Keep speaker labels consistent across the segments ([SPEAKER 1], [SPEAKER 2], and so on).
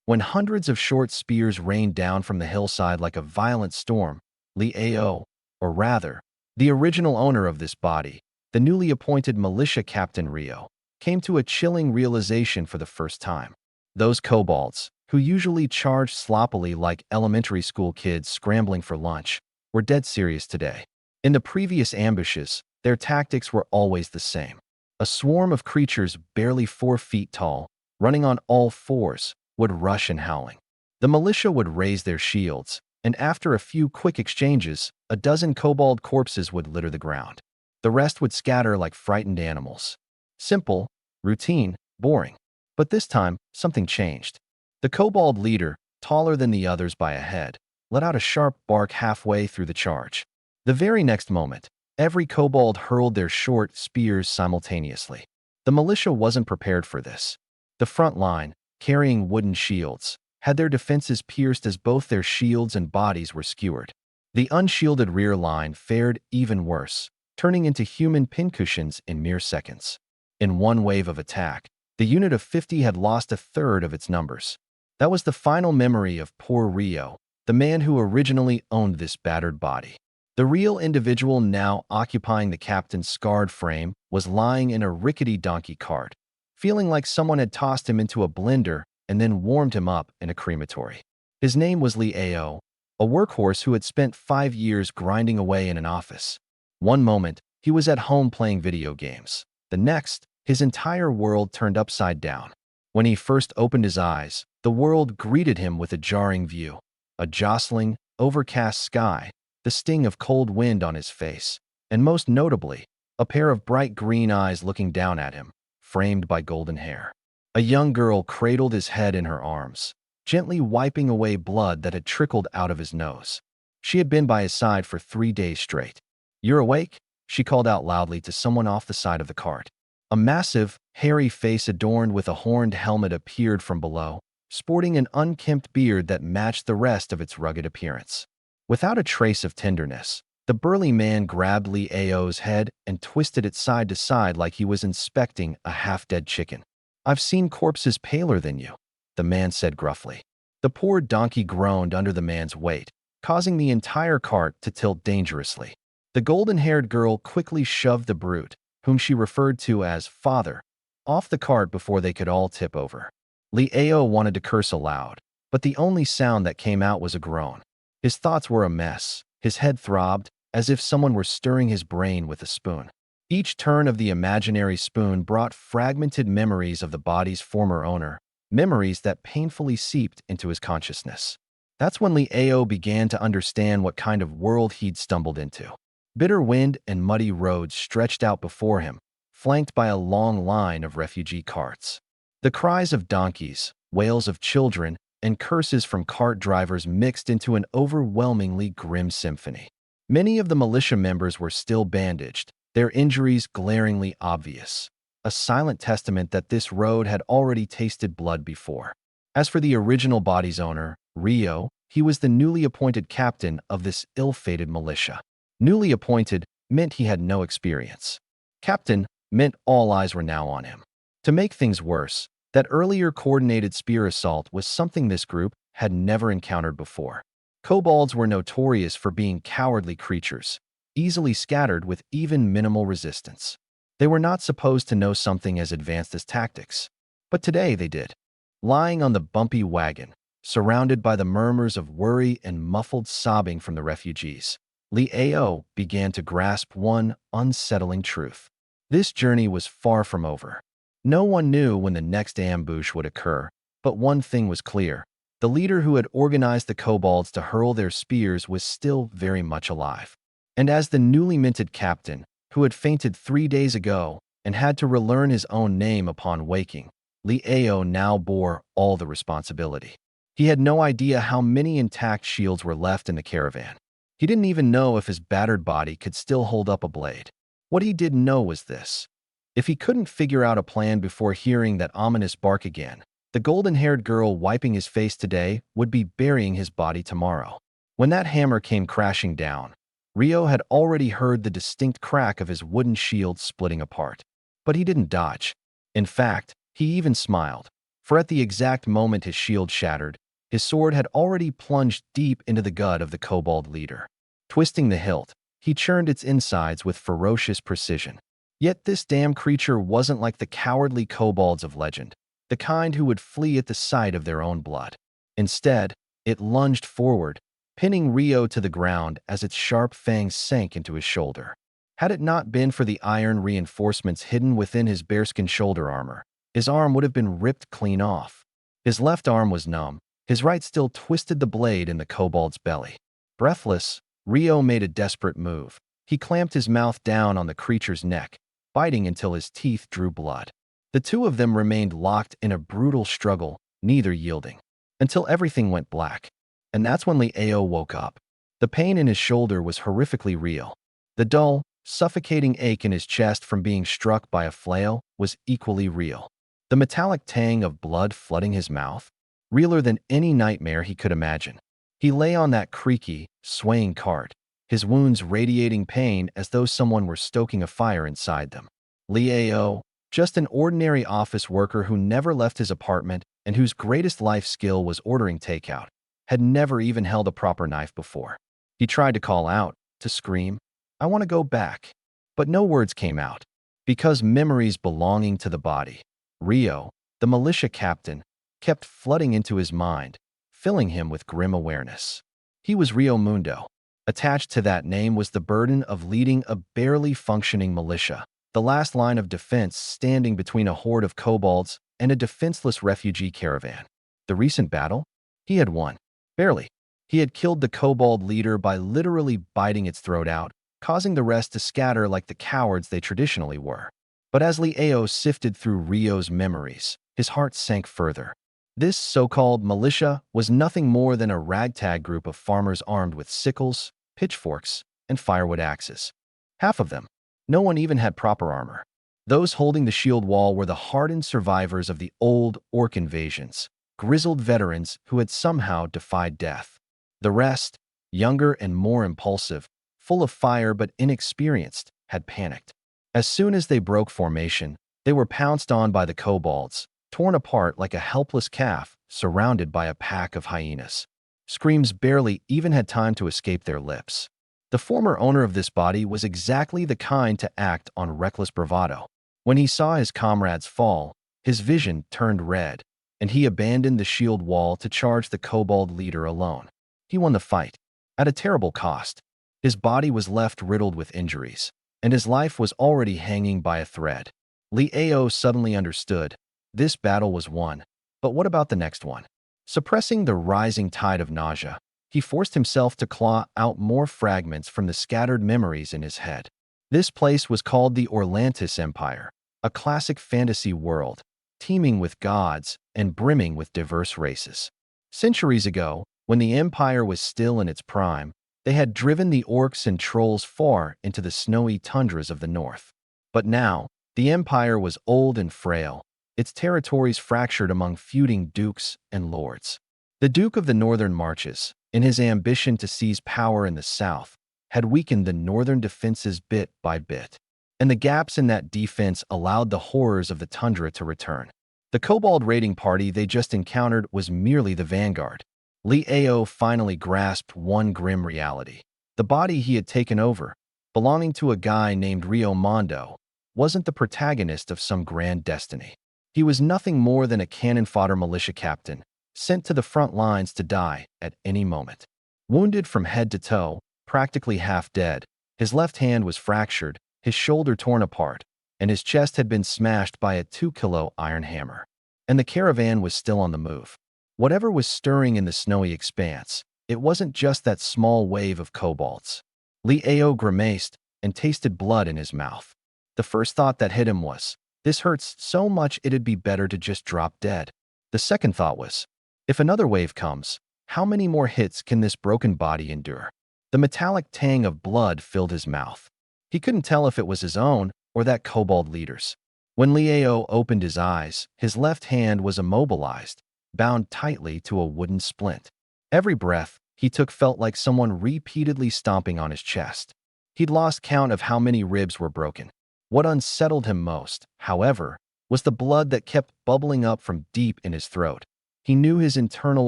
[SPEAKER 1] When hundreds of short spears rained down from the hillside like a violent storm, Liao, or rather, the original owner of this body, the newly appointed militia captain Rio, came to a chilling realization for the first time. Those kobolds, who usually charged sloppily like elementary school kids scrambling for lunch, were dead serious today. In the previous ambushes, their tactics were always the same. A swarm of creatures barely 4 feet tall, running on all fours, would rush and howling. The militia would raise their shields, and after a few quick exchanges, a dozen kobold corpses would litter the ground. The rest would scatter like frightened animals. Simple, routine, boring. But this time, something changed. The kobold leader, taller than the others by a head, let out a sharp bark halfway through the charge. The very next moment, every kobold hurled their short spears simultaneously. The militia wasn't prepared for this. The front line, carrying wooden shields, had their defenses pierced as both their shields and bodies were skewered. The unshielded rear line fared even worse, turning into human pincushions in mere seconds. In one wave of attack, the unit of 50 had lost a third of its numbers. That was the final memory of poor Rio, the man who originally owned this battered body. The real individual now occupying the captain's scarred frame was lying in a rickety donkey cart, feeling like someone had tossed him into a blender and then warmed him up in a crematory. His name was Liao, a workhorse who had spent 5 years grinding away in an office. One moment, he was at home playing video games. The next, his entire world turned upside down. When he first opened his eyes, the world greeted him with a jarring view. A jostling, overcast sky, the sting of cold wind on his face, and most notably, a pair of bright green eyes looking down at him, framed by golden hair. A young girl cradled his head in her arms, gently wiping away blood that had trickled out of his nose. She had been by his side for 3 days straight. "You're awake?" she called out loudly to someone off the side of the cart. A massive, hairy face adorned with a horned helmet appeared from below, sporting an unkempt beard that matched the rest of its rugged appearance. Without a trace of tenderness, the burly man grabbed Liao's head and twisted it side to side like he was inspecting a half-dead chicken. "I've seen corpses paler than you," the man said gruffly. The poor donkey groaned under the man's weight, causing the entire cart to tilt dangerously. The golden-haired girl quickly shoved the brute, whom she referred to as father, off the cart before they could all tip over. Liao wanted to curse aloud, but the only sound that came out was a groan. His thoughts were a mess. His head throbbed, as if someone were stirring his brain with a spoon. Each turn of the imaginary spoon brought fragmented memories of the body's former owner, memories that painfully seeped into his consciousness. That's when Liao began to understand what kind of world he'd stumbled into. Bitter wind and muddy roads stretched out before him, flanked by a long line of refugee carts. The cries of donkeys, wails of children, and curses from cart drivers mixed into an overwhelmingly grim symphony. Many of the militia members were still bandaged, their injuries glaringly obvious, a silent testament that this road had already tasted blood before. As for the original body's owner, Rio, he was the newly appointed captain of this ill-fated militia. Newly appointed meant he had no experience. Captain meant all eyes were now on him. To make things worse, that earlier coordinated spear assault was something this group had never encountered before. Kobolds were notorious for being cowardly creatures, easily scattered with even minimal resistance. They were not supposed to know something as advanced as tactics, but today they did. Lying on the bumpy wagon, surrounded by the murmurs of worry and muffled sobbing from the refugees, Liao began to grasp one unsettling truth. This journey was far from over. No one knew when the next ambush would occur, but one thing was clear. The leader who had organized the kobolds to hurl their spears was still very much alive. And as the newly minted captain, who had fainted 3 days ago and had to relearn his own name upon waking, Liao now bore all the responsibility. He had no idea how many intact shields were left in the caravan. He didn't even know if his battered body could still hold up a blade. What he did know was this. If he couldn't figure out a plan before hearing that ominous bark again, the golden-haired girl wiping his face today would be burying his body tomorrow. When that hammer came crashing down, Rio had already heard the distinct crack of his wooden shield splitting apart. But he didn't dodge. In fact, he even smiled. for at the exact moment his shield shattered, his sword had already plunged deep into the gut of the kobold leader. Twisting the hilt, he churned its insides with ferocious precision. Yet this damn creature wasn't like the cowardly kobolds of legend, the kind who would flee at the sight of their own blood. Instead, it lunged forward, pinning Rio to the ground as its sharp fangs sank into his shoulder. Had it not been for the iron reinforcements hidden within his bearskin shoulder armor, his arm would have been ripped clean off. His left arm was numb, his right still twisted the blade in the kobold's belly. Breathless, Rio made a desperate move. He clamped his mouth down on the creature's neck, biting until his teeth drew blood. The two of them remained locked in a brutal struggle, neither yielding, until everything went black. And that's when Leo woke up. The pain in his shoulder was horrifically real. The dull, suffocating ache in his chest from being struck by a flail was equally real. The metallic tang of blood flooding his mouth, realer than any nightmare he could imagine. He lay on that creaky, swaying cart, his wounds radiating pain as though someone were stoking a fire inside them. Leo, just an ordinary office worker who never left his apartment and whose greatest life skill was ordering takeout, had never even held a proper knife before. He tried to call out, to scream, "I want to go back." But no words came out, because memories belonging to the body, Rio, the militia captain, kept flooding into his mind, filling him with grim awareness. He was Rio Mundo. Attached to that name was the burden of leading a barely functioning militia, the last line of defense standing between a horde of kobolds and a defenseless refugee caravan. The recent battle? He had won. Barely. He had killed the kobold leader by literally biting its throat out, causing the rest to scatter like the cowards they traditionally were. But as Leo sifted through Rio's memories, his heart sank further. This so-called militia was nothing more than a ragtag group of farmers armed with sickles, pitchforks, and firewood axes. Half of them. No one even had proper armor. Those holding the shield wall were the hardened survivors of the old orc invasions, grizzled veterans who had somehow defied death. The rest, younger and more impulsive, full of fire but inexperienced, had panicked. As soon as they broke formation, they were pounced on by the kobolds, torn apart like a helpless calf surrounded by a pack of hyenas. Screams barely even had time to escape their lips. The former owner of this body was exactly the kind to act on reckless bravado. When he saw his comrades fall, his vision turned red, and he abandoned the shield wall to charge the kobold leader alone. He won the fight, at a terrible cost. His body was left riddled with injuries, and his life was already hanging by a thread. Leo suddenly understood. This battle was won, but what about the next one? Suppressing the rising tide of nausea, he forced himself to claw out more fragments from the scattered memories in his head. This place was called the Orlantis Empire, a classic fantasy world, teeming with gods and brimming with diverse races. Centuries ago, when the empire was still in its prime, they had driven the orcs and trolls far into the snowy tundras of the north. But now, the empire was old and frail, its territories fractured among feuding dukes and lords. The Duke of the Northern Marches, in his ambition to seize power in the south, had weakened the northern defenses bit by bit, and the gaps in that defense allowed the horrors of the tundra to return. The kobold raiding party they just encountered was merely the vanguard. Leo finally grasped one grim reality. The body he had taken over, belonging to a guy named Rio Mondo, wasn't the protagonist of some grand destiny. He was nothing more than a cannon-fodder militia captain, sent to the front lines to die at any moment. Wounded from head to toe, practically half dead, his left hand was fractured, his shoulder torn apart, and his chest had been smashed by a 2-kilo iron hammer. And the caravan was still on the move. Whatever was stirring in the snowy expanse, it wasn't just that small wave of kobolds. Leo grimaced and tasted blood in his mouth. The first thought that hit him was, this hurts so much it'd be better to just drop dead. The second thought was, if another wave comes, how many more hits can this broken body endure? The metallic tang of blood filled his mouth. He couldn't tell if it was his own or that kobold leader's. When Leo opened his eyes, his left hand was immobilized, bound tightly to a wooden splint. Every breath he took felt like someone repeatedly stomping on his chest. He'd lost count of how many ribs were broken. What unsettled him most, however, was the blood that kept bubbling up from deep in his throat. He knew his internal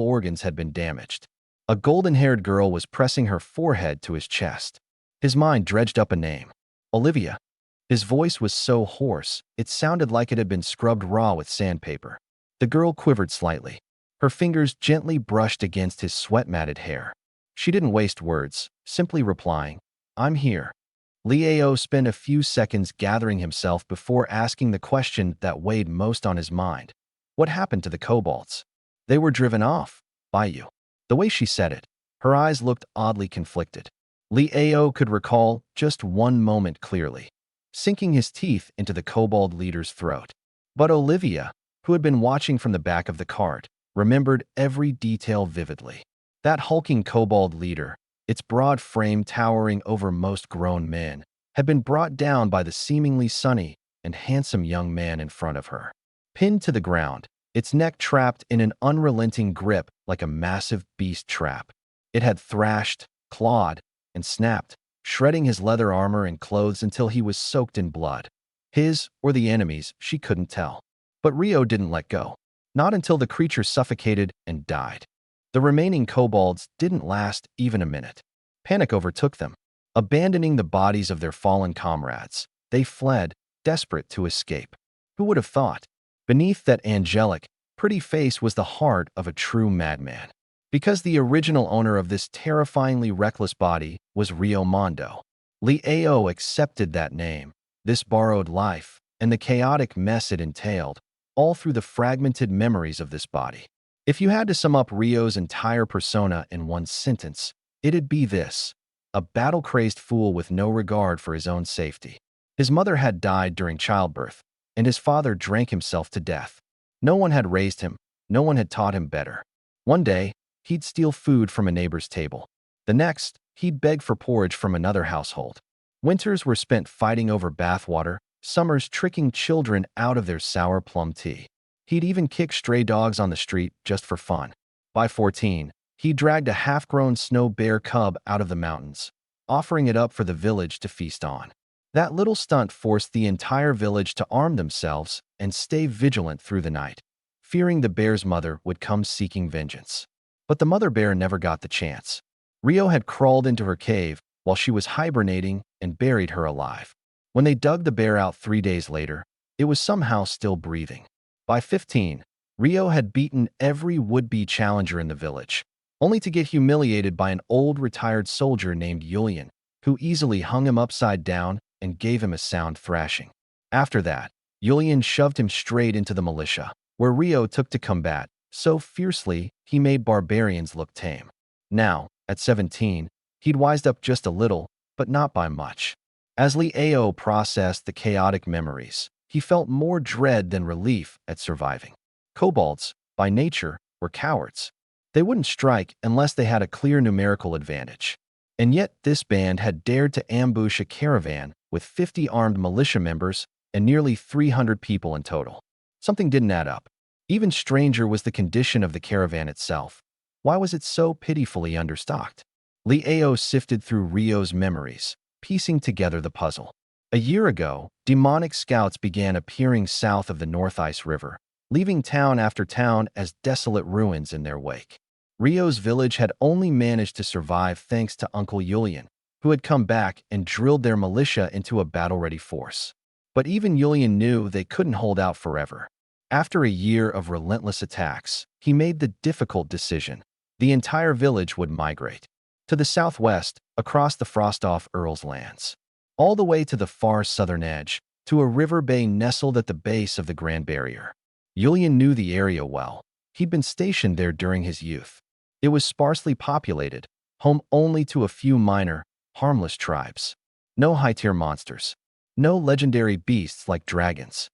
[SPEAKER 1] organs had been damaged. A golden-haired girl was pressing her forehead to his chest. His mind dredged up a name. Olivia. His voice was so hoarse, it sounded like it had been scrubbed raw with sandpaper. The girl quivered slightly. Her fingers gently brushed against his sweat-matted hair. She didn't waste words, simply replying, "I'm here." Liao spent a few seconds gathering himself before asking the question that weighed most on his mind. What happened to the kobolds? They were driven off. By you. The way she said it, her eyes looked oddly conflicted. Liao could recall just one moment clearly, sinking his teeth into the kobold leader's throat. But Olivia, who had been watching from the back of the cart, remembered every detail vividly. That hulking kobold leader, its broad frame towering over most grown men, had been brought down by the seemingly sunny and handsome young man in front of her. Pinned to the ground, its neck trapped in an unrelenting grip like a massive beast trap. It had thrashed, clawed, and snapped, shredding his leather armor and clothes until he was soaked in blood. His or the enemy's, she couldn't tell. But Rio didn't let go. Not until the creature suffocated and died. The remaining kobolds didn't last even a minute. Panic overtook them. Abandoning the bodies of their fallen comrades, they fled, desperate to escape. Who would have thought? Beneath that angelic, pretty face was the heart of a true madman. Because the original owner of this terrifyingly reckless body was Rio Mondo. Liao accepted that name, this borrowed life, and the chaotic mess it entailed, all through the fragmented memories of this body. If you had to sum up Rio's entire persona in one sentence, it'd be this: a battle-crazed fool with no regard for his own safety. His mother had died during childbirth, and his father drank himself to death. No one had raised him, no one had taught him better. One day, he'd steal food from a neighbor's table. The next, he'd beg for porridge from another household. Winters were spent fighting over bathwater, summers tricking children out of their sour plum tea. He'd even kick stray dogs on the street just for fun. By 14, he dragged a half-grown snow bear cub out of the mountains, offering it up for the village to feast on. That little stunt forced the entire village to arm themselves and stay vigilant through the night, fearing the bear's mother would come seeking vengeance. But the mother bear never got the chance. Rio had crawled into her cave while she was hibernating and buried her alive. When they dug the bear out 3 days later, it was somehow still breathing. By 15, Rio had beaten every would-be challenger in the village, only to get humiliated by an old retired soldier named Yulian, who easily hung him upside down and gave him a sound thrashing. After that, Yulian shoved him straight into the militia, where Rio took to combat so fiercely he made barbarians look tame. Now, at 17, he'd wised up just a little, but not by much. As Liao processed the chaotic memories, he felt more dread than relief at surviving. Kobolds, by nature, were cowards. They wouldn't strike unless they had a clear numerical advantage. And yet this band had dared to ambush a caravan with 50 armed militia members and nearly 300 people in total. Something didn't add up. Even stranger was the condition of the caravan itself. Why was it so pitifully understocked? Liao sifted through Rio's memories, piecing together the puzzle. A year ago, demonic scouts began appearing south of the North Ice River, leaving town after town as desolate ruins in their wake. Rio's village had only managed to survive thanks to Uncle Yulian, who had come back and drilled their militia into a battle-ready force. But even Yulian knew they couldn't hold out forever. After a year of relentless attacks, he made the difficult decision: the entire village would migrate. To the southwest, across the Frostoff Earl's lands. All the way to the far southern edge, to a river bay nestled at the base of the Grand Barrier. Yulian knew the area well. He'd been stationed there during his youth. It was sparsely populated, home only to a few minor, harmless tribes. No high-tier monsters. No legendary beasts like dragons.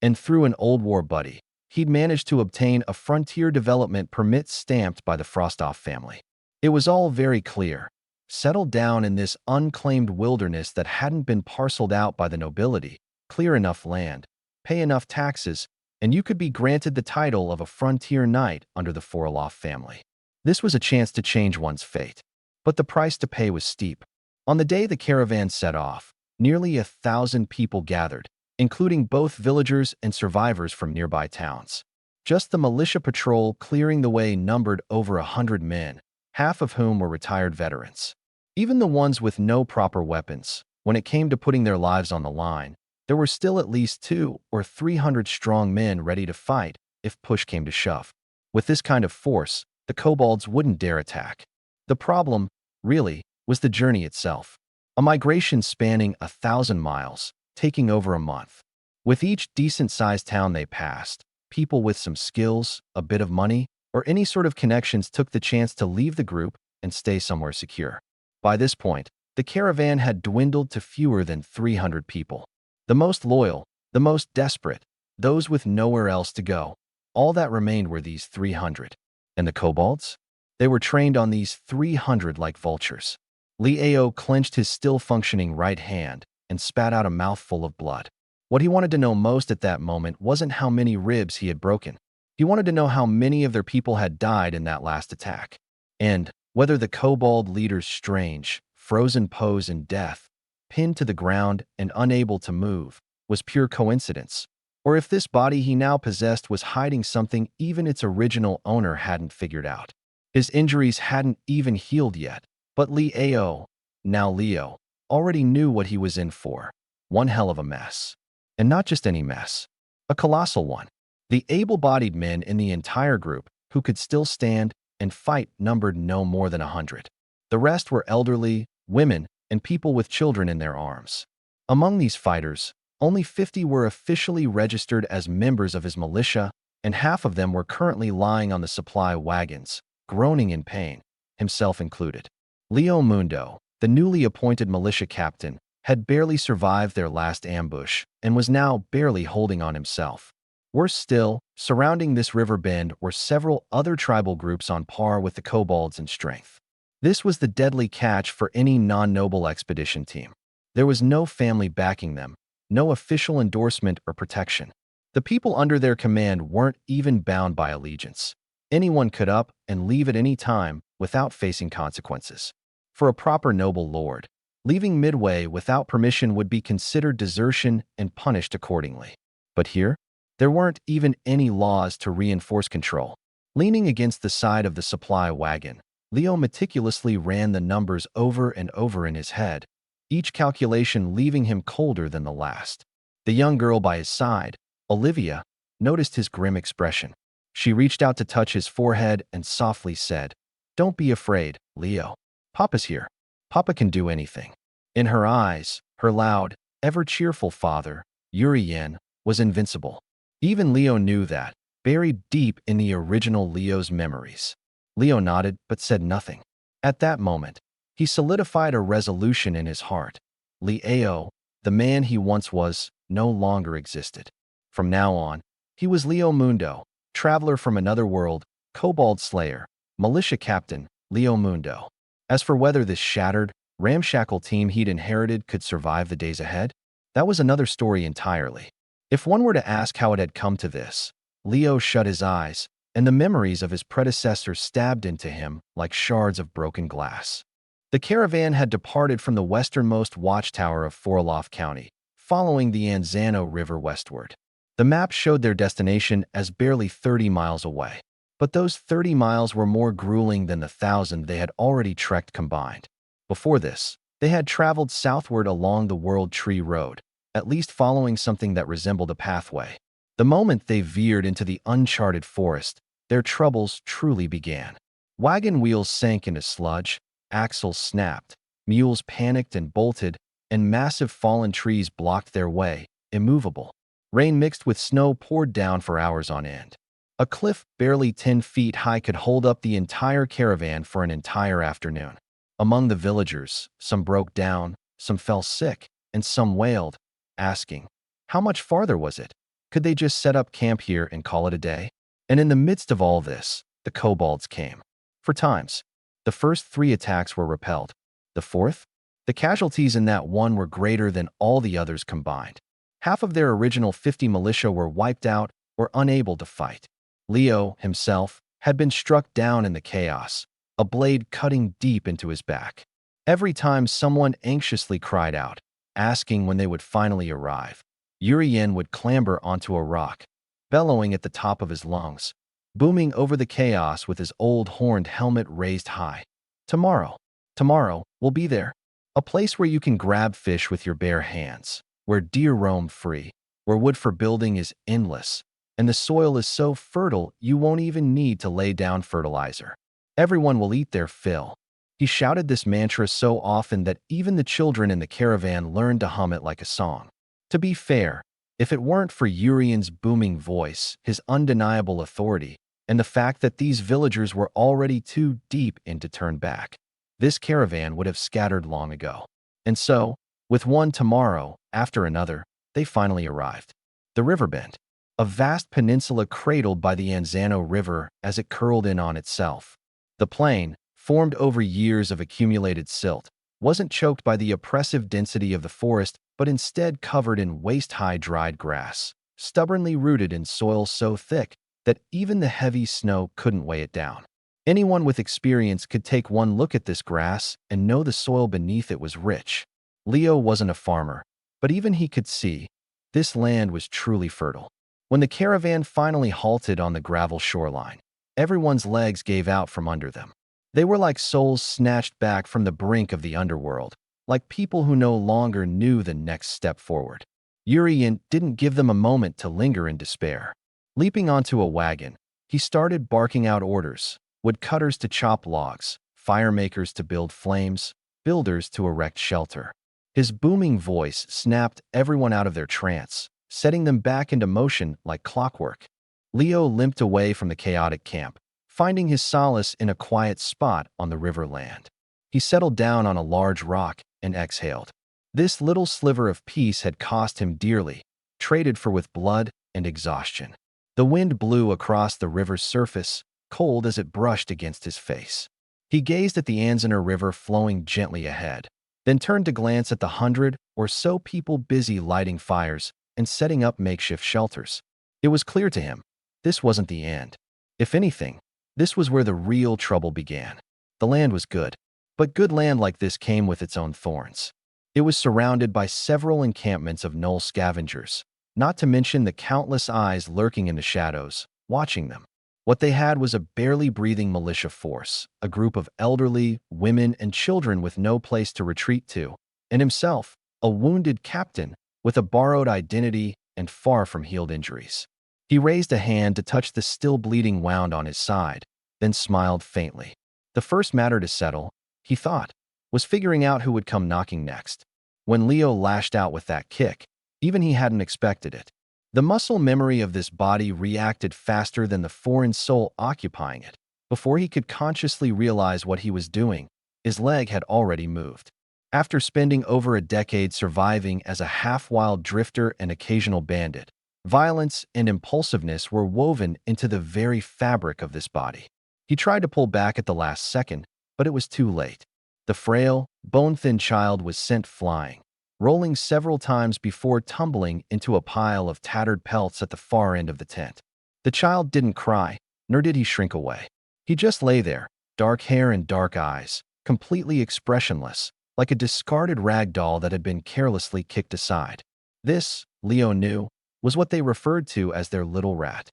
[SPEAKER 1] And through an old war buddy, he'd managed to obtain a frontier development permit stamped by the Frostoff family. It was all very clear. Settle down in this unclaimed wilderness that hadn't been parceled out by the nobility, clear enough land, pay enough taxes, and you could be granted the title of a frontier knight under the Forloff family. This was a chance to change one's fate. But the price to pay was steep. On the day the caravan set off, nearly 1,000 people gathered, including both villagers and survivors from nearby towns. Just the militia patrol clearing the way numbered over 100 men, half of whom were retired veterans. Even the ones with no proper weapons, when it came to putting their lives on the line, there were still at least 200 or 300 strong men ready to fight if push came to shove. With this kind of force, the kobolds wouldn't dare attack. The problem, really, was the journey itself. A migration spanning 1,000 miles, taking over a month. With each decent-sized town they passed, people with some skills, a bit of money, or any sort of connections took the chance to leave the group and stay somewhere secure. By this point, the caravan had dwindled to fewer than 300 people. The most loyal, the most desperate, those with nowhere else to go. All that remained were these 300. And the kobolds? They were trained on these 300 like vultures. Leo clenched his still-functioning right hand and spat out a mouthful of blood. What he wanted to know most at that moment wasn't how many ribs he had broken. He wanted to know how many of their people had died in that last attack. And whether the kobold leader's strange, frozen pose in death, pinned to the ground and unable to move, was pure coincidence, or if this body he now possessed was hiding something even its original owner hadn't figured out. His injuries hadn't even healed yet, but Leo, now Leo, already knew what he was in for. One hell of a mess. And not just any mess. A colossal one. The able-bodied men in the entire group who could still stand and fight numbered no more than 100. The rest were elderly, women, and people with children in their arms. Among these fighters, only 50 were officially registered as members of his militia, and half of them were currently lying on the supply wagons, groaning in pain, himself included. Leo Mundo, the newly appointed militia captain, had barely survived their last ambush and was now barely holding on himself. Worse still, surrounding this riverbend were several other tribal groups on par with the kobolds in strength. This was the deadly catch for any non-noble expedition team. There was no family backing them, no official endorsement or protection. The people under their command weren't even bound by allegiance. Anyone could up and leave at any time without facing consequences. For a proper noble lord, leaving midway without permission would be considered desertion and punished accordingly. But here, there weren't even any laws to reinforce control. Leaning against the side of the supply wagon, Leo meticulously ran the numbers over and over in his head, each calculation leaving him colder than the last. The young girl by his side, Olivia, noticed his grim expression. She reached out to touch his forehead and softly said, "Don't be afraid, Leo. Papa's here. Papa can do anything." In her eyes, her loud, ever-cheerful father, Uriyen, was invincible. Even Leo knew that, buried deep in the original Leo's memories. Leo nodded but said nothing. At that moment, he solidified a resolution in his heart. Leo, the man he once was, no longer existed. From now on, he was Leo Mundo, traveler from another world, kobold slayer, militia captain, Leo Mundo. As for whether this shattered, ramshackle team he'd inherited could survive the days ahead, that was another story entirely. If one were to ask how it had come to this, Leo shut his eyes, and the memories of his predecessors stabbed into him like shards of broken glass. The caravan had departed from the westernmost watchtower of Forloth County, following the Anzano River westward. The map showed their destination as barely 30 miles away. But those 30 miles were more grueling than the 1,000 they had already trekked combined. Before this, they had traveled southward along the World Tree Road, at least following something that resembled a pathway. The moment they veered into the uncharted forest, their troubles truly began. Wagon wheels sank into sludge, axles snapped, mules panicked and bolted, and massive fallen trees blocked their way, immovable. Rain mixed with snow poured down for hours on end. A cliff barely 10 feet high could hold up the entire caravan for an entire afternoon. Among the villagers, some broke down, some fell sick, and some wailed, asking, how much farther was it? Could they just set up camp here and call it a day? And in the midst of all this, the kobolds came. For times, the first 3 attacks were repelled. The fourth, the casualties in that one were greater than all the others combined. Half of their original 50 militia were wiped out or unable to fight. Leo, himself, had been struck down in the chaos, a blade cutting deep into his back. Every time someone anxiously cried out, asking when they would finally arrive, Urien would clamber onto a rock, bellowing at the top of his lungs, booming over the chaos with his old horned helmet raised high. Tomorrow, tomorrow, we'll be there. A place where you can grab fish with your bare hands, where deer roam free, where wood for building is endless, and the soil is so fertile you won't even need to lay down fertilizer. Everyone will eat their fill. He shouted this mantra so often that even the children in the caravan learned to hum it like a song. To be fair, if it weren't for Urien's booming voice, his undeniable authority, and the fact that these villagers were already too deep in to turn back, this caravan would have scattered long ago. And so, with one tomorrow after another, they finally arrived. The riverbend, a vast peninsula cradled by the Anzano River as it curled in on itself. The plain, formed over years of accumulated silt, wasn't choked by the oppressive density of the forest, but instead covered in waist-high dried grass, stubbornly rooted in soil so thick that even the heavy snow couldn't weigh it down. Anyone with experience could take one look at this grass and know the soil beneath it was rich. Leo wasn't a farmer, but even he could see this land was truly fertile. When the caravan finally halted on the gravel shoreline, everyone's legs gave out from under them. They were like souls snatched back from the brink of the underworld, like people who no longer knew the next step forward. Urien didn't give them a moment to linger in despair. Leaping onto a wagon, he started barking out orders: woodcutters to chop logs, firemakers to build flames, builders to erect shelter. His booming voice snapped everyone out of their trance, setting them back into motion like clockwork. Leo limped away from the chaotic camp, finding his solace in a quiet spot on the riverland. He settled down on a large rock and exhaled. This little sliver of peace had cost him dearly, traded for with blood and exhaustion. The wind blew across the river's surface, cold as it brushed against his face. He gazed at the Anzano River flowing gently ahead, then turned to glance at the 100 or so people busy lighting fires and setting up makeshift shelters. It was clear to him, this wasn't the end. If anything, this was where the real trouble began. The land was good, but good land like this came with its own thorns. It was surrounded by several encampments of null scavengers, not to mention the countless eyes lurking in the shadows, watching them. What they had was a barely breathing militia force, a group of elderly, women, and children with no place to retreat to, and himself, a wounded captain with a borrowed identity and far from healed injuries. He raised a hand to touch the still bleeding wound on his side, then smiled faintly. The first matter to settle, he thought, was figuring out who would come knocking next. When Leo lashed out with that kick, even he hadn't expected it. The muscle memory of this body reacted faster than the foreign soul occupying it. Before he could consciously realize what he was doing, his leg had already moved. After spending over a decade surviving as a half-wild drifter and occasional bandit, violence and impulsiveness were woven into the very fabric of this body. He tried to pull back at the last second, but it was too late. The frail, bone-thin child was sent flying, rolling several times before tumbling into a pile of tattered pelts at the far end of the tent. The child didn't cry, nor did he shrink away. He just lay there, dark hair and dark eyes, completely expressionless, like a discarded rag doll that had been carelessly kicked aside. This, Leo knew, was what they referred to as their little rat.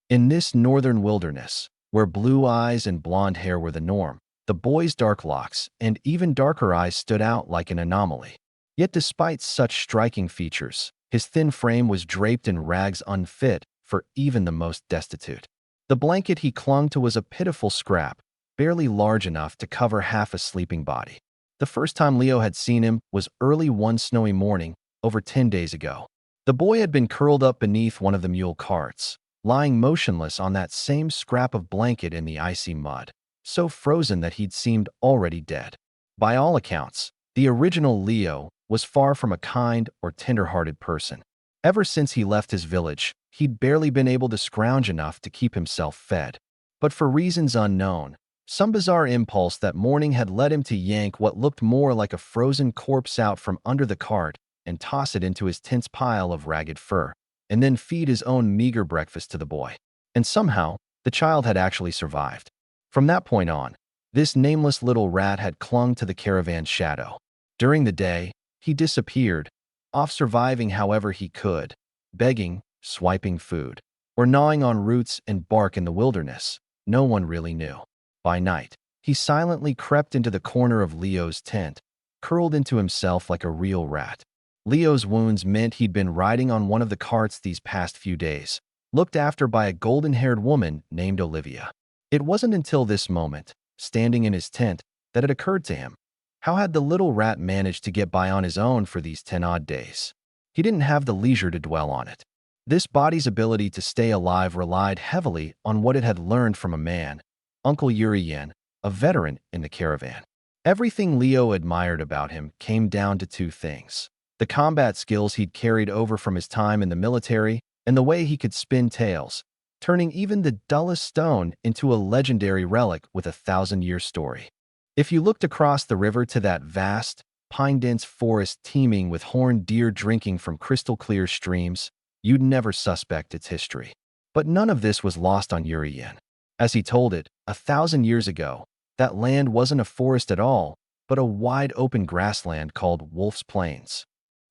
[SPEAKER 1] In this northern wilderness, where blue eyes and blonde hair were the norm, the boy's dark locks and even darker eyes stood out like an anomaly. Yet despite such striking features, his thin frame was draped in rags unfit for even the most destitute. The blanket he clung to was a pitiful scrap, barely large enough to cover half a sleeping body. The first time Leo had seen him was early one snowy morning, over 10 days ago. The boy had been curled up beneath one of the mule carts, lying motionless on that same scrap of blanket in the icy mud, so frozen that he'd seemed already dead. By all accounts, the original Leo was far from a kind or tender-hearted person. Ever since he left his village, he'd barely been able to scrounge enough to keep himself fed. But for reasons unknown, some bizarre impulse that morning had led him to yank what looked more like a frozen corpse out from under the cart and toss it into his tent's pile of ragged fur, and then feed his own meager breakfast to the boy. And somehow, the child had actually survived. From that point on, this nameless little rat had clung to the caravan's shadow. During the day, he disappeared, off surviving however he could, begging, swiping food, or gnawing on roots and bark in the wilderness. No one really knew. By night, he silently crept into the corner of Leo's tent, curled into himself like a real rat. Leo's wounds meant he'd been riding on one of the carts these past few days, looked after by a golden-haired woman named Olivia. It wasn't until this moment, standing in his tent, that it occurred to him. How had the little rat managed to get by on his own for these 10-odd days? He didn't have the leisure to dwell on it. This body's ability to stay alive relied heavily on what it had learned from a man, Uncle Urian, a veteran in the caravan. Everything Leo admired about him came down to two things: the combat skills he'd carried over from his time in the military, and the way he could spin tales, turning even the dullest stone into a legendary relic with a 1,000-year story. If you looked across the river to that vast, pine-dense forest teeming with horned deer drinking from crystal-clear streams, you'd never suspect its history. But none of this was lost on Urian. As he told it, 1,000 years ago, that land wasn't a forest at all, but a wide-open grassland called Wolf's Plains.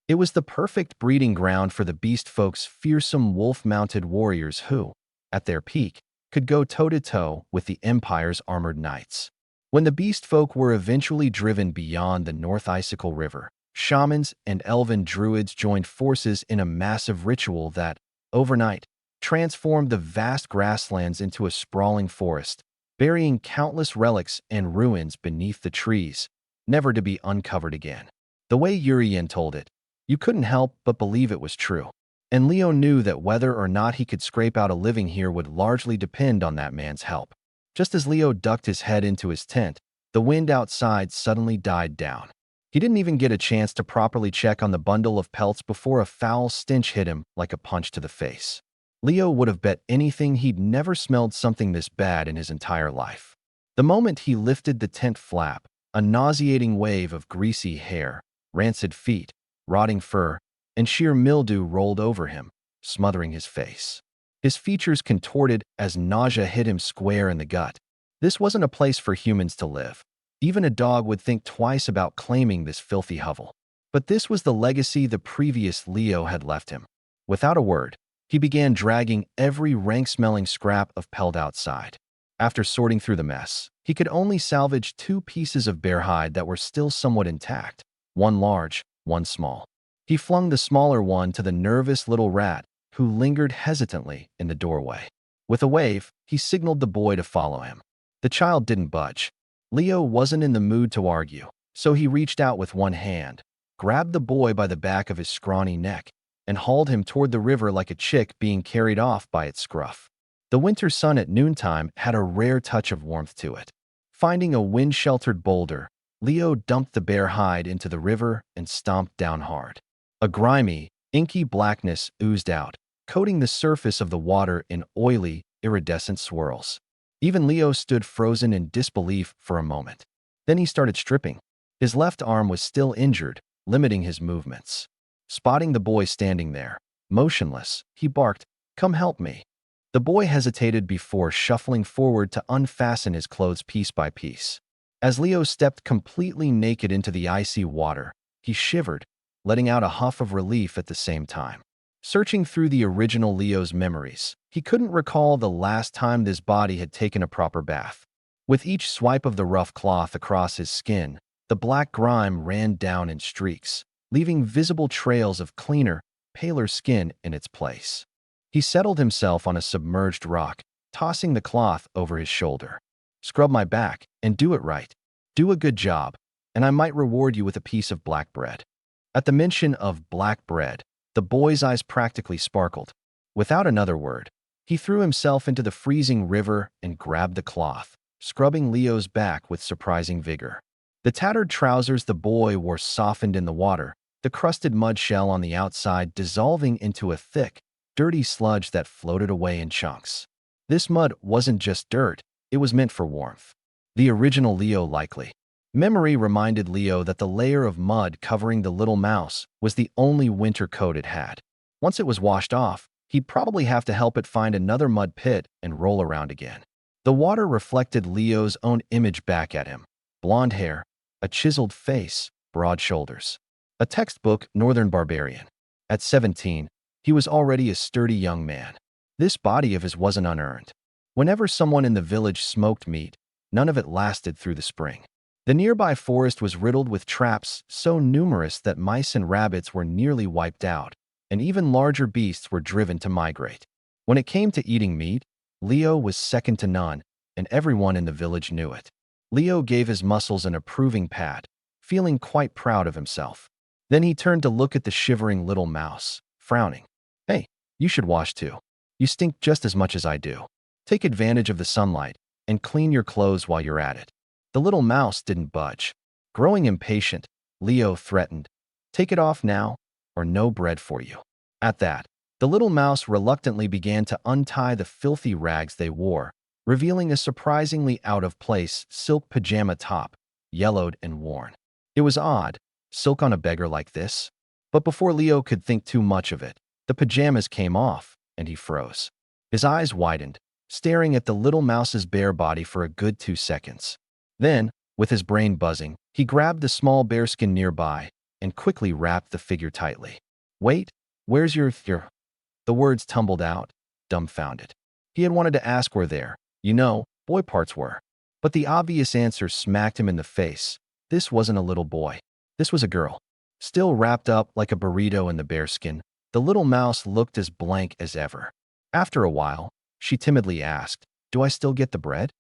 [SPEAKER 1] It was the perfect breeding ground for the beast folk's fearsome wolf-mounted warriors who, at their peak, could go toe-to-toe with the Empire's armored knights. When the beast folk were eventually driven beyond the North Icicle River, shamans and elven druids joined forces in a massive ritual that, overnight, transformed the vast grasslands into a sprawling forest, burying countless relics and ruins beneath the trees, never to be uncovered again. The way Urian told it, you couldn't help but believe it was true. And Leo knew that whether or not he could scrape out a living here would largely depend on that man's help. Just as Leo ducked his head into his tent, the wind outside suddenly died down. He didn't even get a chance to properly check on the bundle of pelts before a foul stench hit him like a punch to the face. Leo would have bet anything he'd never smelled something this bad in his entire life. The moment he lifted the tent flap, a nauseating wave of greasy hair, rancid feet, rotting fur, and sheer mildew rolled over him, smothering his face. His features contorted as nausea hit him square in the gut. This wasn't a place for humans to live. Even a dog would think twice about claiming this filthy hovel. But this was the legacy the previous Leo had left him. Without a word, he began dragging every rank-smelling scrap of pelt outside. After sorting through the mess, he could only salvage 2 pieces of bear hide that were still somewhat intact, one large, one small. He flung the smaller one to the nervous little rat, who lingered hesitantly in the doorway. With a wave, he signaled the boy to follow him. The child didn't budge. Leo wasn't in the mood to argue, so he reached out with one hand, grabbed the boy by the back of his scrawny neck, and hauled him toward the river like a chick being carried off by its scruff. The winter sun at noontime had a rare touch of warmth to it. Finding a wind-sheltered boulder, Leo dumped the bear hide into the river and stomped down hard. A grimy, inky blackness oozed out, coating the surface of the water in oily, iridescent swirls. Even Leo stood frozen in disbelief for a moment. Then he started stripping. His left arm was still injured, limiting his movements. Spotting the boy standing there, motionless, he barked, "Come help me." The boy hesitated before shuffling forward to unfasten his clothes piece by piece. As Leo stepped completely naked into the icy water, he shivered, letting out a huff of relief at the same time. Searching through the original Leo's memories, he couldn't recall the last time this body had taken a proper bath. With each swipe of the rough cloth across his skin, the black grime ran down in streaks, leaving visible trails of cleaner, paler skin in its place. He settled himself on a submerged rock, tossing the cloth over his shoulder. "Scrub my back, and do it right. Do a good job, and I might reward you with a piece of black bread." At the mention of black bread, the boy's eyes practically sparkled. Without another word, he threw himself into the freezing river and grabbed the cloth, scrubbing Leo's back with surprising vigor. The tattered trousers the boy wore softened in the water, the crusted mud shell on the outside dissolving into a thick, dirty sludge that floated away in chunks. This mud wasn't just dirt, it was meant for warmth. The original Leo likely. Memory reminded Leo that the layer of mud covering the little mouse was the only winter coat it had. Once it was washed off, he'd probably have to help it find another mud pit and roll around again. The water reflected Leo's own image back at him. Blonde hair, a chiseled face, broad shoulders. A textbook northern barbarian. At 17, he was already a sturdy young man. This body of his wasn't unearned. Whenever someone in the village smoked meat, none of it lasted through the spring. The nearby forest was riddled with traps so numerous that mice and rabbits were nearly wiped out, and even larger beasts were driven to migrate. When it came to eating meat, Leo was second to none, and everyone in the village knew it. Leo gave his muscles an approving pat, feeling quite proud of himself. Then he turned to look at the shivering little mouse, frowning. "Hey, you should wash too. You stink just as much as I do. Take advantage of the sunlight and clean your clothes while you're at it." The little mouse didn't budge. Growing impatient, Leo threatened, "Take it off now, or no bread for you." At that, the little mouse reluctantly began to untie the filthy rags they wore, revealing a surprisingly out-of-place silk pajama top, yellowed and worn. It was odd, silk on a beggar like this. But before Leo could think too much of it, the pajamas came off, and he froze. His eyes widened, staring at the little mouse's bare body for a good 2 seconds. Then, with his brain buzzing, he grabbed the small bearskin nearby and quickly wrapped the figure tightly. "Wait, where's your?" The words tumbled out, dumbfounded. He had wanted to ask where their, boy parts were. But the obvious answer smacked him in the face. This wasn't a little boy. This was a girl. Still wrapped up like a burrito in the bearskin, the little mouse looked as blank as ever. After a while, she timidly asked, "Do I still get the bread?"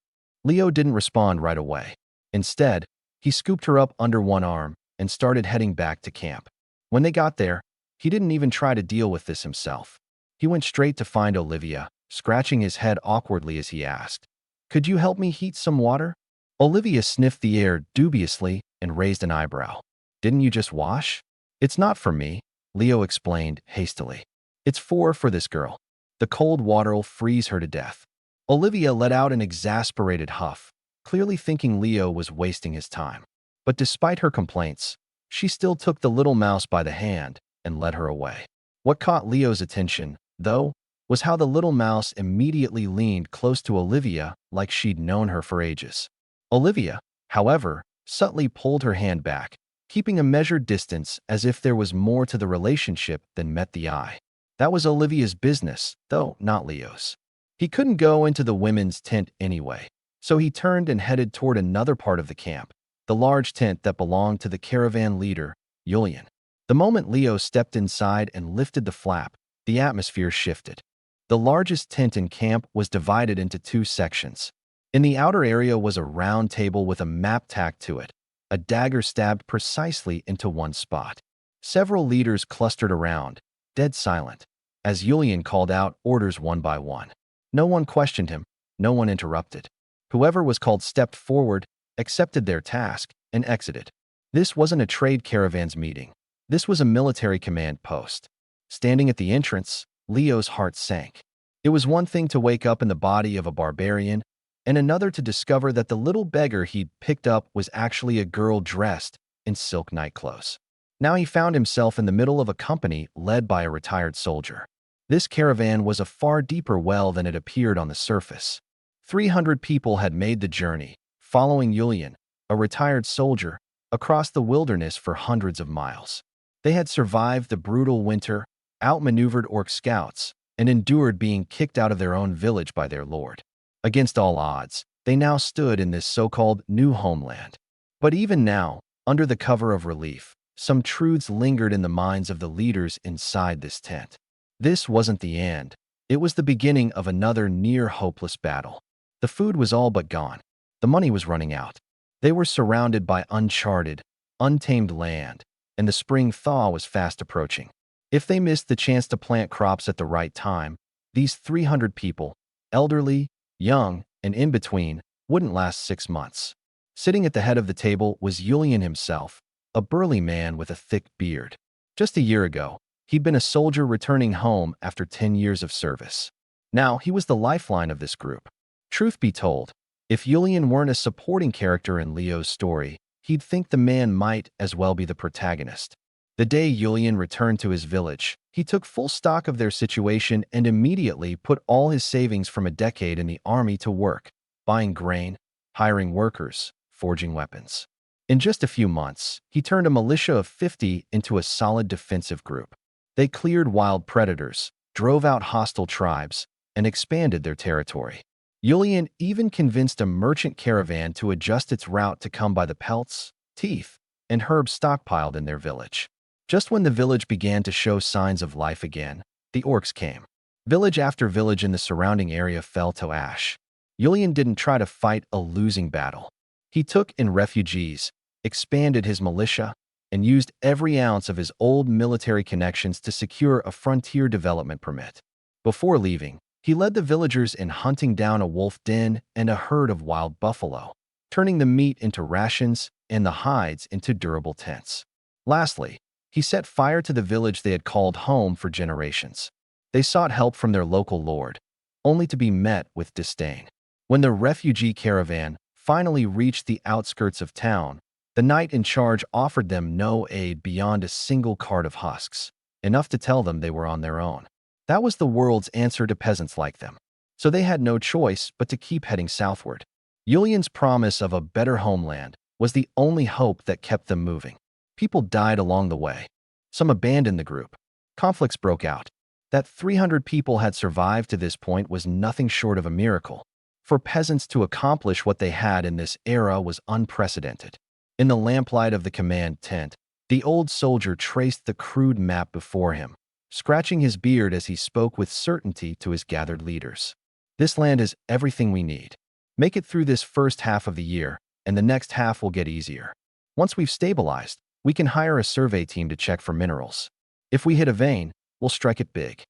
[SPEAKER 1] Leo didn't respond right away. Instead, he scooped her up under one arm and started heading back to camp. When they got there, he didn't even try to deal with this himself. He went straight to find Olivia, scratching his head awkwardly as he asked, "Could you help me heat some water?" Olivia sniffed the air dubiously and raised an eyebrow. "Didn't you just wash?" "It's not for me," Leo explained hastily. "It's for this girl. The cold water'll freeze her to death." Olivia let out an exasperated huff, clearly thinking Leo was wasting his time. But despite her complaints, she still took the little mouse by the hand and led her away. What caught Leo's attention, though, was how the little mouse immediately leaned close to Olivia like she'd known her for ages. Olivia, however, subtly pulled her hand back, keeping a measured distance as if there was more to the relationship than met the eye. That was Olivia's business, though not Leo's. He couldn't go into the women's tent anyway, so he turned and headed toward another part of the camp, the large tent that belonged to the caravan leader, Julian. The moment Leo stepped inside and lifted the flap, the atmosphere shifted. The largest tent in camp was divided into 2 sections. In the outer area was a round table with a map tacked to it, a dagger stabbed precisely into one spot. Several leaders clustered around, dead silent, as Julian called out orders one by one. No one questioned him, no one interrupted. Whoever was called stepped forward, accepted their task, and exited. This wasn't a trade caravan's meeting. This was a military command post. Standing at the entrance, Leo's heart sank. It was one thing to wake up in the body of a barbarian, and another to discover that the little beggar he'd picked up was actually a girl dressed in silk nightclothes. Now he found himself in the middle of a company led by a retired soldier. This caravan was a far deeper well than it appeared on the surface. 300 people had made the journey, following Julian, a retired soldier, across the wilderness for hundreds of miles. They had survived the brutal winter, outmaneuvered orc scouts, and endured being kicked out of their own village by their lord. Against all odds, they now stood in this so-called new homeland. But even now, under the cover of relief, some truths lingered in the minds of the leaders inside this tent. This wasn't the end. It was the beginning of another near-hopeless battle. The food was all but gone. The money was running out. They were surrounded by uncharted, untamed land, and the spring thaw was fast approaching. If they missed the chance to plant crops at the right time, these 300 people, elderly, young, and in between, wouldn't last 6 months. Sitting at the head of the table was Julian himself, a burly man with a thick beard. Just a year ago, he'd been a soldier returning home after 10 years of service. Now he was the lifeline of this group. Truth be told, if Julian weren't a supporting character in Leo's story, he'd think the man might as well be the protagonist. The day Julian returned to his village, he took full stock of their situation and immediately put all his savings from a decade in the army to work, buying grain, hiring workers, forging weapons. In just a few months, he turned a militia of 50 into a solid defensive group. They cleared wild predators, drove out hostile tribes, and expanded their territory. Julian even convinced a merchant caravan to adjust its route to come by the pelts, teeth, and herbs stockpiled in their village. Just when the village began to show signs of life again, the orcs came. Village after village in the surrounding area fell to ash. Julian didn't try to fight a losing battle. He took in refugees, expanded his militia, and used every ounce of his old military connections to secure a frontier development permit. Before leaving, he led the villagers in hunting down a wolf den and a herd of wild buffalo, turning the meat into rations and the hides into durable tents. Lastly, he set fire to the village they had called home for generations. They sought help from their local lord, only to be met with disdain. When the refugee caravan finally reached the outskirts of town, the knight in charge offered them no aid beyond a single cart of husks, enough to tell them they were on their own. That was the world's answer to peasants like them. So they had no choice but to keep heading southward. Julian's promise of a better homeland was the only hope that kept them moving. People died along the way. Some abandoned the group. Conflicts broke out. That 300 people had survived to this point was nothing short of a miracle. For peasants to accomplish what they had in this era was unprecedented. In the lamplight of the command tent, the old soldier traced the crude map before him, scratching his beard as he spoke with certainty to his gathered leaders. This land is everything we need. Make it through this first half of the year, and the next half will get easier. Once we've stabilized, we can hire a survey team to check for minerals. If we hit a vein, we'll strike it big.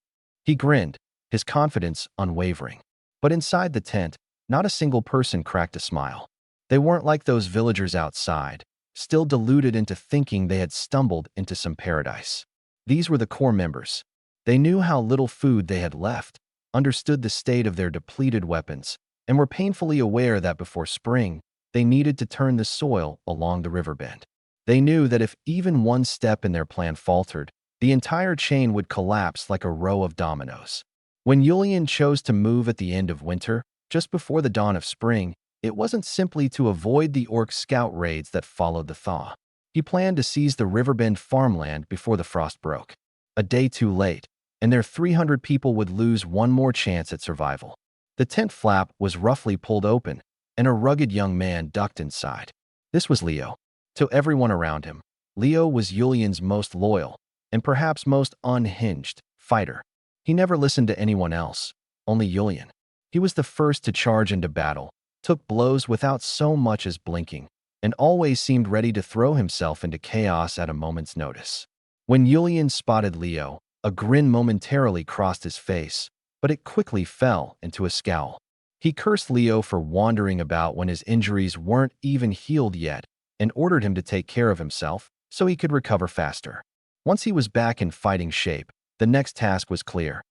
[SPEAKER 1] He grinned, his confidence unwavering. But inside the tent, not a single person cracked a smile. They weren't like those villagers outside, still deluded into thinking they had stumbled into some paradise. These were the core members. They knew how little food they had left, understood the state of their depleted weapons, and were painfully aware that before spring, they needed to turn the soil along the riverbend. They knew that if even one step in their plan faltered, the entire chain would collapse like a row of dominoes. When Julian chose to move at the end of winter, just before the dawn of spring, it wasn't simply to avoid the orc scout raids that followed the thaw. He planned to seize the riverbend farmland before the frost broke. A day too late, and their 300 people would lose one more chance at survival. The tent flap was roughly pulled open, and a rugged young man ducked inside. This was Leo. To everyone around him, Leo was Julian's most loyal, and perhaps most unhinged, fighter. He never listened to anyone else, only Julian. He was the first to charge into battle, took blows without so much as blinking, and always seemed ready to throw himself into chaos at a moment's notice. When Julian spotted Leo, a grin momentarily crossed his face, but it quickly fell into a scowl. He cursed Leo for wandering about when his injuries weren't even healed yet and ordered him to take care of himself so he could recover faster. Once he was back in fighting shape, the next task was clear.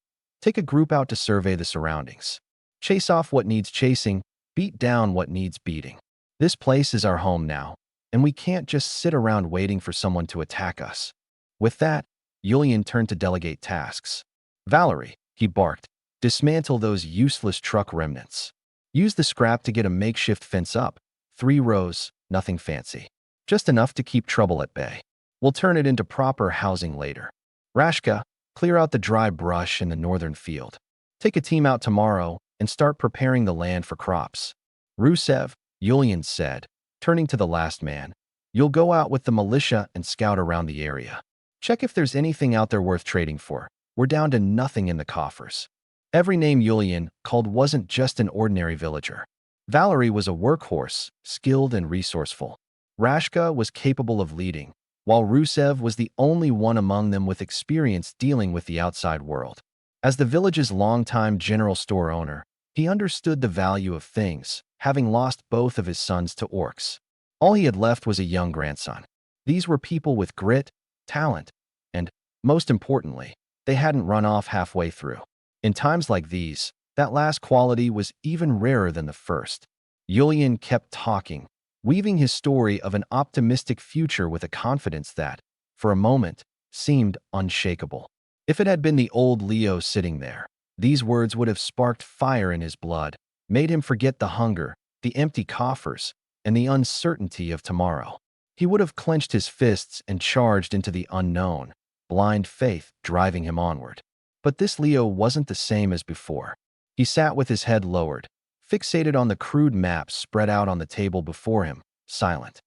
[SPEAKER 1] Take a group out to survey the surroundings. Chase off what needs chasing, beat down what needs beating. This place is our home now, and we can't just sit around waiting for someone to attack us. With that, Julian turned to delegate tasks. Valerie, he barked, dismantle those useless truck remnants. Use the scrap to get a makeshift fence up. 3 rows, nothing fancy. Just enough to keep trouble at bay. We'll turn it into proper housing later. Rashka, clear out the dry brush in the northern field. Take a team out tomorrow and start preparing the land for crops. Rusev, Julian said, turning to the last man, you'll go out with the militia and scout around the area. Check if there's anything out there worth trading for. We're down to nothing in the coffers. Every name Julian called wasn't just an ordinary villager. Valerie was a workhorse, skilled and resourceful. Rashka was capable of leading, while Rusev was the only one among them with experience dealing with the outside world. As the village's longtime general store owner, he understood the value of things, having lost both of his sons to orcs. All he had left was a young grandson. These were people with grit, talent, and, most importantly, they hadn't run off halfway through. In times like these, that last quality was even rarer than the first. Julian kept talking, weaving his story of an optimistic future with a confidence that, for a moment, seemed unshakable. If it had been the old Leo sitting there, these words would have sparked fire in his blood, made him forget the hunger, the empty coffers, and the uncertainty of tomorrow. He would have clenched his fists and charged into the unknown, blind faith driving him onward. But this Leo wasn't the same as before. He sat with his head lowered, fixated on the crude maps spread out on the table before him, silent.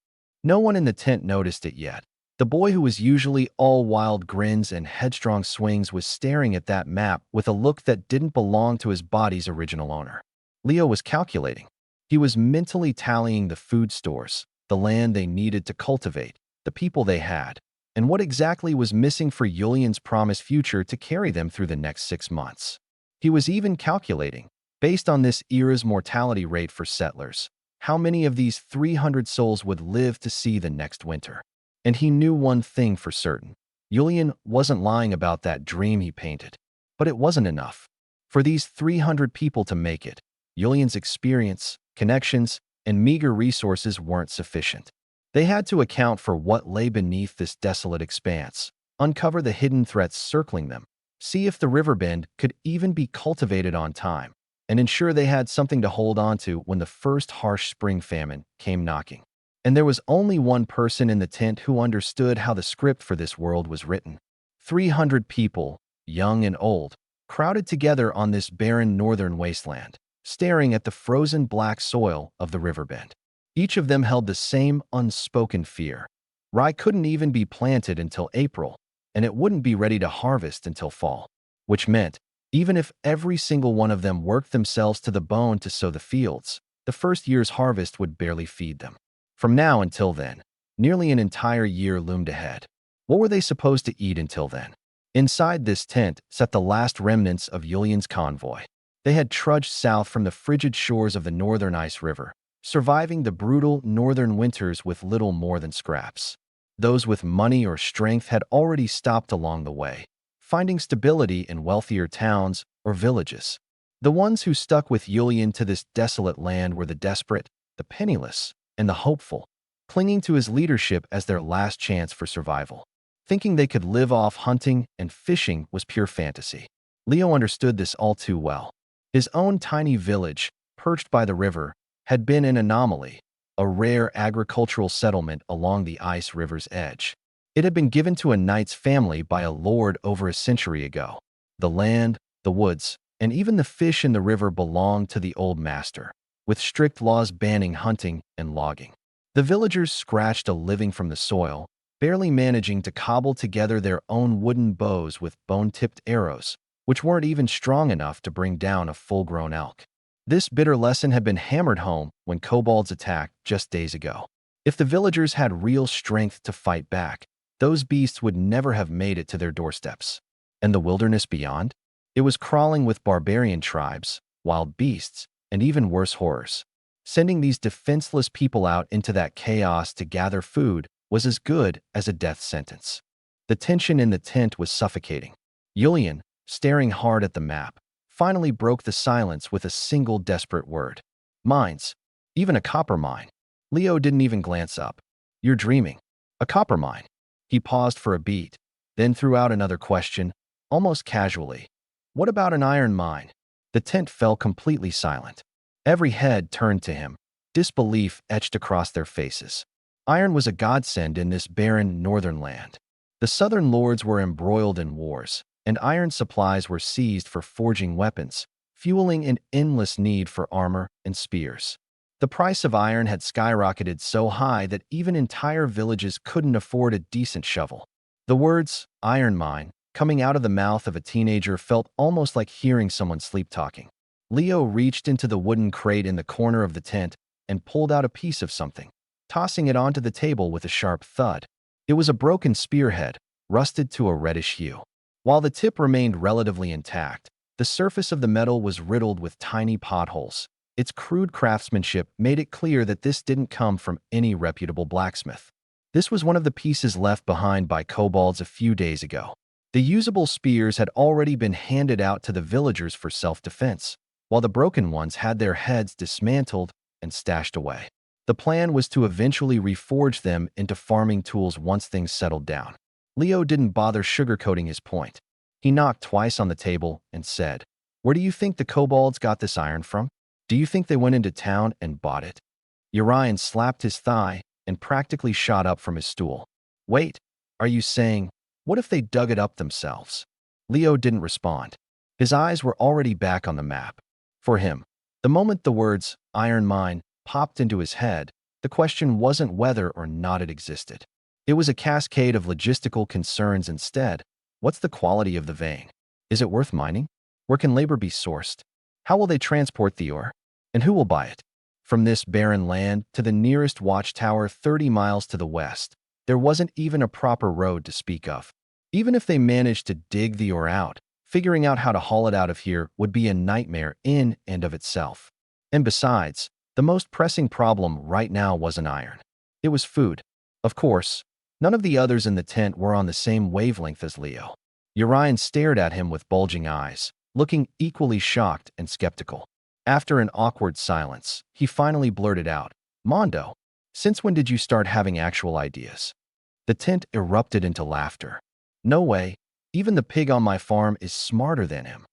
[SPEAKER 1] No one in the tent noticed it yet. The boy who was usually all wild grins and headstrong swings was staring at that map with a look that didn't belong to his body's original owner. Leo was calculating. He was mentally tallying the food stores, the land they needed to cultivate, the people they had, and what exactly was missing for Julian's promised future to carry them through the next 6 months. He was even calculating, based on this era's mortality rate for settlers, how many of these 300 souls would live to see the next winter. And he knew one thing for certain. Julian wasn't lying about that dream he painted. But it wasn't enough. For these 300 people to make it, Julian's experience, connections, and meager resources weren't sufficient. They had to account for what lay beneath this desolate expanse, uncover the hidden threats circling them, see if the riverbend could even be cultivated on time, and ensure they had something to hold on to when the first harsh spring famine came knocking. And there was only one person in the tent who understood how the script for this world was written. 300 people, young and old, crowded together on this barren northern wasteland, staring at the frozen black soil of the riverbend. Each of them held the same unspoken fear. Rye couldn't even be planted until April, and it wouldn't be ready to harvest until fall, which meant, even if every single one of them worked themselves to the bone to sow the fields, the first year's harvest would barely feed them. From now until then, nearly an entire year loomed ahead. What were they supposed to eat until then? Inside this tent sat the last remnants of Julian's convoy. They had trudged south from the frigid shores of the northern ice river, surviving the brutal northern winters with little more than scraps. Those with money or strength had already stopped along the way, finding stability in wealthier towns or villages. The ones who stuck with Julian to this desolate land were the desperate, the penniless, and the hopeful, clinging to his leadership as their last chance for survival. Thinking they could live off hunting and fishing was pure fantasy. Leo understood this all too well. His own tiny village, perched by the river, had been an anomaly, a rare agricultural settlement along the ice river's edge. It had been given to a knight's family by a lord over a century ago. The land, the woods, and even the fish in the river belonged to the old master, with strict laws banning hunting and logging. The villagers scratched a living from the soil, barely managing to cobble together their own wooden bows with bone-tipped arrows, which weren't even strong enough to bring down a full-grown elk. This bitter lesson had been hammered home when kobolds attacked just days ago. If the villagers had real strength to fight back, those beasts would never have made it to their doorsteps. And the wilderness beyond? It was crawling with barbarian tribes, wild beasts, and even worse horrors. Sending these defenseless people out into that chaos to gather food was as good as a death sentence. The tension in the tent was suffocating. Julian, staring hard at the map, finally broke the silence with a single desperate word. Mines. Even a copper mine. Leo didn't even glance up. You're dreaming. A copper mine. He paused for a beat, then threw out another question, almost casually. What about an iron mine? The tent fell completely silent. Every head turned to him, disbelief etched across their faces. Iron was a godsend in this barren northern land. The southern lords were embroiled in wars, and iron supplies were seized for forging weapons, fueling an endless need for armor and spears. The price of iron had skyrocketed so high that even entire villages couldn't afford a decent shovel. The words, iron mine, coming out of the mouth of a teenager felt almost like hearing someone sleep-talking. Leo reached into the wooden crate in the corner of the tent and pulled out a piece of something, tossing it onto the table with a sharp thud. It was a broken spearhead, rusted to a reddish hue. While the tip remained relatively intact, the surface of the metal was riddled with tiny potholes. Its crude craftsmanship made it clear that this didn't come from any reputable blacksmith. This was one of the pieces left behind by kobolds a few days ago. The usable spears had already been handed out to the villagers for self-defense, while the broken ones had their heads dismantled and stashed away. The plan was to eventually reforge them into farming tools once things settled down. Leo didn't bother sugarcoating his point. He knocked twice on the table and said, "Where do you think the kobolds got this iron from? Do you think they went into town and bought it?" Urian slapped his thigh, and practically shot up from his stool. Wait, are you saying, what if they dug it up themselves? Leo didn't respond. His eyes were already back on the map. For him, the moment the words iron mine popped into his head, the question wasn't whether or not it existed. It was a cascade of logistical concerns instead. What's the quality of the vein? Is it worth mining? Where can labor be sourced? How will they transport the ore? And who will buy it? From this barren land to the nearest watchtower 30 miles to the west, there wasn't even a proper road to speak of. Even if they managed to dig the ore out, figuring out how to haul it out of here would be a nightmare in and of itself. And besides, the most pressing problem right now wasn't iron. It was food. Of course, none of the others in the tent were on the same wavelength as Leo. Urian stared at him with bulging eyes, looking equally shocked and skeptical. After an awkward silence, he finally blurted out, "Mondo, since when did you start having actual ideas?" The tent erupted into laughter. "No way, even the pig on my farm is smarter than him.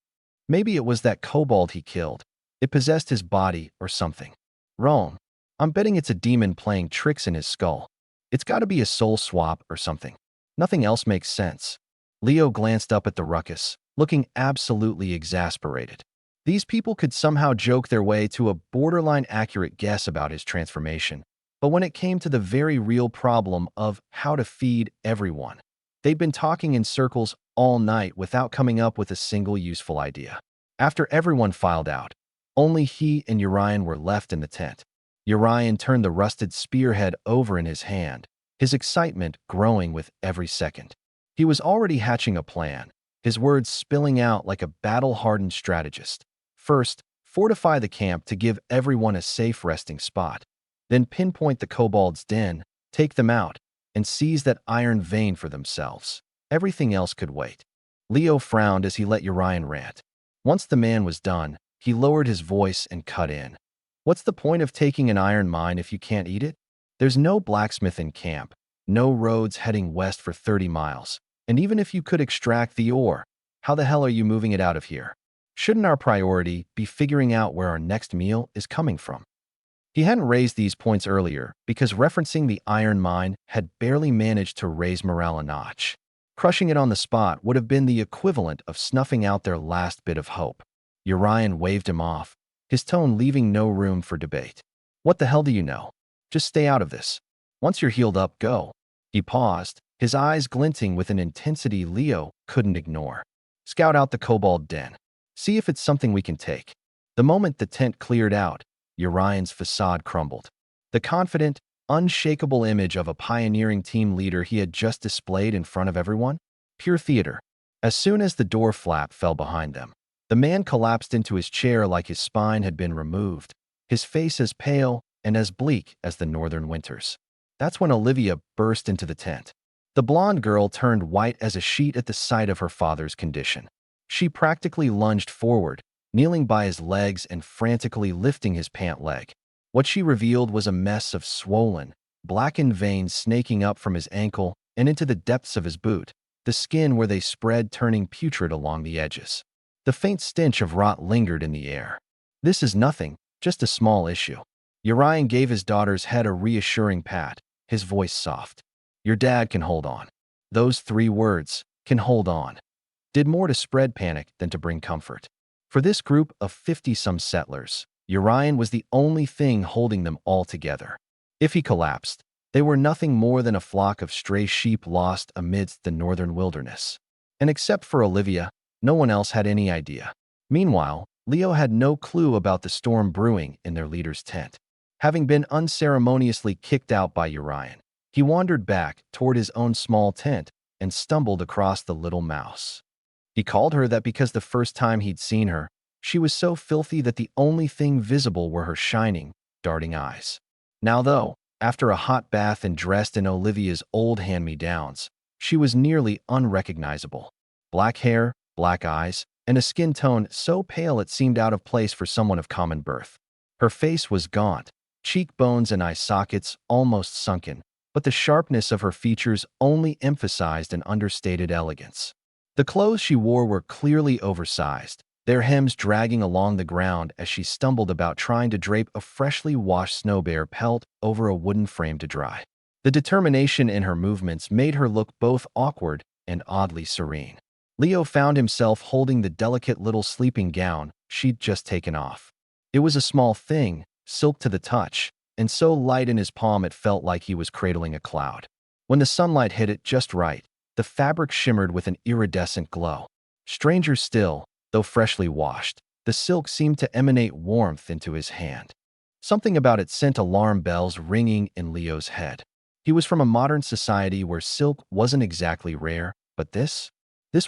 [SPEAKER 1] Maybe it was that kobold he killed. It possessed his body or something. Rome, I'm betting it's a demon playing tricks in his skull. It's got to be a soul swap or something. Nothing else makes sense." Leo glanced up at the ruckus, looking absolutely exasperated. These people could somehow joke their way to a borderline accurate guess about his transformation, but when it came to the very real problem of how to feed everyone, they'd been talking in circles all night without coming up with a single useful idea. After everyone filed out, only he and Urian were left in the tent. Urian turned the rusted spearhead over in his hand, his excitement growing with every second. He was already hatching a plan, his words spilling out like a battle-hardened strategist. First, fortify the camp to give everyone a safe resting spot. Then pinpoint the kobold's den, take them out, and seize that iron vein for themselves. Everything else could wait. Leo frowned as he let Urian rant. Once the man was done, he lowered his voice and cut in. "What's the point of taking an iron mine if you can't eat it? There's no blacksmith in camp, no roads heading west for 30 miles. And even if you could extract the ore, how the hell are you moving it out of here? Shouldn't our priority be figuring out where our next meal is coming from?" He hadn't raised these points earlier because referencing the iron mine had barely managed to raise morale a notch. Crushing it on the spot would have been the equivalent of snuffing out their last bit of hope. Urian waved him off, his tone leaving no room for debate. "What the hell do you know? Just stay out of this. Once you're healed up, go." He paused, his eyes glinting with an intensity Leo couldn't ignore. "Scout out the kobold den. See if it's something we can take." The moment the tent cleared out, Urian's facade crumbled. The confident, unshakable image of a pioneering team leader he had just displayed in front of everyone? Pure theater. As soon as the door flap fell behind them, the man collapsed into his chair like his spine had been removed, his face as pale and as bleak as the northern winters. That's when Olivia burst into the tent. The blonde girl turned white as a sheet at the sight of her father's condition. She practically lunged forward, kneeling by his legs and frantically lifting his pant leg. What she revealed was a mess of swollen, blackened veins snaking up from his ankle and into the depths of his boot, the skin where they spread turning putrid along the edges. The faint stench of rot lingered in the air. "This is nothing, just a small issue." Urian gave his daughter's head a reassuring pat, his voice soft. "Your dad can hold on." Those 3 words, "can hold on," did more to spread panic than to bring comfort. For this group of 50-some settlers, Urian was the only thing holding them all together. If he collapsed, they were nothing more than a flock of stray sheep lost amidst the northern wilderness. And except for Olivia, no one else had any idea. Meanwhile, Leo had no clue about the storm brewing in their leader's tent. Having been unceremoniously kicked out by Urian, he wandered back toward his own small tent and stumbled across the little mouse. He called her that because the first time he'd seen her, she was so filthy that the only thing visible were her shining, darting eyes. Now though, after a hot bath and dressed in Olivia's old hand-me-downs, she was nearly unrecognizable. Black hair, black eyes, and a skin tone so pale it seemed out of place for someone of common birth. Her face was gaunt, cheekbones and eye sockets almost sunken, but the sharpness of her features only emphasized an understated elegance. The clothes she wore were clearly oversized, their hems dragging along the ground as she stumbled about trying to drape a freshly washed snow bear pelt over a wooden frame to dry. The determination in her movements made her look both awkward and oddly serene. Leo found himself holding the delicate little sleeping gown she'd just taken off. It was a small thing, silk to the touch, and so light in his palm it felt like he was cradling a cloud. When the sunlight hit it just right, the fabric shimmered with an iridescent glow. Stranger still, though freshly washed, the silk seemed to emanate warmth into his hand. Something about it sent alarm bells ringing in Leo's head. He was from a modern society where silk wasn't exactly rare, but this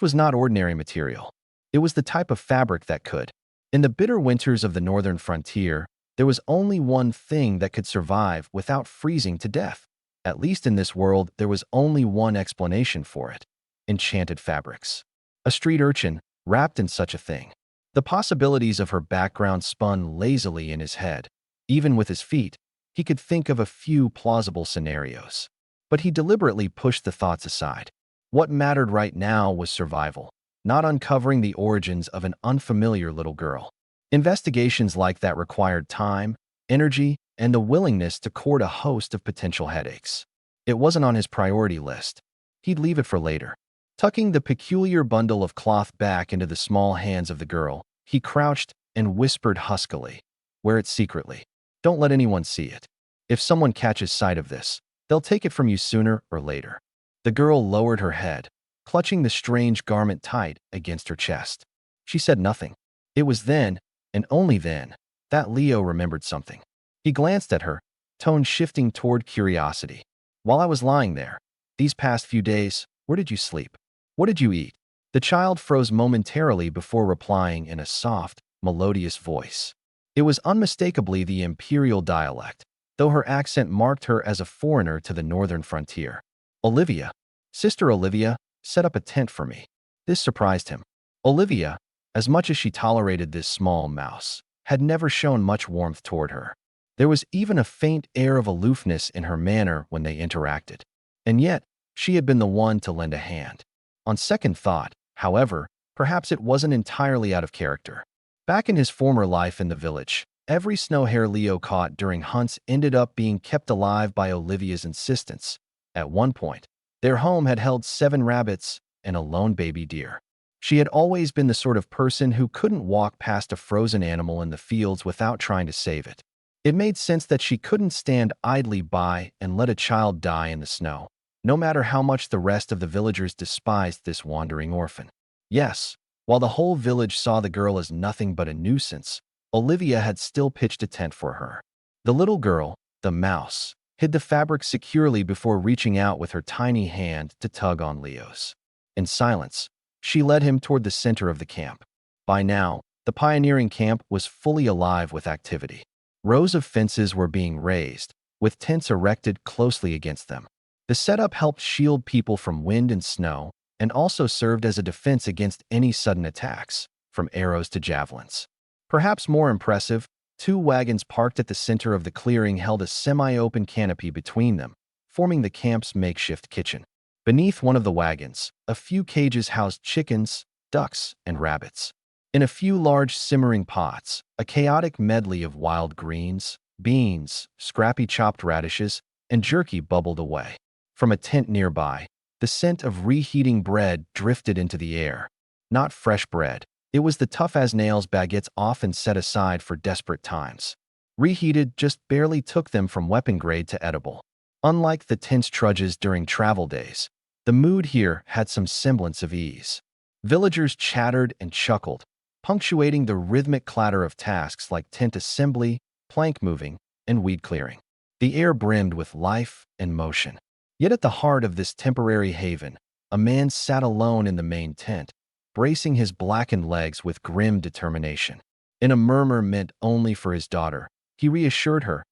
[SPEAKER 1] was not ordinary material. It was the type of fabric that could. In the bitter winters of the northern frontier, there was only one thing that could survive without freezing to death. At least in this world, there was only one explanation for it: enchanted fabrics. A street urchin, wrapped in such a thing. The possibilities of her background spun lazily in his head. Even with his feet, he could think of a few plausible scenarios. But he deliberately pushed the thoughts aside. What mattered right now was survival, not uncovering the origins of an unfamiliar little girl. Investigations like that required time, energy, and the willingness to court a host of potential headaches. It wasn't on his priority list. He'd leave it for later. Tucking the peculiar bundle of cloth back into the small hands of the girl, he crouched and whispered huskily, "Wear it secretly. Don't let anyone see it. If someone catches sight of this, they'll take it from you sooner or later." The girl lowered her head, clutching the strange garment tight against her chest. She said nothing. It was then, and only then, that Leo remembered something. He glanced at her, tone shifting toward curiosity. "While I was lying there, these past few days, where did you sleep? What did you eat?" The child froze momentarily before replying in a soft, melodious voice. It was unmistakably the imperial dialect, though her accent marked her as a foreigner to the northern frontier. "Olivia, Sister Olivia, set up a tent for me." This surprised him. Olivia, as much as she tolerated this small mouse, had never shown much warmth toward her. There was even a faint air of aloofness in her manner when they interacted. And yet, she had been the one to lend a hand. On second thought, however, perhaps it wasn't entirely out of character. Back in his former life in the village, every snow hare Leo caught during hunts ended up being kept alive by Olivia's insistence. At one point, their home had held 7 rabbits and a lone baby deer. She had always been the sort of person who couldn't walk past a frozen animal in the fields without trying to save it. It made sense that she couldn't stand idly by and let a child die in the snow, no matter how much the rest of the villagers despised this wandering orphan. Yes, while the whole village saw the girl as nothing but a nuisance, Olivia had still pitched a tent for her. The little girl, the mouse, hid the fabric securely before reaching out with her tiny hand to tug on Leo's. In silence, she led him toward the center of the camp. By now, the pioneering camp was fully alive with activity. Rows of fences were being raised, with tents erected closely against them. The setup helped shield people from wind and snow, and also served as a defense against any sudden attacks, from arrows to javelins. Perhaps more impressive, 2 wagons parked at the center of the clearing held a semi-open canopy between them, forming the camp's makeshift kitchen. Beneath one of the wagons, a few cages housed chickens, ducks, and rabbits. In a few large simmering pots, a chaotic medley of wild greens, beans, scrappy chopped radishes, and jerky bubbled away. From a tent nearby, the scent of reheating bread drifted into the air. Not fresh bread. It was the tough-as-nails baguettes often set aside for desperate times. Reheated just barely took them from weapon grade to edible. Unlike the tense trudges during travel days, the mood here had some semblance of ease. Villagers chattered and chuckled, punctuating the rhythmic clatter of tasks like tent assembly, plank moving, and weed clearing. The air brimmed with life and motion. Yet at the heart of this temporary haven, a man sat alone in the main tent, bracing his blackened legs with grim determination. In a murmur meant only for his daughter, he reassured her,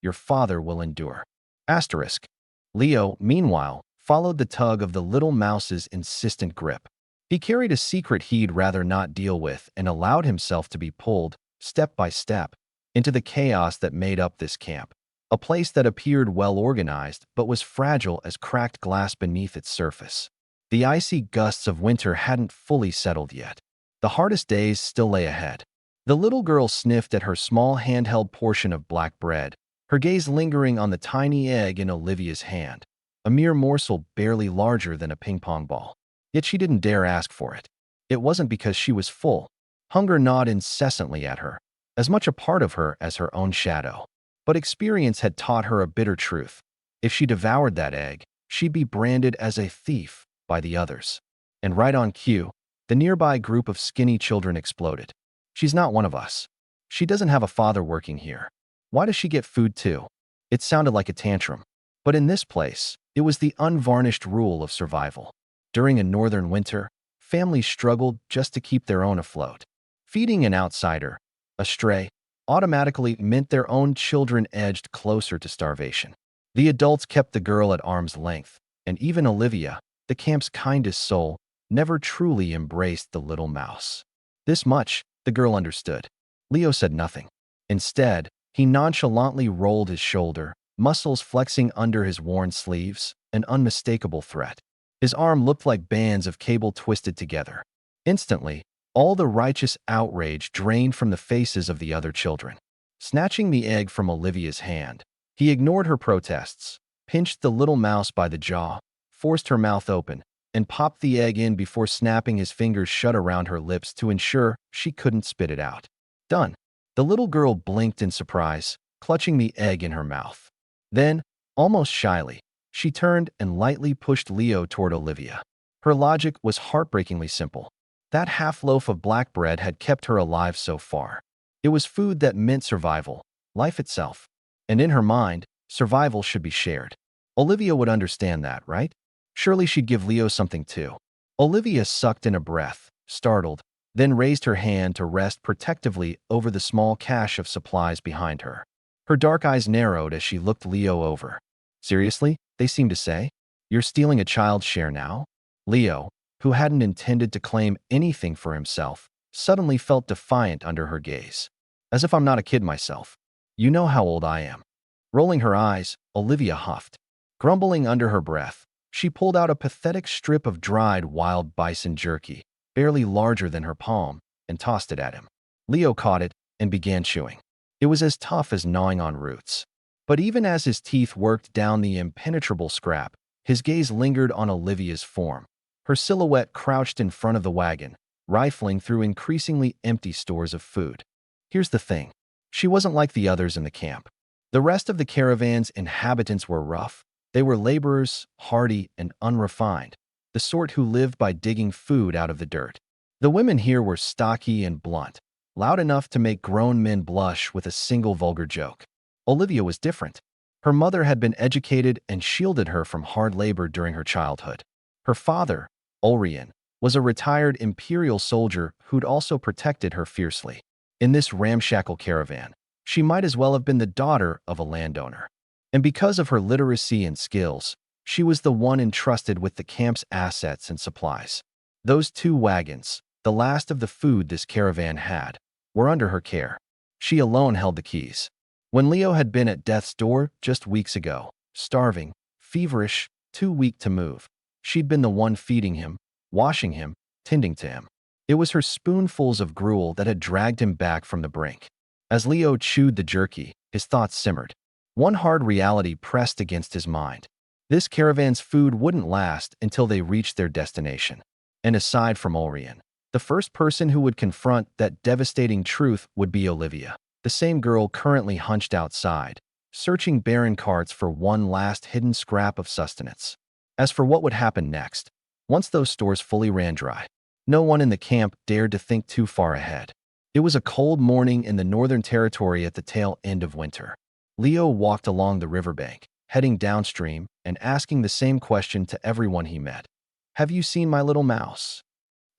[SPEAKER 1] "Your father will endure." Leo, meanwhile, followed the tug of the little mouse's insistent grip. He carried a secret he'd rather not deal with and allowed himself to be pulled, step by step, into the chaos that made up this camp. A place that appeared well organized but was fragile as cracked glass beneath its surface. The icy gusts of winter hadn't fully settled yet. The hardest days still lay ahead. The little girl sniffed at her small handheld portion of black bread, her gaze lingering on the tiny egg in Olivia's hand, a mere morsel barely larger than a ping-pong ball. Yet she didn't dare ask for it. It wasn't because she was full. Hunger gnawed incessantly at her, as much a part of her as her own shadow. But experience had taught her a bitter truth. If she devoured that egg, she'd be branded as a thief by the others. And right on cue, the nearby group of skinny children exploded. She's not one of us. She doesn't have a father working here. Why does she get food too? It sounded like a tantrum. But in this place, it was the unvarnished rule of survival. During a northern winter, families struggled just to keep their own afloat. Feeding an outsider, a stray, automatically meant their own children edged closer to starvation. The adults kept the girl at arm's length, and even Olivia, the camp's kindest soul, never truly embraced the little mouse. This much, the girl understood. Leo said nothing. Instead, he nonchalantly rolled his shoulder, muscles flexing under his worn sleeves, an unmistakable threat. His arm looked like bands of cable twisted together. Instantly, all the righteous outrage drained from the faces of the other children. Snatching the egg from Olivia's hand, he ignored her protests, pinched the little mouse by the jaw, forced her mouth open, and popped the egg in before snapping his fingers shut around her lips to ensure she couldn't spit it out. Done. The little girl blinked in surprise, clutching the egg in her mouth. Then, almost shyly, she turned and lightly pushed Leo toward Olivia. Her logic was heartbreakingly simple. That half loaf of black bread had kept her alive so far. It was food that meant survival, life itself. And in her mind, survival should be shared. Olivia would understand that, right? Surely she'd give Leo something too. Olivia sucked in a breath, startled, then raised her hand to rest protectively over the small cache of supplies behind her. Her dark eyes narrowed as she looked Leo over. Seriously? They seemed to say. You're stealing a child's share now? Leo, who hadn't intended to claim anything for himself, suddenly felt defiant under her gaze. As if I'm not a kid myself. You know how old I am. Rolling her eyes, Olivia huffed. Grumbling under her breath, she pulled out a pathetic strip of dried wild bison jerky, barely larger than her palm, and tossed it at him. Leo caught it and began chewing. It was as tough as gnawing on roots. But even as his teeth worked down the impenetrable scrap, his gaze lingered on Olivia's form. Her silhouette crouched in front of the wagon, rifling through increasingly empty stores of food. Here's the thing. She wasn't like the others in the camp. The rest of the caravan's inhabitants were rough. They were laborers, hardy, and unrefined, the sort who lived by digging food out of the dirt. The women here were stocky and blunt, loud enough to make grown men blush with a single vulgar joke. Olivia was different. Her mother had been educated and shielded her from hard labor during her childhood. Her father, Ulrian, was a retired imperial soldier who'd also protected her fiercely. In this ramshackle caravan, she might as well have been the daughter of a landowner. And because of her literacy and skills, she was the one entrusted with the camp's assets and supplies. Those 2 wagons, the last of the food this caravan had, were under her care. She alone held the keys. When Leo had been at death's door just weeks ago, starving, feverish, too weak to move, she'd been the one feeding him, washing him, tending to him. It was her spoonfuls of gruel that had dragged him back from the brink. As Leo chewed the jerky, his thoughts simmered. One hard reality pressed against his mind. This caravan's food wouldn't last until they reached their destination. And aside from Ulrian, the first person who would confront that devastating truth would be Olivia, the same girl currently hunched outside, searching barren carts for one last hidden scrap of sustenance. As for what would happen next, once those stores fully ran dry, no one in the camp dared to think too far ahead. It was a cold morning in the Northern Territory at the tail end of winter. Leo walked along the riverbank, heading downstream and asking the same question to everyone he met. Have you seen my little mouse?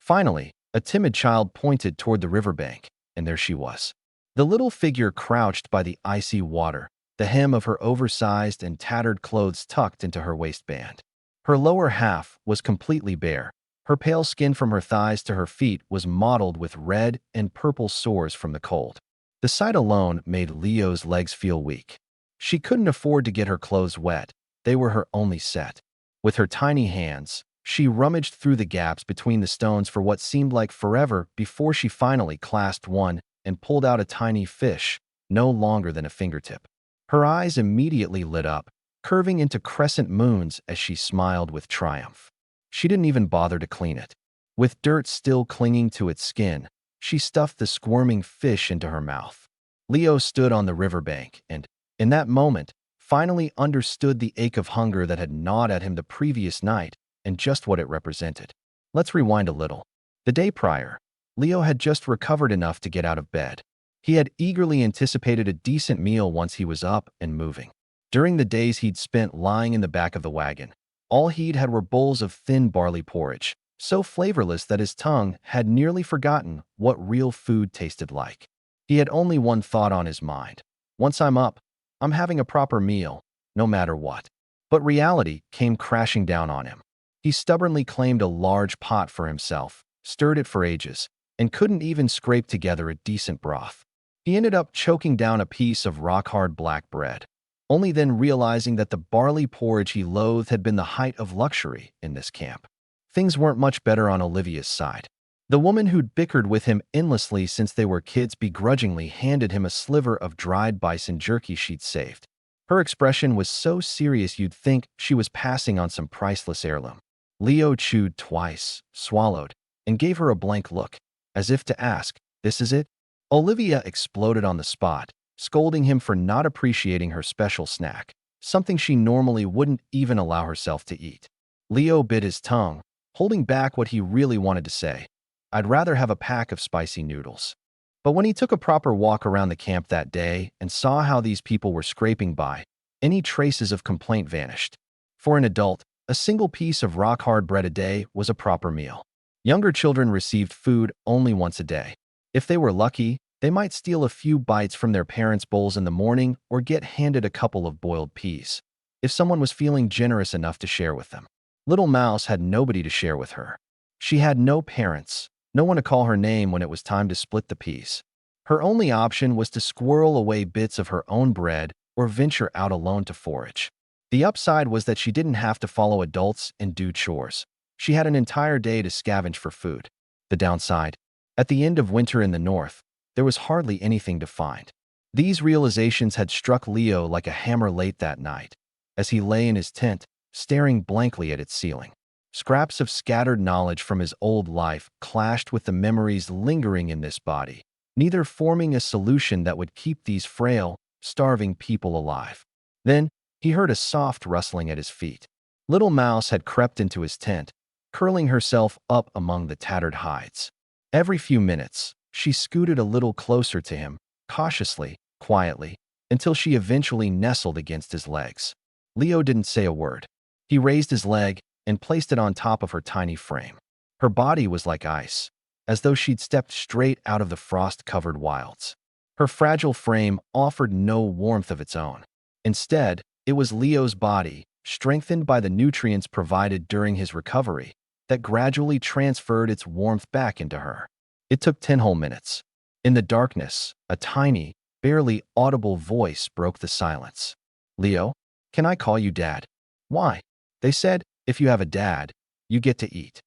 [SPEAKER 1] Finally, a timid child pointed toward the riverbank, and there she was. The little figure crouched by the icy water, the hem of her oversized and tattered clothes tucked into her waistband. Her lower half was completely bare. Her pale skin from her thighs to her feet was mottled with red and purple sores from the cold. The sight alone made Leo's legs feel weak. She couldn't afford to get her clothes wet. They were her only set. With her tiny hands, She rummaged through the gaps between the stones for what seemed like forever before she finally clasped one and pulled out a tiny fish, no longer than a fingertip. Her eyes immediately lit up, curving into crescent moons as she smiled with triumph. She didn't even bother to clean it. With dirt still clinging to its skin, she stuffed the squirming fish into her mouth. Leo stood on the riverbank and, in that moment, finally understood the ache of hunger that had gnawed at him the previous night and just what it represented. Let's rewind a little. The day prior, Leo had just recovered enough to get out of bed. He had eagerly anticipated a decent meal once he was up and moving. During the days he'd spent lying in the back of the wagon, all he'd had were bowls of thin barley porridge, so flavorless that his tongue had nearly forgotten what real food tasted like. He had only one thought on his mind. Once I'm up, I'm having a proper meal, no matter what. But reality came crashing down on him. He stubbornly claimed a large pot for himself, stirred it for ages, and couldn't even scrape together a decent broth. He ended up choking down a piece of rock-hard black bread, only then realizing that the barley porridge he loathed had been the height of luxury in this camp. Things weren't much better on Olivia's side. The woman who'd bickered with him endlessly since they were kids begrudgingly handed him a sliver of dried bison jerky she'd saved. Her expression was so serious you'd think she was passing on some priceless heirloom. Leo chewed twice, swallowed, and gave her a blank look, as if to ask, "This is it?" Olivia exploded on the spot, scolding him for not appreciating her special snack, something she normally wouldn't even allow herself to eat. Leo bit his tongue, holding back what he really wanted to say. "I'd rather have a pack of spicy noodles." But when he took a proper walk around the camp that day and saw how these people were scraping by, any traces of complaint vanished. For an adult, a single piece of rock-hard bread a day was a proper meal. Younger children received food only once a day. If they were lucky, they might steal a few bites from their parents' bowls in the morning or get handed a couple of boiled peas, if someone was feeling generous enough to share with them. Little Mouse had nobody to share with her. She had no parents, no one to call her name when it was time to split the peas. Her only option was to squirrel away bits of her own bread or venture out alone to forage. The upside was that she didn't have to follow adults and do chores. She had an entire day to scavenge for food. The downside: at the end of winter in the north, there was hardly anything to find. These realizations had struck Leo like a hammer late that night, as he lay in his tent, staring blankly at its ceiling. Scraps of scattered knowledge from his old life clashed with the memories lingering in this body, neither forming a solution that would keep these frail, starving people alive. Then, he heard a soft rustling at his feet. Little Mouse had crept into his tent, curling herself up among the tattered hides. Every few minutes, she scooted a little closer to him, cautiously, quietly, until she eventually nestled against his legs. Leo didn't say a word. He raised his leg and placed it on top of her tiny frame. Her body was like ice, as though she'd stepped straight out of the frost-covered wilds. Her fragile frame offered no warmth of its own. Instead, it was Leo's body, strengthened by the nutrients provided during his recovery, that gradually transferred its warmth back into her. It took 10 whole minutes. In the darkness, a tiny, barely audible voice broke the silence. "Leo, can I call you Dad?" "Why?" They said, "If you have a dad, you get to eat."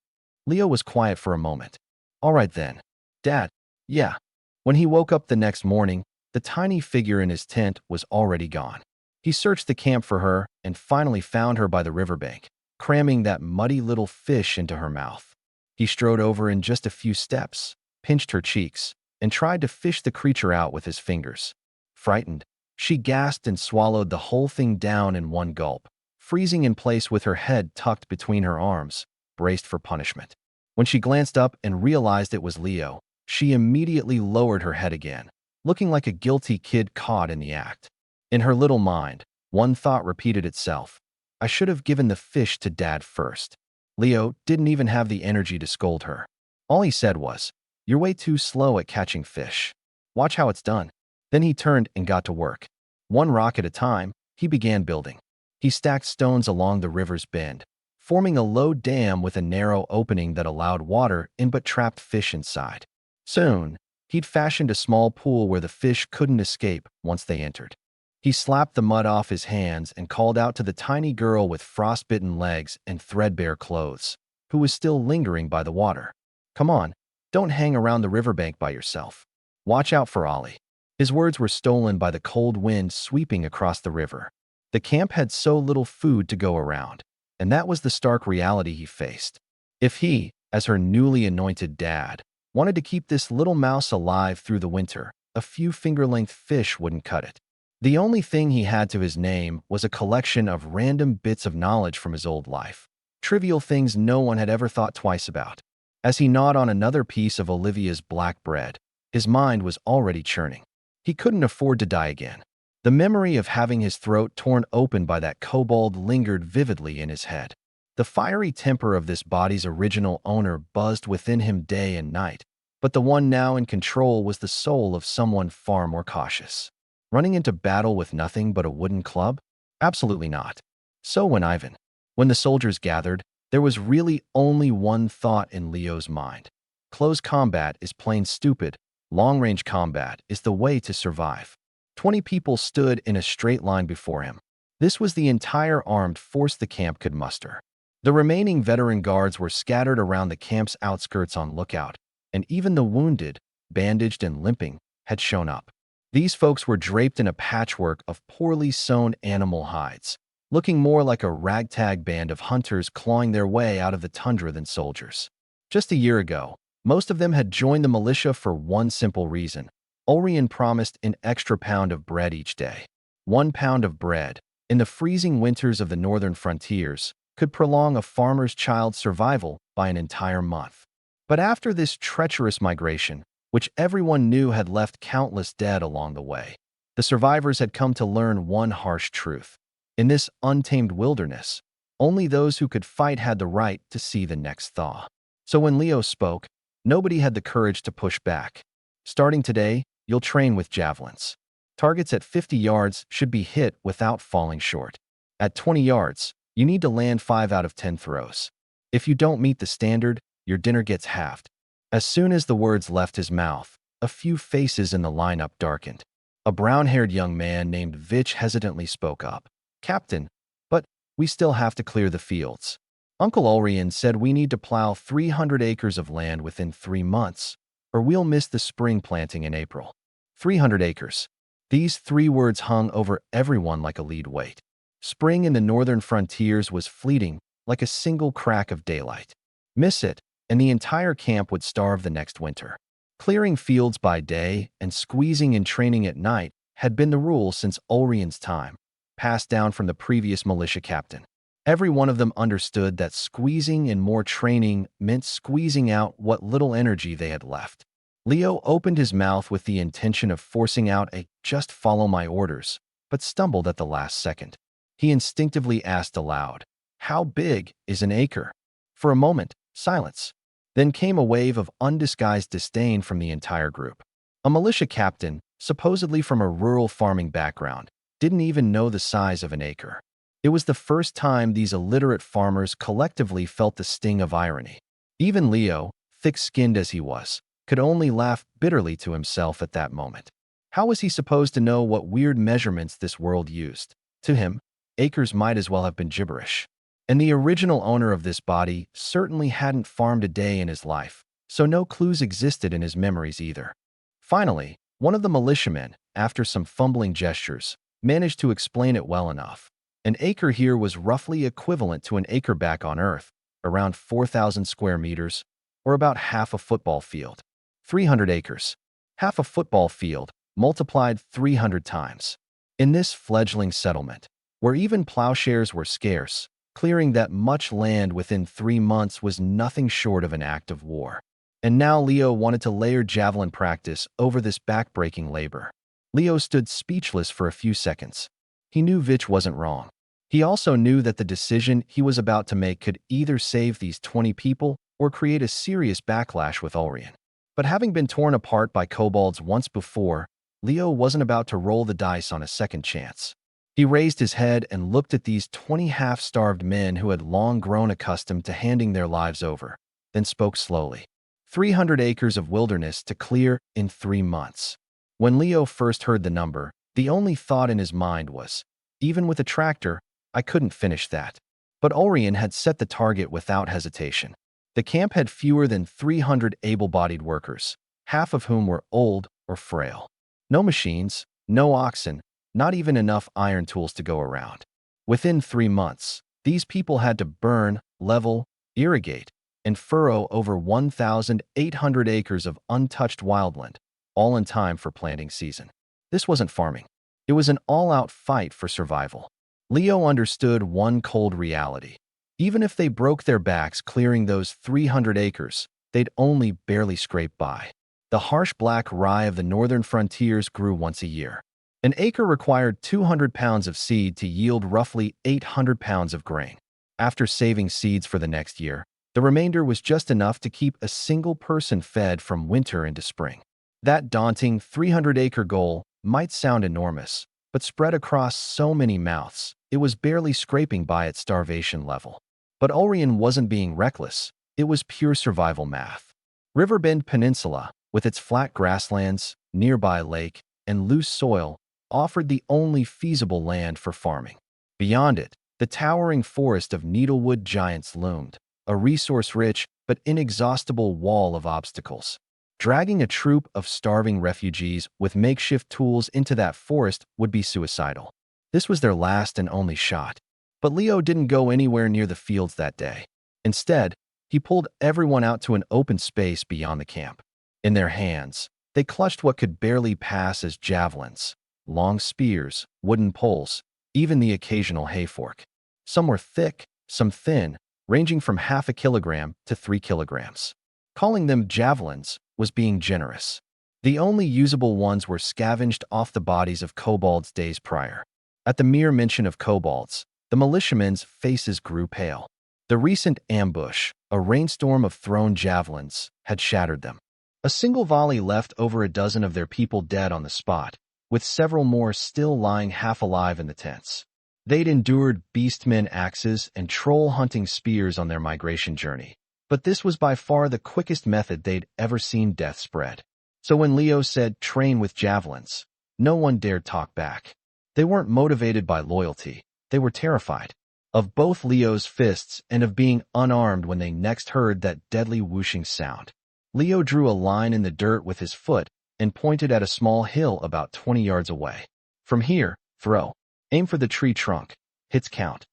[SPEAKER 1] Leo was quiet for a moment. "All right then. Dad." "Yeah." When he woke up the next morning, the tiny figure in his tent was already gone. He searched the camp for her and finally found her by the riverbank, cramming that muddy little fish into her mouth. He strode over in just a few steps, pinched her cheeks, and tried to fish the creature out with his fingers. Frightened, she gasped and swallowed the whole thing down in one gulp, freezing in place with her head tucked between her arms, braced for punishment. When she glanced up and realized it was Leo, she immediately lowered her head again, looking like a guilty kid caught in the act. In her little mind, one thought repeated itself: "I should have given the fish to Dad first." Leo didn't even have the energy to scold her. All he said was, "You're way too slow at catching fish. Watch how it's done." Then he turned and got to work. One rock at a time, he began building. He stacked stones along the river's bend, forming a low dam with a narrow opening that allowed water in but trapped fish inside. Soon, he'd fashioned a small pool where the fish couldn't escape once they entered. He slapped the mud off his hands and called out to the tiny girl with frostbitten legs and threadbare clothes. who was still lingering by the water. "Come on, don't hang around the riverbank by yourself. Watch out for Ollie." His words were stolen by the cold wind sweeping across the river. The camp had so little food to go around, and that was the stark reality he faced. If he, as her newly anointed dad, wanted to keep this little mouse alive through the winter, a few finger-length fish wouldn't cut it. The only thing he had to his name was a collection of random bits of knowledge from his old life, trivial things no one had ever thought twice about. As he gnawed on another piece of Olivia's black bread, his mind was already churning. He couldn't afford to die again. The memory of having his throat torn open by that kobold lingered vividly in his head. The fiery temper of this body's original owner buzzed within him day and night, but the one now in control was the soul of someone far more cautious. Running into battle with nothing but a wooden club? Absolutely not. So when the soldiers gathered, there was really only one thought in Leo's mind. Close combat is plain stupid. Long-range combat is the way to survive. 20 people stood in a straight line before him. This was the entire armed force the camp could muster. The remaining veteran guards were scattered around the camp's outskirts on lookout, and even the wounded, bandaged and limping, had shown up. These folks were draped in a patchwork of poorly sewn animal hides, looking more like a ragtag band of hunters clawing their way out of the tundra than soldiers. Just a year ago, most of them had joined the militia for one simple reason. Ulrien promised an extra pound of bread each day. 1 pound of bread, in the freezing winters of the northern frontiers, could prolong a farmer's child's survival by an entire month. But after this treacherous migration, which everyone knew had left countless dead along the way, the survivors had come to learn one harsh truth. In this untamed wilderness, only those who could fight had the right to see the next thaw. So when Leo spoke, nobody had the courage to push back. Starting today, you'll train with javelins. Targets at 50 yards should be hit without falling short. At 20 yards, you need to land 5 out of 10 throws. If you don't meet the standard, your dinner gets halved. As soon as the words left his mouth, a few faces in the lineup darkened. A brown-haired young man named Vich hesitantly spoke up. "Captain, but we still have to clear the fields. Uncle Ulrien said we need to plow 300 acres of land within 3 months, or we'll miss the spring planting in April." 300 acres. These 3 words hung over everyone like a lead weight. Spring in the northern frontiers was fleeting, like a single crack of daylight. Miss it, and the entire camp would starve the next winter. Clearing fields by day and squeezing in training at night had been the rule since Ulrien's time, passed down from the previous militia captain. Every one of them understood that squeezing in more training meant squeezing out what little energy they had left. Leo opened his mouth with the intention of forcing out a "just follow my orders," but stumbled at the last second. He instinctively asked aloud, "How big is an acre?" For a moment, silence. Then came a wave of undisguised disdain from the entire group. A militia captain, supposedly from a rural farming background, didn't even know the size of an acre. It was the first time these illiterate farmers collectively felt the sting of irony. Even Leo, thick-skinned as he was, could only laugh bitterly to himself at that moment. How was he supposed to know what weird measurements this world used? To him, acres might as well have been gibberish. And the original owner of this body certainly hadn't farmed a day in his life, so no clues existed in his memories either. Finally, one of the militiamen, after some fumbling gestures, managed to explain it well enough. An acre here was roughly equivalent to an acre back on Earth, around 4,000 square meters, or about half a football field. 300 acres. Half a football field, multiplied 300 times. In this fledgling settlement, where even plowshares were scarce, clearing that much land within 3 months was nothing short of an act of war. And now Leo wanted to layer javelin practice over this backbreaking labor. Leo stood speechless for a few seconds. He knew Vich wasn't wrong. He also knew that the decision he was about to make could either save these 20 people or create a serious backlash with Ulrien. But having been torn apart by kobolds once before, Leo wasn't about to roll the dice on a second chance. He raised his head and looked at these 20 half-starved men who had long grown accustomed to handing their lives over, then spoke slowly. 300 acres of wilderness to clear in 3 months. When Leo first heard the number, the only thought in his mind was, even with a tractor, I couldn't finish that. But Ulrian had set the target without hesitation. The camp had fewer than 300 able-bodied workers, half of whom were old or frail. No machines, no oxen, not even enough iron tools to go around. Within 3 months, these people had to burn, level, irrigate, and furrow over 1,800 acres of untouched wildland, all in time for planting season. This wasn't farming. It was an all-out fight for survival. Leo understood one cold reality. Even if they broke their backs clearing those 300 acres, they'd only barely scrape by. The harsh black rye of the northern frontiers grew once a year. An acre required 200 pounds of seed to yield roughly 800 pounds of grain. After saving seeds for the next year, the remainder was just enough to keep a single person fed from winter into spring. That daunting 300-acre goal might sound enormous, but spread across so many mouths, it was barely scraping by at starvation level. But Ulrian wasn't being reckless. It was pure survival math. Riverbend Peninsula, with its flat grasslands, nearby lake, and loose soil, offered the only feasible land for farming. Beyond it, the towering forest of needlewood giants loomed, a resource-rich but inexhaustible wall of obstacles. Dragging a troop of starving refugees with makeshift tools into that forest would be suicidal. This was their last and only shot. But Leo didn't go anywhere near the fields that day. Instead, he pulled everyone out to an open space beyond the camp. In their hands, they clutched what could barely pass as javelins, long spears, wooden poles, even the occasional hay fork. Some were thick, some thin, ranging from half a kilogram to 3 kilograms. Calling them javelins was being generous. The only usable ones were scavenged off the bodies of kobolds days prior. At the mere mention of kobolds, the militiamen's faces grew pale. The recent ambush, a rainstorm of thrown javelins, had shattered them. A single volley left over a dozen of their people dead on the spot, with several more still lying half alive in the tents. They'd endured beastmen axes and troll-hunting spears on their migration journey, but this was by far the quickest method they'd ever seen death spread. So when Leo said, "Train with javelins," no one dared talk back. They weren't motivated by loyalty. They were terrified of both Leo's fists and of being unarmed when they next heard that deadly whooshing sound. Leo drew a line in the dirt with his foot and pointed at a small hill about 20 yards away. "From here, throw. Aim for the tree trunk. Hits count."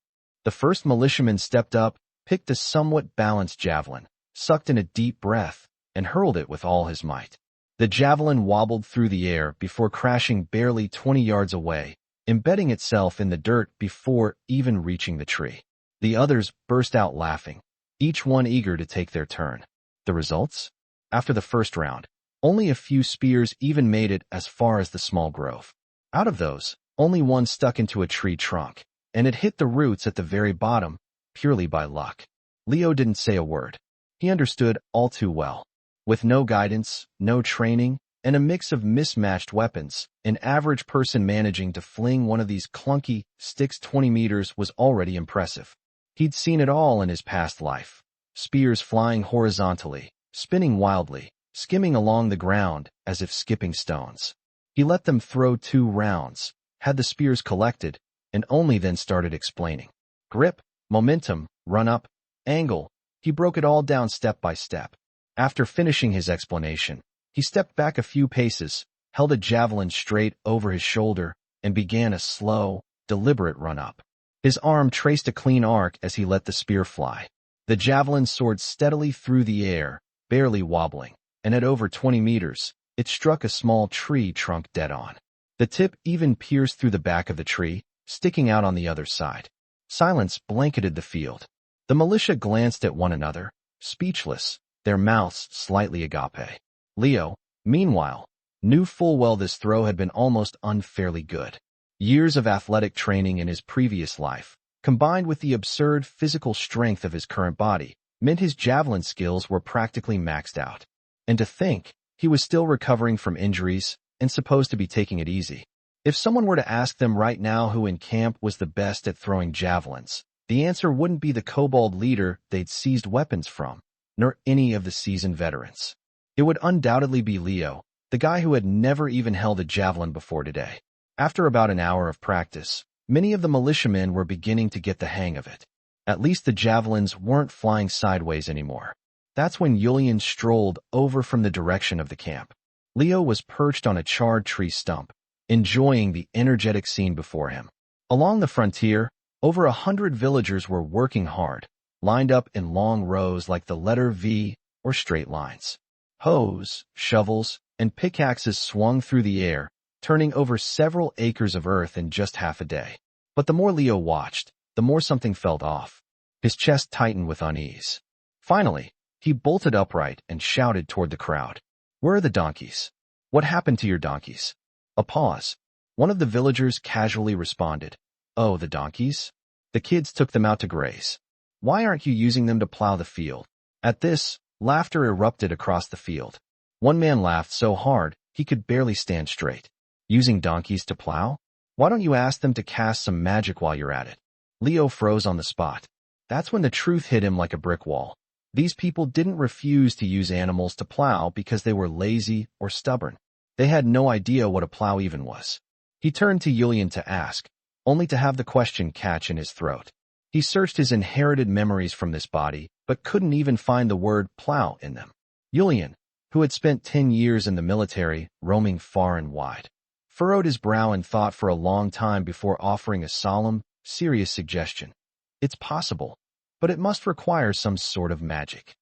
[SPEAKER 1] The first militiaman stepped up, picked a somewhat balanced javelin, sucked in a deep breath, and hurled it with all his might. The javelin wobbled through the air before crashing barely 20 yards away, embedding itself in the dirt before even reaching the tree. The others burst out laughing, each one eager to take their turn. The results? After the first round, only a few spears even made it as far as the small grove. Out of those, only one stuck into a tree trunk, and it hit the roots at the very bottom, purely by luck. Leo didn't say a word. He understood all too well. With no guidance, no training, and a mix of mismatched weapons, an average person managing to fling one of these clunky sticks 20 meters was already impressive. He'd seen it all in his past life. Spears flying horizontally, spinning wildly, skimming along the ground as if skipping stones. He let them throw 2 rounds, had the spears collected, and only then started explaining. Grip, momentum, run up, angle. He broke it all down step by step. After finishing his explanation, he stepped back a few paces, held a javelin straight over his shoulder, and began a slow, deliberate run-up. His arm traced a clean arc as he let the spear fly. The javelin soared steadily through the air, barely wobbling, and at over 20 meters, it struck a small tree trunk dead on. The tip even pierced through the back of the tree, sticking out on the other side. Silence blanketed the field. The militia glanced at one another, speechless, their mouths slightly agape. Leo, meanwhile, knew full well this throw had been almost unfairly good. Years of athletic training in his previous life, combined with the absurd physical strength of his current body, meant his javelin skills were practically maxed out. And to think, he was still recovering from injuries and supposed to be taking it easy. If someone were to ask them right now who in camp was the best at throwing javelins, the answer wouldn't be the kobold leader they'd seized weapons from, nor any of the seasoned veterans. It would undoubtedly be Leo, the guy who had never even held a javelin before today. After about an hour of practice, many of the militiamen were beginning to get the hang of it. At least the javelins weren't flying sideways anymore. That's when Julian strolled over from the direction of the camp. Leo was perched on a charred tree stump, enjoying the energetic scene before him. Along the frontier, over 100 villagers were working hard, lined up in long rows like the letter V or straight lines. Hoes, shovels, and pickaxes swung through the air, turning over several acres of earth in just half a day. But the more Leo watched, the more something felt off. His chest tightened with unease. Finally, he bolted upright and shouted toward the crowd. "Where are the donkeys? What happened to your donkeys?" A pause. One of the villagers casually responded, "Oh, the donkeys? The kids took them out to graze. Why aren't you using them to plow the field?" At this, laughter erupted across the field. One man laughed so hard he could barely stand straight. "Using donkeys to plow? Why don't you ask them to cast some magic while you're at it?" Leo froze on the spot. That's when the truth hit him like a brick wall. These people didn't refuse to use animals to plow because they were lazy or stubborn. They had no idea what a plow even was. He turned to Julian to ask, only to have the question catch in his throat. He searched his inherited memories from this body, but couldn't even find the word plow in them. Julian, who had spent 10 years in the military, roaming far and wide, furrowed his brow in thought for a long time before offering a solemn, serious suggestion. "It's possible, but it must require some sort of magic."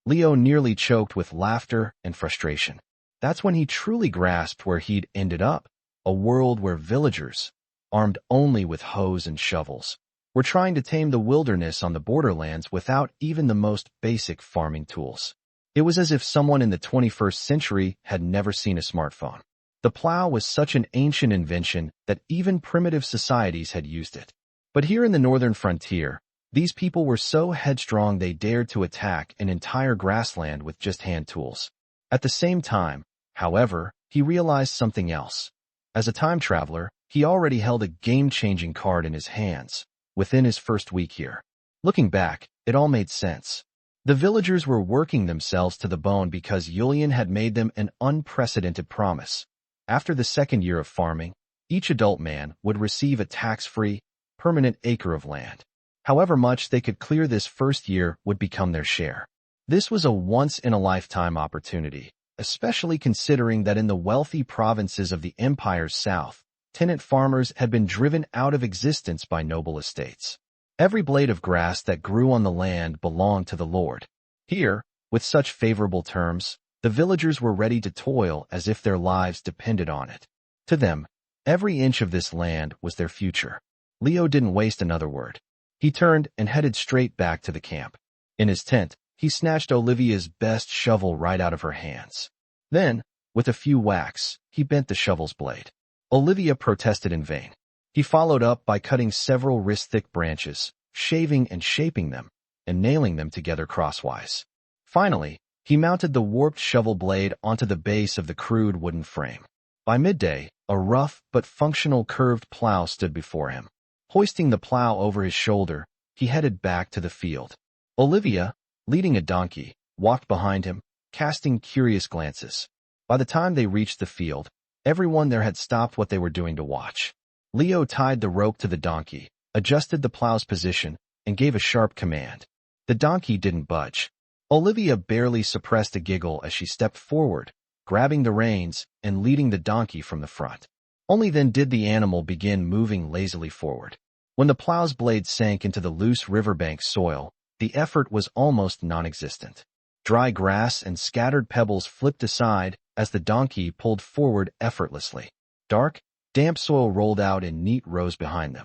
[SPEAKER 1] Leo nearly choked with laughter and frustration. That's when he truly grasped where he'd ended up, a world where villagers, armed only with hoes and shovels, were trying to tame the wilderness on the borderlands without even the most basic farming tools. It was as if someone in the 21st century had never seen a smartphone. The plow was such an ancient invention that even primitive societies had used it. But here in the northern frontier, these people were so headstrong they dared to attack an entire grassland with just hand tools. At the same time, however, he realized something else. As a time traveler, he already held a game-changing card in his hands, within his first week here. Looking back, it all made sense. The villagers were working themselves to the bone because Julian had made them an unprecedented promise. After the second year of farming, each adult man would receive a tax-free, permanent acre of land. However much they could clear this first year would become their share. This was a once-in-a-lifetime opportunity, especially considering that in the wealthy provinces of the empire's south, tenant farmers had been driven out of existence by noble estates. Every blade of grass that grew on the land belonged to the lord. Here, with such favorable terms, the villagers were ready to toil as if their lives depended on it. To them, every inch of this land was their future. Leo didn't waste another word. He turned and headed straight back to the camp. In his tent, he snatched Olivia's best shovel right out of her hands. Then, with a few whacks, he bent the shovel's blade. Olivia protested in vain. He followed up by cutting several wrist-thick branches, shaving and shaping them, and nailing them together crosswise. Finally, he mounted the warped shovel blade onto the base of the crude wooden frame. By midday, a rough but functional curved plow stood before him. Hoisting the plow over his shoulder, he headed back to the field. Olivia, leading a donkey, walked behind him, casting curious glances. By the time they reached the field, everyone there had stopped what they were doing to watch. Leo tied the rope to the donkey, adjusted the plow's position, and gave a sharp command. The donkey didn't budge. Olivia barely suppressed a giggle as she stepped forward, grabbing the reins and leading the donkey from the front. Only then did the animal begin moving lazily forward. When the plow's blade sank into the loose riverbank soil, the effort was almost non-existent. Dry grass and scattered pebbles flipped aside as the donkey pulled forward effortlessly. Dark, damp soil rolled out in neat rows behind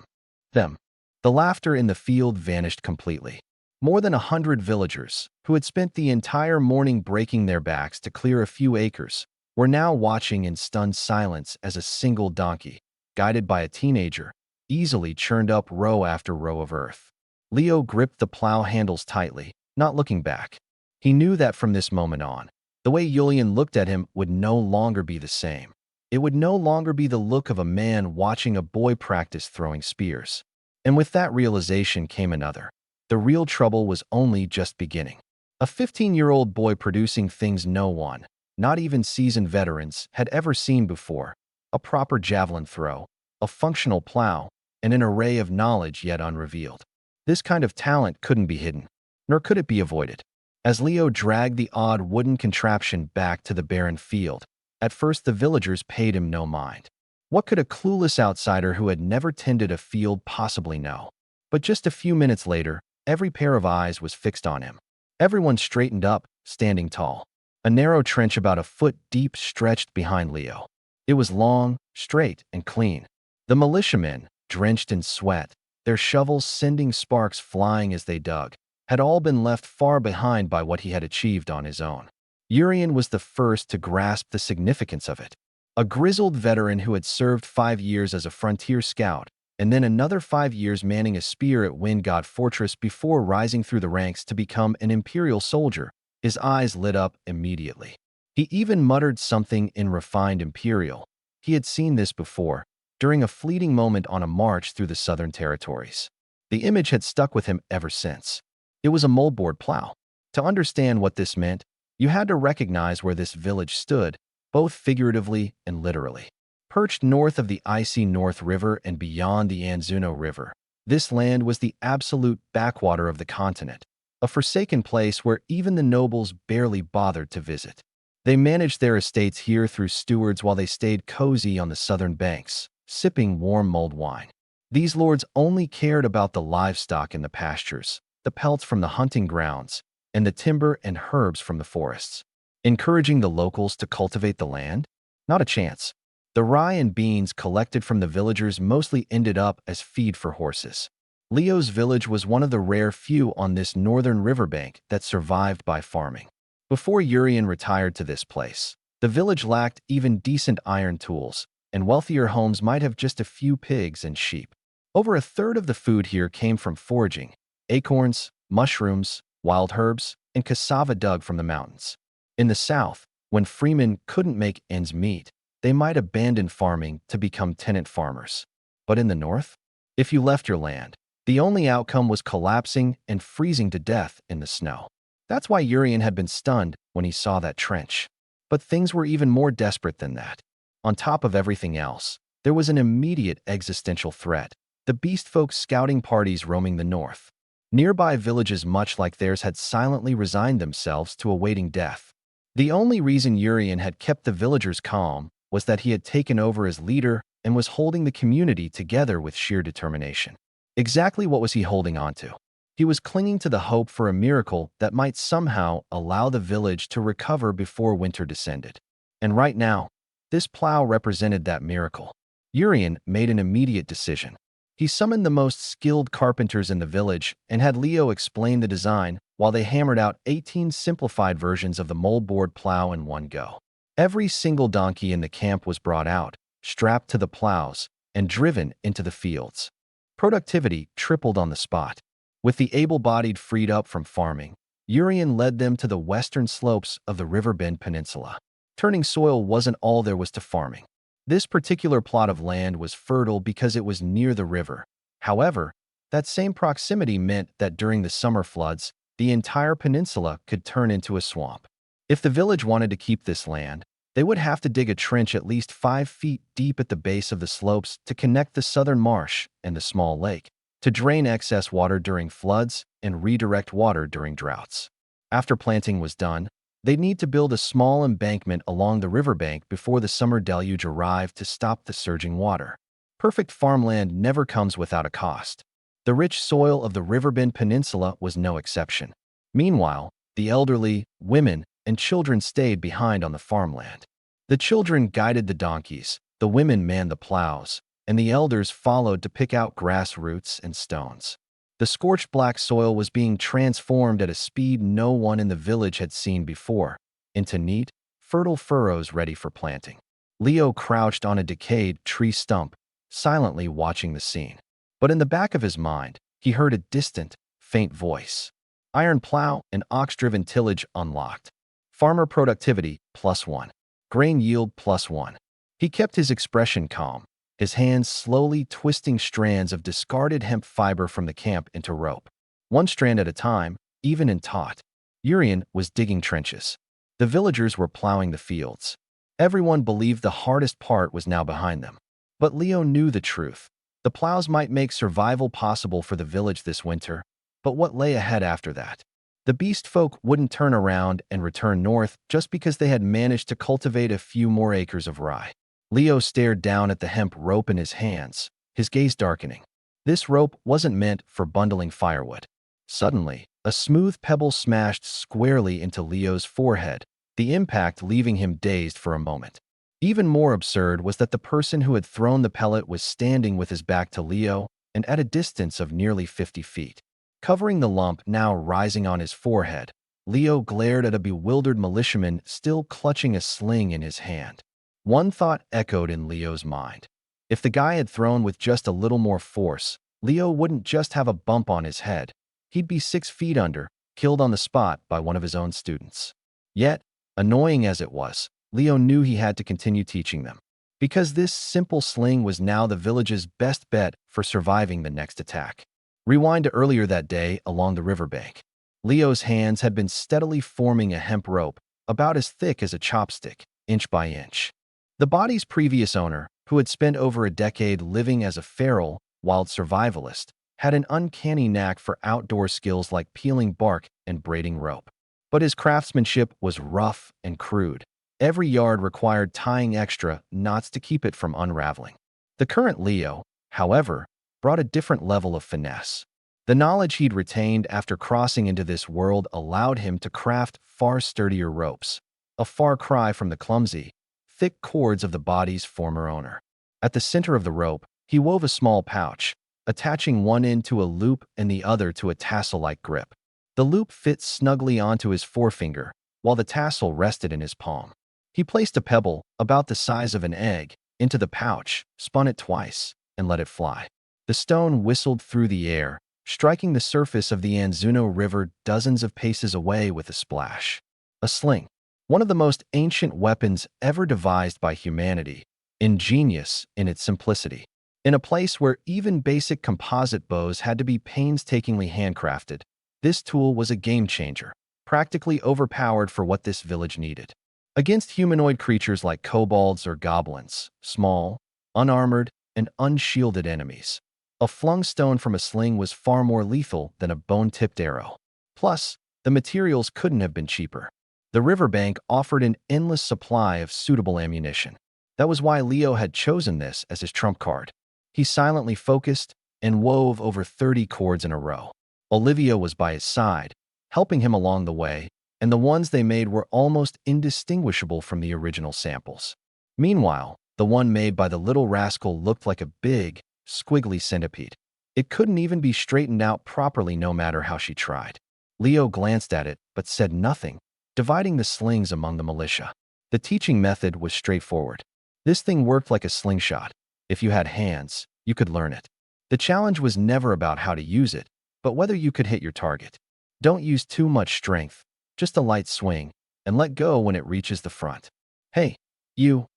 [SPEAKER 1] them. The laughter in the field vanished completely. More than 100 villagers, who had spent the entire morning breaking their backs to clear a few acres, were now watching in stunned silence as a single donkey, guided by a teenager, easily churned up row after row of earth. Leo gripped the plow handles tightly, not looking back. He knew that from this moment on, the way Julian looked at him would no longer be the same. It would no longer be the look of a man watching a boy practice throwing spears. And with that realization came another. The real trouble was only just beginning. A 15-year-old boy producing things no one, not even seasoned veterans, had ever seen before: a proper javelin throw, a functional plow, and an array of knowledge yet unrevealed. This kind of talent couldn't be hidden, nor could it be avoided. As Leo dragged the odd wooden contraption back to the barren field, at first the villagers paid him no mind. What could a clueless outsider who had never tended a field possibly know? But just a few minutes later, every pair of eyes was fixed on him. Everyone straightened up, standing tall. A narrow trench about a foot deep stretched behind Leo. It was long, straight, and clean. The militiamen, drenched in sweat, their shovels sending sparks flying as they dug, had all been left far behind by what he had achieved on his own. Urian was the first to grasp the significance of it. A grizzled veteran who had served 5 years as a frontier scout, and then another 5 years manning a spear at Wind God Fortress before rising through the ranks to become an imperial soldier, his eyes lit up immediately. He even muttered something in refined imperial. He had seen this before, during a fleeting moment on a march through the southern territories. The image had stuck with him ever since. It was a moldboard plow. To understand what this meant, you had to recognize where this village stood, both figuratively and literally. Perched north of the icy North River and beyond the Anzuno River, this land was the absolute backwater of the continent, a forsaken place where even the nobles barely bothered to visit. They managed their estates here through stewards while they stayed cozy on the southern banks, sipping warm mulled wine. These lords only cared about the livestock in the pastures, the pelts from the hunting grounds, and the timber and herbs from the forests. Encouraging the locals to cultivate the land? Not a chance. The rye and beans collected from the villagers mostly ended up as feed for horses. Leo's village was one of the rare few on this northern riverbank that survived by farming. Before Urian retired to this place, the village lacked even decent iron tools, and wealthier homes might have just a few pigs and sheep. Over a third of the food here came from foraging: acorns, mushrooms, wild herbs, and cassava dug from the mountains. In the south, when freemen couldn't make ends meet, they might abandon farming to become tenant farmers. But in the north, if you left your land, the only outcome was collapsing and freezing to death in the snow. That's why Urian had been stunned when he saw that trench. But things were even more desperate than that. On top of everything else, there was an immediate existential threat: the beastfolk scouting parties roaming the north. Nearby villages much like theirs had silently resigned themselves to awaiting death. The only reason Urian had kept the villagers calm was that he had taken over as leader and was holding the community together with sheer determination. Exactly what was he holding on to? He was clinging to the hope for a miracle that might somehow allow the village to recover before winter descended. And right now, this plow represented that miracle. Urian made an immediate decision. He summoned the most skilled carpenters in the village and had Leo explain the design while they hammered out 18 simplified versions of the moldboard plow in one go. Every single donkey in the camp was brought out, strapped to the plows, and driven into the fields. Productivity tripled on the spot. With the able-bodied freed up from farming, Urian led them to the western slopes of the Riverbend Peninsula. Turning soil wasn't all there was to farming. This particular plot of land was fertile because it was near the river. However, that same proximity meant that during the summer floods, the entire peninsula could turn into a swamp. If the village wanted to keep this land, they would have to dig a trench at least 5 feet deep at the base of the slopes to connect the southern marsh and the small lake, to drain excess water during floods and redirect water during droughts. After planting was done, they'd need to build a small embankment along the riverbank before the summer deluge arrived to stop the surging water. Perfect farmland never comes without a cost. The rich soil of the Riverbend Peninsula was no exception. Meanwhile, the elderly, women, and children stayed behind on the farmland. The children guided the donkeys, the women manned the plows, and the elders followed to pick out grass roots and stones. The scorched black soil was being transformed at a speed no one in the village had seen before, into neat, fertile furrows ready for planting. Leo crouched on a decayed tree stump, silently watching the scene. But in the back of his mind, he heard a distant, faint voice. Iron plow and ox-driven tillage unlocked. Farmer productivity +1. Grain yield +1. He kept his expression calm, his hands slowly twisting strands of discarded hemp fiber from the camp into rope. One strand at a time, even and taut. Urian was digging trenches. The villagers were plowing the fields. Everyone believed the hardest part was now behind them. But Leo knew the truth. The plows might make survival possible for the village this winter, but what lay ahead after that? The beast folk wouldn't turn around and return north just because they had managed to cultivate a few more acres of rye. Leo stared down at the hemp rope in his hands, his gaze darkening. This rope wasn't meant for bundling firewood. Suddenly, a smooth pebble smashed squarely into Leo's forehead, the impact leaving him dazed for a moment. Even more absurd was that the person who had thrown the pellet was standing with his back to Leo and at a distance of nearly 50 feet. Covering the lump now rising on his forehead, Leo glared at a bewildered militiaman still clutching a sling in his hand. One thought echoed in Leo's mind. If the guy had thrown with just a little more force, Leo wouldn't just have a bump on his head. He'd be 6 feet under, killed on the spot by one of his own students. Yet, annoying as it was, Leo knew he had to continue teaching them, because this simple sling was now the village's best bet for surviving the next attack. Rewind to earlier that day along the riverbank. Leo's hands had been steadily forming a hemp rope, about as thick as a chopstick, inch by inch. The body's previous owner, who had spent over a decade living as a feral, wild survivalist, had an uncanny knack for outdoor skills like peeling bark and braiding rope. But his craftsmanship was rough and crude. Every yard required tying extra knots to keep it from unraveling. The current Leo, however, brought a different level of finesse. The knowledge he'd retained after crossing into this world allowed him to craft far sturdier ropes, a far cry from the clumsy, thick cords of the body's former owner. At the center of the rope, he wove a small pouch, attaching one end to a loop and the other to a tassel-like grip. The loop fit snugly onto his forefinger, while the tassel rested in his palm. He placed a pebble, about the size of an egg, into the pouch, spun it twice, and let it fly. The stone whistled through the air, striking the surface of the Anzuno River dozens of paces away with a splash. A sling, one of the most ancient weapons ever devised by humanity, ingenious in its simplicity. In a place where even basic composite bows had to be painstakingly handcrafted, this tool was a game-changer, practically overpowered for what this village needed. Against humanoid creatures like kobolds or goblins, small, unarmored, and unshielded enemies, a flung stone from a sling was far more lethal than a bone-tipped arrow. Plus, the materials couldn't have been cheaper. The riverbank offered an endless supply of suitable ammunition. That was why Leo had chosen this as his trump card. He silently focused and wove over 30 cords in a row. Olivia was by his side, helping him along the way, and the ones they made were almost indistinguishable from the original samples. Meanwhile, the one made by the little rascal looked like a big, squiggly centipede. It couldn't even be straightened out properly no matter how she tried. Leo glanced at it, but said nothing, dividing the slings among the militia. The teaching method was straightforward. This thing worked like a slingshot. If you had hands, you could learn it. The challenge was never about how to use it, but whether you could hit your target. Don't use too much strength, just a light swing, and let go when it reaches the front. Hey, you,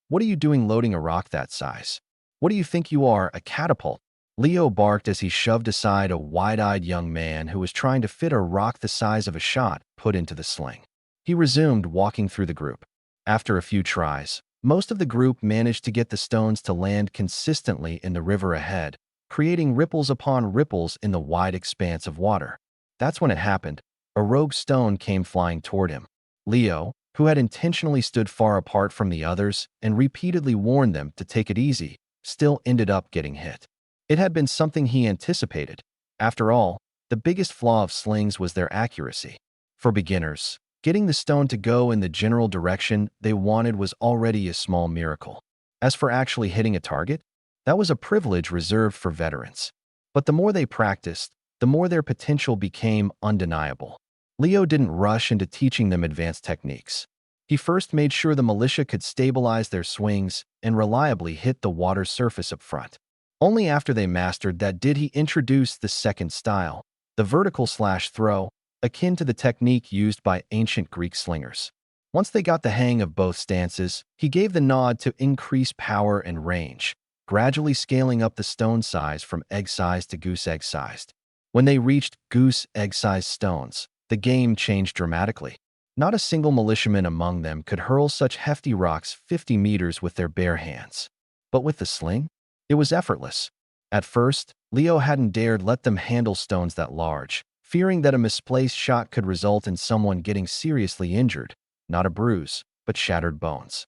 [SPEAKER 1] what are you doing loading a rock that size? What do you think you are, a catapult? Leo barked as he shoved aside a wide-eyed young man who was trying to fit a rock the size of a shot put into the sling. He resumed walking through the group. After a few tries, most of the group managed to get the stones to land consistently in the river ahead, creating ripples upon ripples in the wide expanse of water. That's when it happened. A rogue stone came flying toward him. Leo, who had intentionally stood far apart from the others and repeatedly warned them to take it easy, still ended up getting hit. It had been something he anticipated. After all, the biggest flaw of slings was their accuracy. For beginners, getting the stone to go in the general direction they wanted was already a small miracle. As for actually hitting a target, that was a privilege reserved for veterans. But the more they practiced, the more their potential became undeniable. Leo didn't rush into teaching them advanced techniques. He first made sure the militia could stabilize their swings and reliably hit the water surface up front. Only after they mastered that did he introduce the second style, the vertical throw, akin to the technique used by ancient Greek slingers. Once they got the hang of both stances, he gave the nod to increase power and range, gradually scaling up the stone size from egg-sized to goose-egg-sized. When they reached goose-egg-sized stones, the game changed dramatically. Not a single militiaman among them could hurl such hefty rocks 50 meters with their bare hands. But with the sling, It was effortless. At first, Leo hadn't dared let them handle stones that large, fearing that a misplaced shot could result in someone getting seriously injured, not a bruise, but shattered bones.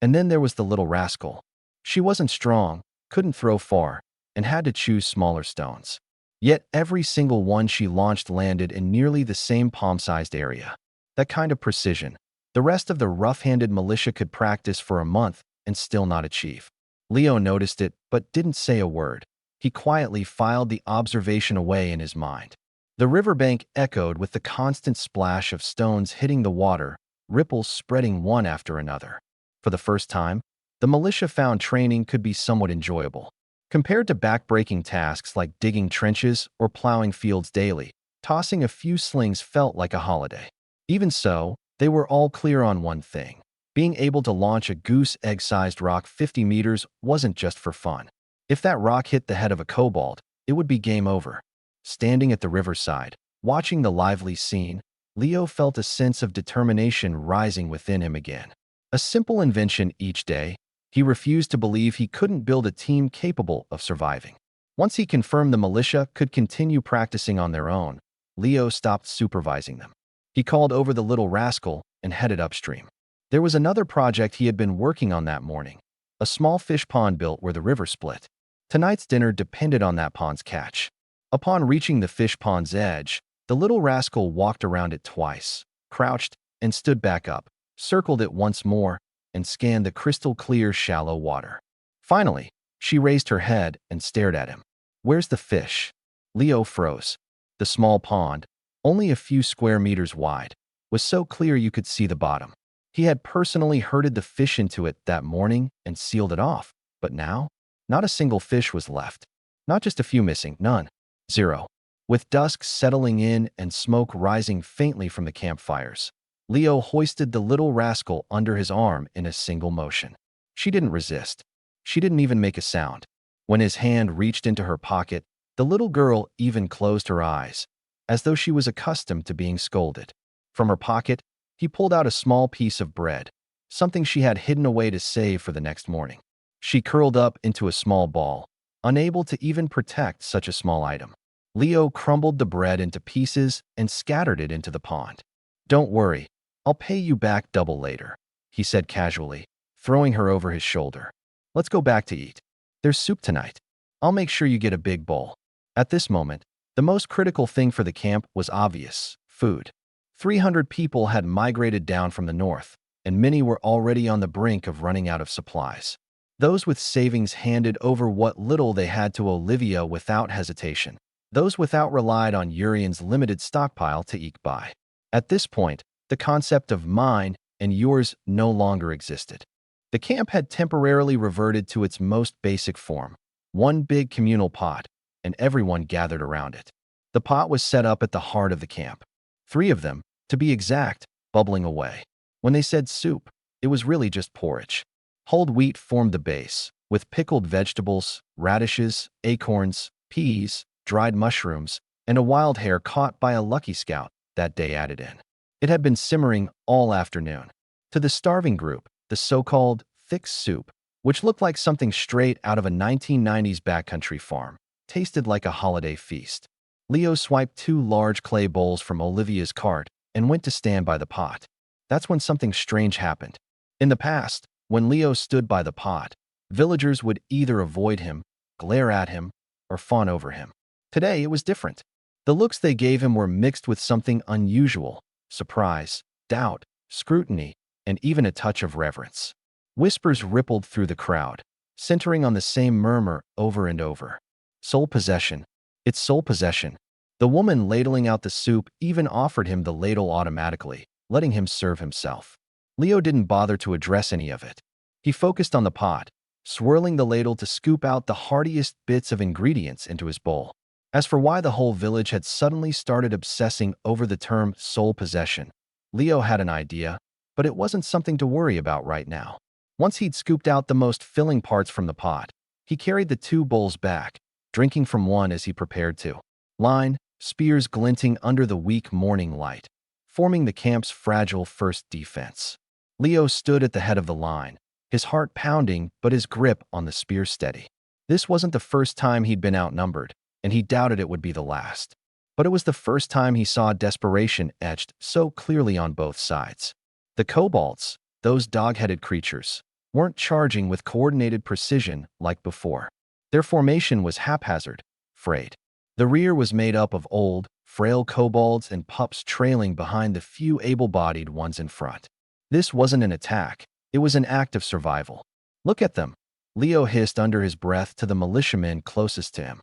[SPEAKER 1] And then there was the little rascal. She wasn't strong, couldn't throw far, and had to choose smaller stones. Yet every single one she launched landed in nearly the same palm-sized area. That kind of precision. The rest of the rough-handed militia could practice for a month and still not achieve. Leo noticed it, but didn't say a word. He quietly filed the observation away in his mind. The riverbank echoed with the constant splash of stones hitting the water, ripples spreading one after another. For the first time, the militia found training could be somewhat enjoyable. Compared to back-breaking tasks like digging trenches or plowing fields daily, tossing a few slings felt like a holiday. Even so, they were all clear on one thing. Being able to launch a goose egg-sized rock 50 meters wasn't just for fun. If that rock hit the head of a kobold, it would be game over. Standing at the riverside, watching the lively scene, Leo felt a sense of determination rising within him again. A simple invention each day, he refused to believe he couldn't build a team capable of surviving. Once he confirmed the militia could continue practicing on their own, Leo stopped supervising them. He called over the little rascal and headed upstream. There was another project he had been working on that morning, a small fish pond built where the river split. Tonight's dinner depended on that pond's catch. Upon reaching the fish pond's edge, the little rascal walked around it twice, crouched, and stood back up, circled it once more, and scanned the crystal-clear, shallow water. Finally, she raised her head and stared at him. "Where's the fish?" Leo froze. The small pond, only a few square meters wide, was so clear you could see the bottom. He had personally herded the fish into it that morning and sealed it off, but now, not a single fish was left. Not just a few missing, none. Zero. With dusk settling in and smoke rising faintly from the campfires, Leo hoisted the little rascal under his arm in a single motion. She didn't resist. She didn't even make a sound. When his hand reached into her pocket, the little girl even closed her eyes, as though she was accustomed to being scolded. From her pocket, he pulled out a small piece of bread, something she had hidden away to save for the next morning. She curled up into a small ball, unable to even protect such a small item. Leo crumbled the bread into pieces and scattered it into the pond. "Don't worry, I'll pay you back double later," he said casually, throwing her over his shoulder. "Let's go back to eat. There's soup tonight. I'll make sure you get a big bowl." At this moment, the most critical thing for the camp was obvious: food. 300 people had migrated down from the north, and many were already on the brink of running out of supplies. Those with savings handed over what little they had to Olivia without hesitation. Those without relied on Urian's limited stockpile to eke by. At this point, the concept of mine and yours no longer existed. The camp had temporarily reverted to its most basic form, one big communal pot, and everyone gathered around it. The pot was set up at the heart of the camp. 3 of them, to be exact, bubbling away. When they said soup, it was really just porridge. Hulled wheat formed the base, with pickled vegetables, radishes, acorns, peas, dried mushrooms, and a wild hare caught by a lucky scout that day added in. It had been simmering all afternoon. To the starving group, the so-called thick soup, which looked like something straight out of a 1990s backcountry farm, tasted like a holiday feast. Leo swiped 2 large clay bowls from Olivia's cart and went to stand by the pot. That's when something strange happened. In the past, when Leo stood by the pot, villagers would either avoid him, glare at him, or fawn over him. Today, it was different. The looks they gave him were mixed with something unusual: surprise, doubt, scrutiny, and even a touch of reverence. Whispers rippled through the crowd, centering on the same murmur over and over. "Sole possession. It's sole possession." The woman ladling out the soup even offered him the ladle automatically, letting him serve himself. Leo didn't bother to address any of it. He focused on the pot, swirling the ladle to scoop out the heartiest bits of ingredients into his bowl. As for why the whole village had suddenly started obsessing over the term sole possession, Leo had an idea, but it wasn't something to worry about right now. Once he'd scooped out the most filling parts from the pot, he carried the 2 bowls back, drinking from one as he prepared to. Line, spears glinting under the weak morning light, forming the camp's fragile first defense. Leo stood at the head of the line, his heart pounding but his grip on the spear steady. This wasn't the first time he'd been outnumbered, and he doubted it would be the last. But it was the first time he saw desperation etched so clearly on both sides. The kobolds, those dog-headed creatures, weren't charging with coordinated precision like before. Their formation was haphazard, frayed. The rear was made up of old, frail kobolds and pups trailing behind the few able-bodied ones in front. This wasn't an attack, it was an act of survival. "Look at them," Leo hissed under his breath to the militiamen closest to him.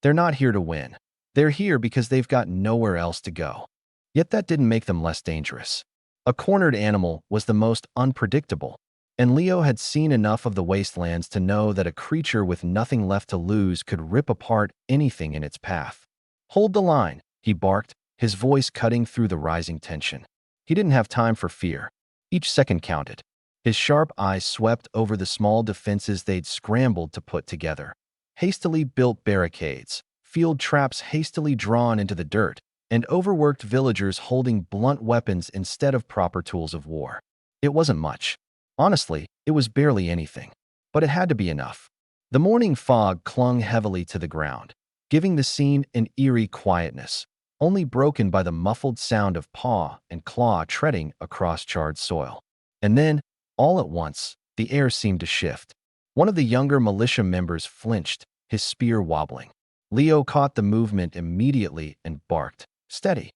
[SPEAKER 1] "They're not here to win. They're here because they've got nowhere else to go." Yet that didn't make them less dangerous. A cornered animal was the most unpredictable, and Leo had seen enough of the wastelands to know that a creature with nothing left to lose could rip apart anything in its path. "Hold the line," he barked, his voice cutting through the rising tension. He didn't have time for fear. Each second counted. His sharp eyes swept over the small defenses they'd scrambled to put together. Hastily built barricades, field traps hastily drawn into the dirt, and overworked villagers holding blunt weapons instead of proper tools of war. It wasn't much. Honestly, it was barely anything. But it had to be enough. The morning fog clung heavily to the ground, giving the scene an eerie quietness, only broken by the muffled sound of paw and claw treading across charred soil. And then, all at once, the air seemed to shift. One of the younger militia members flinched, his spear wobbling. Leo caught the movement immediately and barked, "Steady."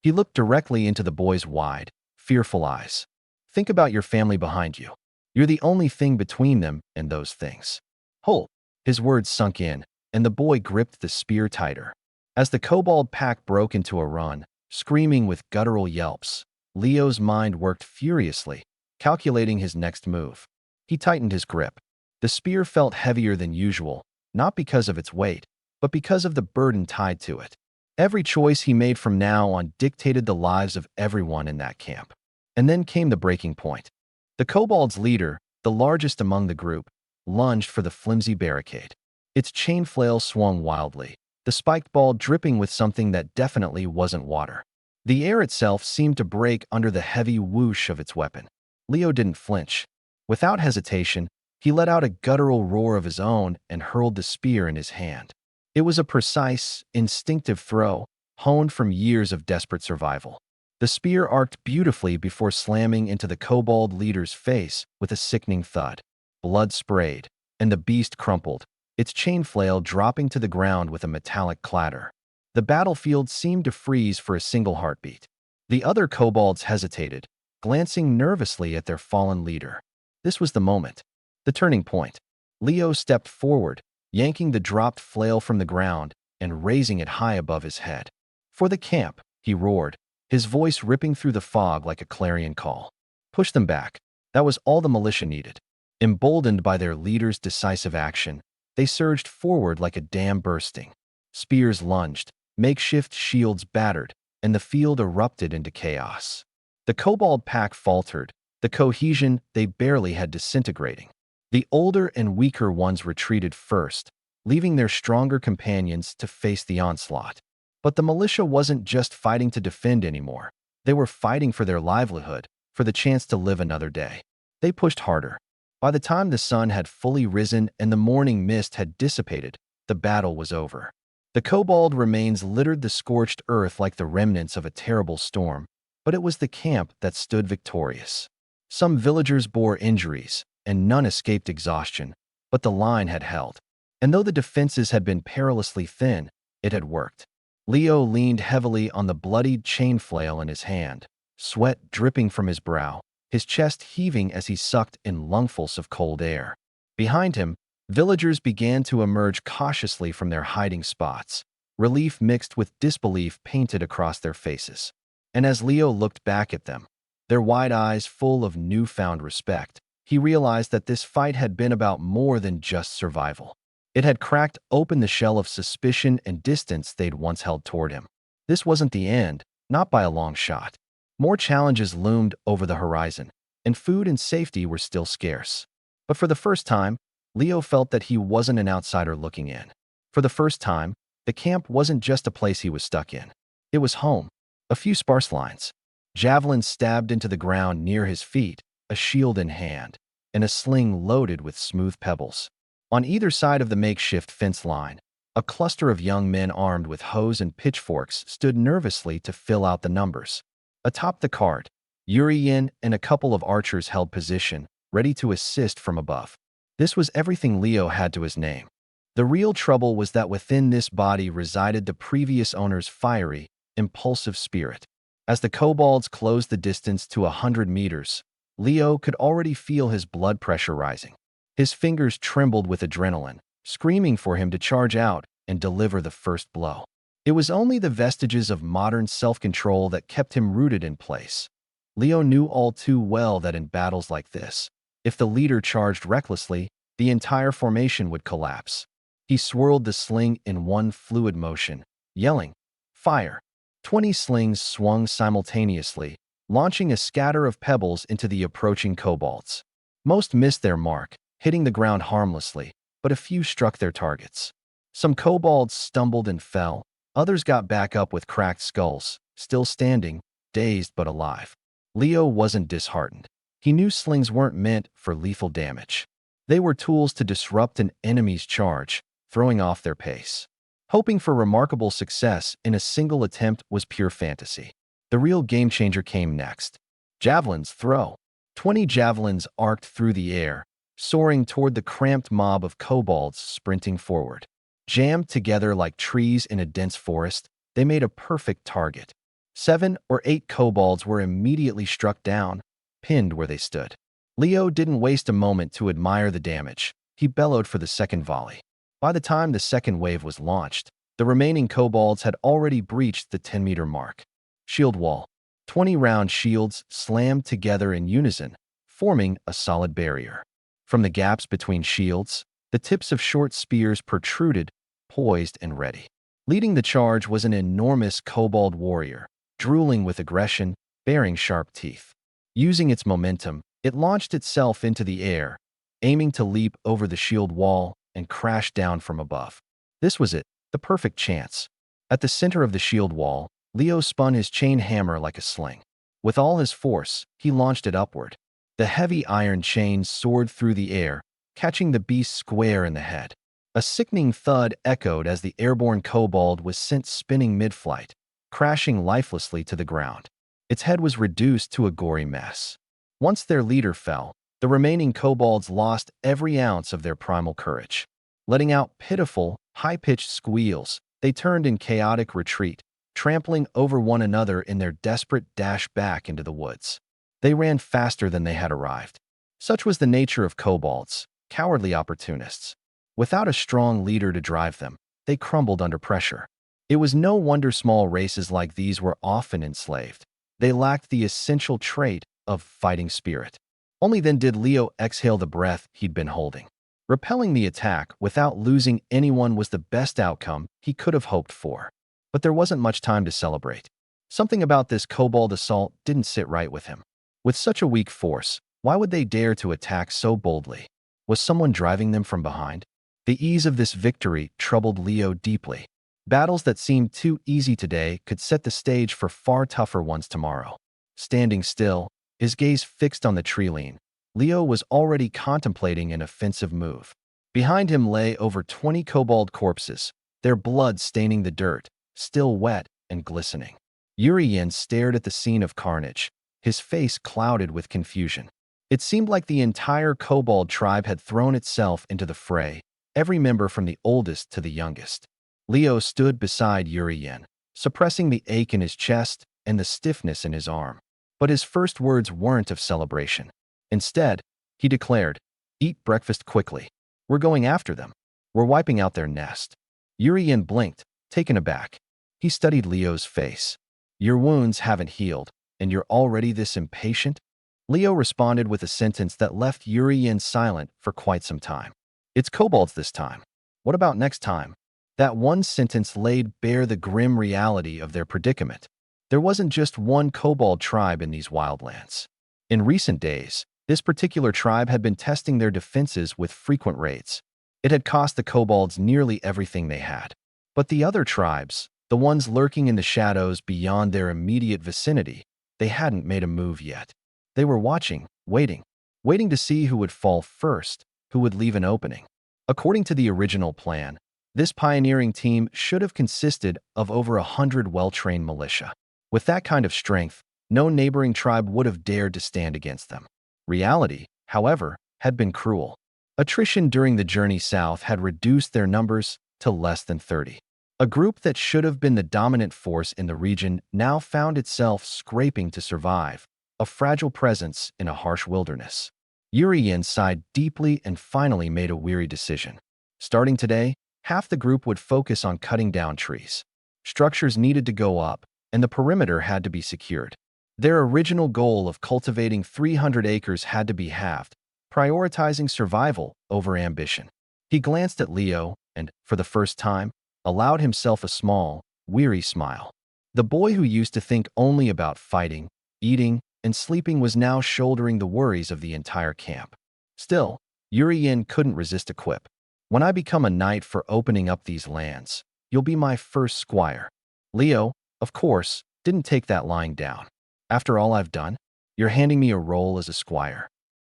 [SPEAKER 1] He looked directly into the boy's wide, fearful eyes. "Think about your family behind you. You're the only thing between them and those things." "Hold." His words sunk in, and the boy gripped the spear tighter. As the kobold pack broke into a run, screaming with guttural yelps, Leo's mind worked furiously, calculating his next move. He tightened his grip. The spear felt heavier than usual, not because of its weight, but because of the burden tied to it. Every choice he made from now on dictated the lives of everyone in that camp. And then came the breaking point. The kobold's leader, the largest among the group, lunged for the flimsy barricade. Its chain flail swung wildly, the spiked ball dripping with something that definitely wasn't water. The air itself seemed to break under the heavy whoosh of its weapon. Leo didn't flinch. Without hesitation, he let out a guttural roar of his own and hurled the spear in his hand. It was a precise, instinctive throw, honed from years of desperate survival. The spear arced beautifully before slamming into the kobold leader's face with a sickening thud. Blood sprayed, and the beast crumpled, its chain flail dropping to the ground with a metallic clatter. The battlefield seemed to freeze for a single heartbeat. The other kobolds hesitated, glancing nervously at their fallen leader. This was the moment. The turning point. Leo stepped forward, yanking the dropped flail from the ground and raising it high above his head. "For the camp," he roared, his voice ripping through the fog like a clarion call. Push them back. That was all the militia needed. Emboldened by their leader's decisive action, they surged forward like a dam bursting. Spears lunged, makeshift shields battered, and the field erupted into chaos. The kobold pack faltered, the cohesion they barely had disintegrating. The older and weaker ones retreated first, leaving their stronger companions to face the onslaught. But the militia wasn't just fighting to defend anymore. They were fighting for their livelihood, for the chance to live another day. They pushed harder. By the time the sun had fully risen and the morning mist had dissipated, the battle was over. The kobold remains littered the scorched earth like the remnants of a terrible storm, but it was the camp that stood victorious. Some villagers bore injuries, and none escaped exhaustion, but the line had held. And though the defenses had been perilously thin, it had worked. Leo leaned heavily on the bloodied chain flail in his hand, sweat dripping from his brow, his chest heaving as he sucked in lungfuls of cold air. Behind him, villagers began to emerge cautiously from their hiding spots, relief mixed with disbelief painted across their faces. And as Leo looked back at them, their wide eyes full of newfound respect, he realized that this fight had been about more than just survival. It had cracked open the shell of suspicion and distance they'd once held toward him. This wasn't the end, not by a long shot. More challenges loomed over the horizon, and food and safety were still scarce. But for the first time, Leo felt that he wasn't an outsider looking in. For the first time, the camp wasn't just a place he was stuck in. It was home. A few sparse lines. Javelins stabbed into the ground near his feet, a shield in hand, and a sling loaded with smooth pebbles. On either side of the makeshift fence line, a cluster of young men armed with hoes and pitchforks stood nervously to fill out the numbers. Atop the cart, Urian and a couple of archers held position, ready to assist from above. This was everything Leo had to his name. The real trouble was that within this body resided the previous owner's fiery, impulsive spirit. As the kobolds closed the distance to 100 meters, Leo could already feel his blood pressure rising. His fingers trembled with adrenaline, screaming for him to charge out and deliver the first blow. It was only the vestiges of modern self-control that kept him rooted in place. Leo knew all too well that in battles like this, if the leader charged recklessly, the entire formation would collapse. He swirled the sling in one fluid motion, yelling, "Fire!" 20 slings swung simultaneously, launching a scatter of pebbles into the approaching kobolds. Most missed their mark, hitting the ground harmlessly, but a few struck their targets. Some kobolds stumbled and fell, others got back up with cracked skulls, still standing, dazed but alive. Leo wasn't disheartened. He knew slings weren't meant for lethal damage. They were tools to disrupt an enemy's charge, throwing off their pace. Hoping for remarkable success in a single attempt was pure fantasy. The real game-changer came next. Javelins throw. 20 javelins arced through the air, soaring toward the cramped mob of kobolds sprinting forward. Jammed together like trees in a dense forest, they made a perfect target. 7 or 8 kobolds were immediately struck down, pinned where they stood. Leo didn't waste a moment to admire the damage. He bellowed for the second volley. By the time the second wave was launched, the remaining kobolds had already breached the 10-meter mark. Shield wall. 20 round shields slammed together in unison, forming a solid barrier. From the gaps between shields, the tips of short spears protruded, poised and ready. Leading the charge was an enormous kobold warrior, drooling with aggression, baring sharp teeth. Using its momentum, it launched itself into the air, aiming to leap over the shield wall and crash down from above. This was it, the perfect chance. At the center of the shield wall, Leo spun his chain hammer like a sling. With all his force, he launched it upward. The heavy iron chain soared through the air, catching the beast square in the head. A sickening thud echoed as the airborne kobold was sent spinning mid-flight, crashing lifelessly to the ground. Its head was reduced to a gory mess. Once their leader fell, the remaining kobolds lost every ounce of their primal courage. Letting out pitiful, high-pitched squeals, they turned in chaotic retreat, trampling over one another in their desperate dash back into the woods. They ran faster than they had arrived. Such was the nature of kobolds, cowardly opportunists. Without a strong leader to drive them, they crumbled under pressure. It was no wonder small races like these were often enslaved. They lacked the essential trait of fighting spirit. Only then did Leo exhale the breath he'd been holding. Repelling the attack without losing anyone was the best outcome he could have hoped for. But there wasn't much time to celebrate. Something about this kobold assault didn't sit right with him. With such a weak force, why would they dare to attack so boldly? Was someone driving them from behind? The ease of this victory troubled Leo deeply. Battles that seemed too easy today could set the stage for far tougher ones tomorrow. Standing still, his gaze fixed on the tree line, Leo was already contemplating an offensive move. Behind him lay over 20 kobold corpses, their blood staining the dirt, still wet and glistening. Urian stared at the scene of carnage, his face clouded with confusion. It seemed like the entire kobold tribe had thrown itself into the fray, every member from the oldest to the youngest. Leo stood beside Urian, suppressing the ache in his chest and the stiffness in his arm. But his first words weren't of celebration. Instead, he declared, "Eat breakfast quickly. We're going after them. We're wiping out their nest." Urian blinked, taken aback. He studied Leo's face. "Your wounds haven't healed, and you're already this impatient?" Leo responded with a sentence that left Urian silent for quite some time. "It's kobolds this time. What about next time?" That one sentence laid bare the grim reality of their predicament. There wasn't just one kobold tribe in these wildlands. In recent days, this particular tribe had been testing their defenses with frequent raids. It had cost the kobolds nearly everything they had. But the other tribes, the ones lurking in the shadows beyond their immediate vicinity, they hadn't made a move yet. They were watching, waiting to see who would fall first, who would leave an opening. According to the original plan, this pioneering team should have consisted of over 100 well-trained militia. With that kind of strength, no neighboring tribe would have dared to stand against them. Reality, however, had been cruel. Attrition during the journey south had reduced their numbers to less than 30. A group that should have been the dominant force in the region now found itself scraping to survive, a fragile presence in a harsh wilderness. Urian sighed deeply and finally made a weary decision. Starting today, half the group would focus on cutting down trees. Structures needed to go up, and the perimeter had to be secured. Their original goal of cultivating 300 acres had to be halved, prioritizing survival over ambition. He glanced at Leo and, for the first time, allowed himself a small, weary smile. The boy who used to think only about fighting, eating, and sleeping was now shouldering the worries of the entire camp. Still, Urian couldn't resist a quip. "When I become a knight for opening up these lands, you'll be my first squire." Leo, of course, didn't take that lying down. "After all I've done, you're handing me a role as a squire?"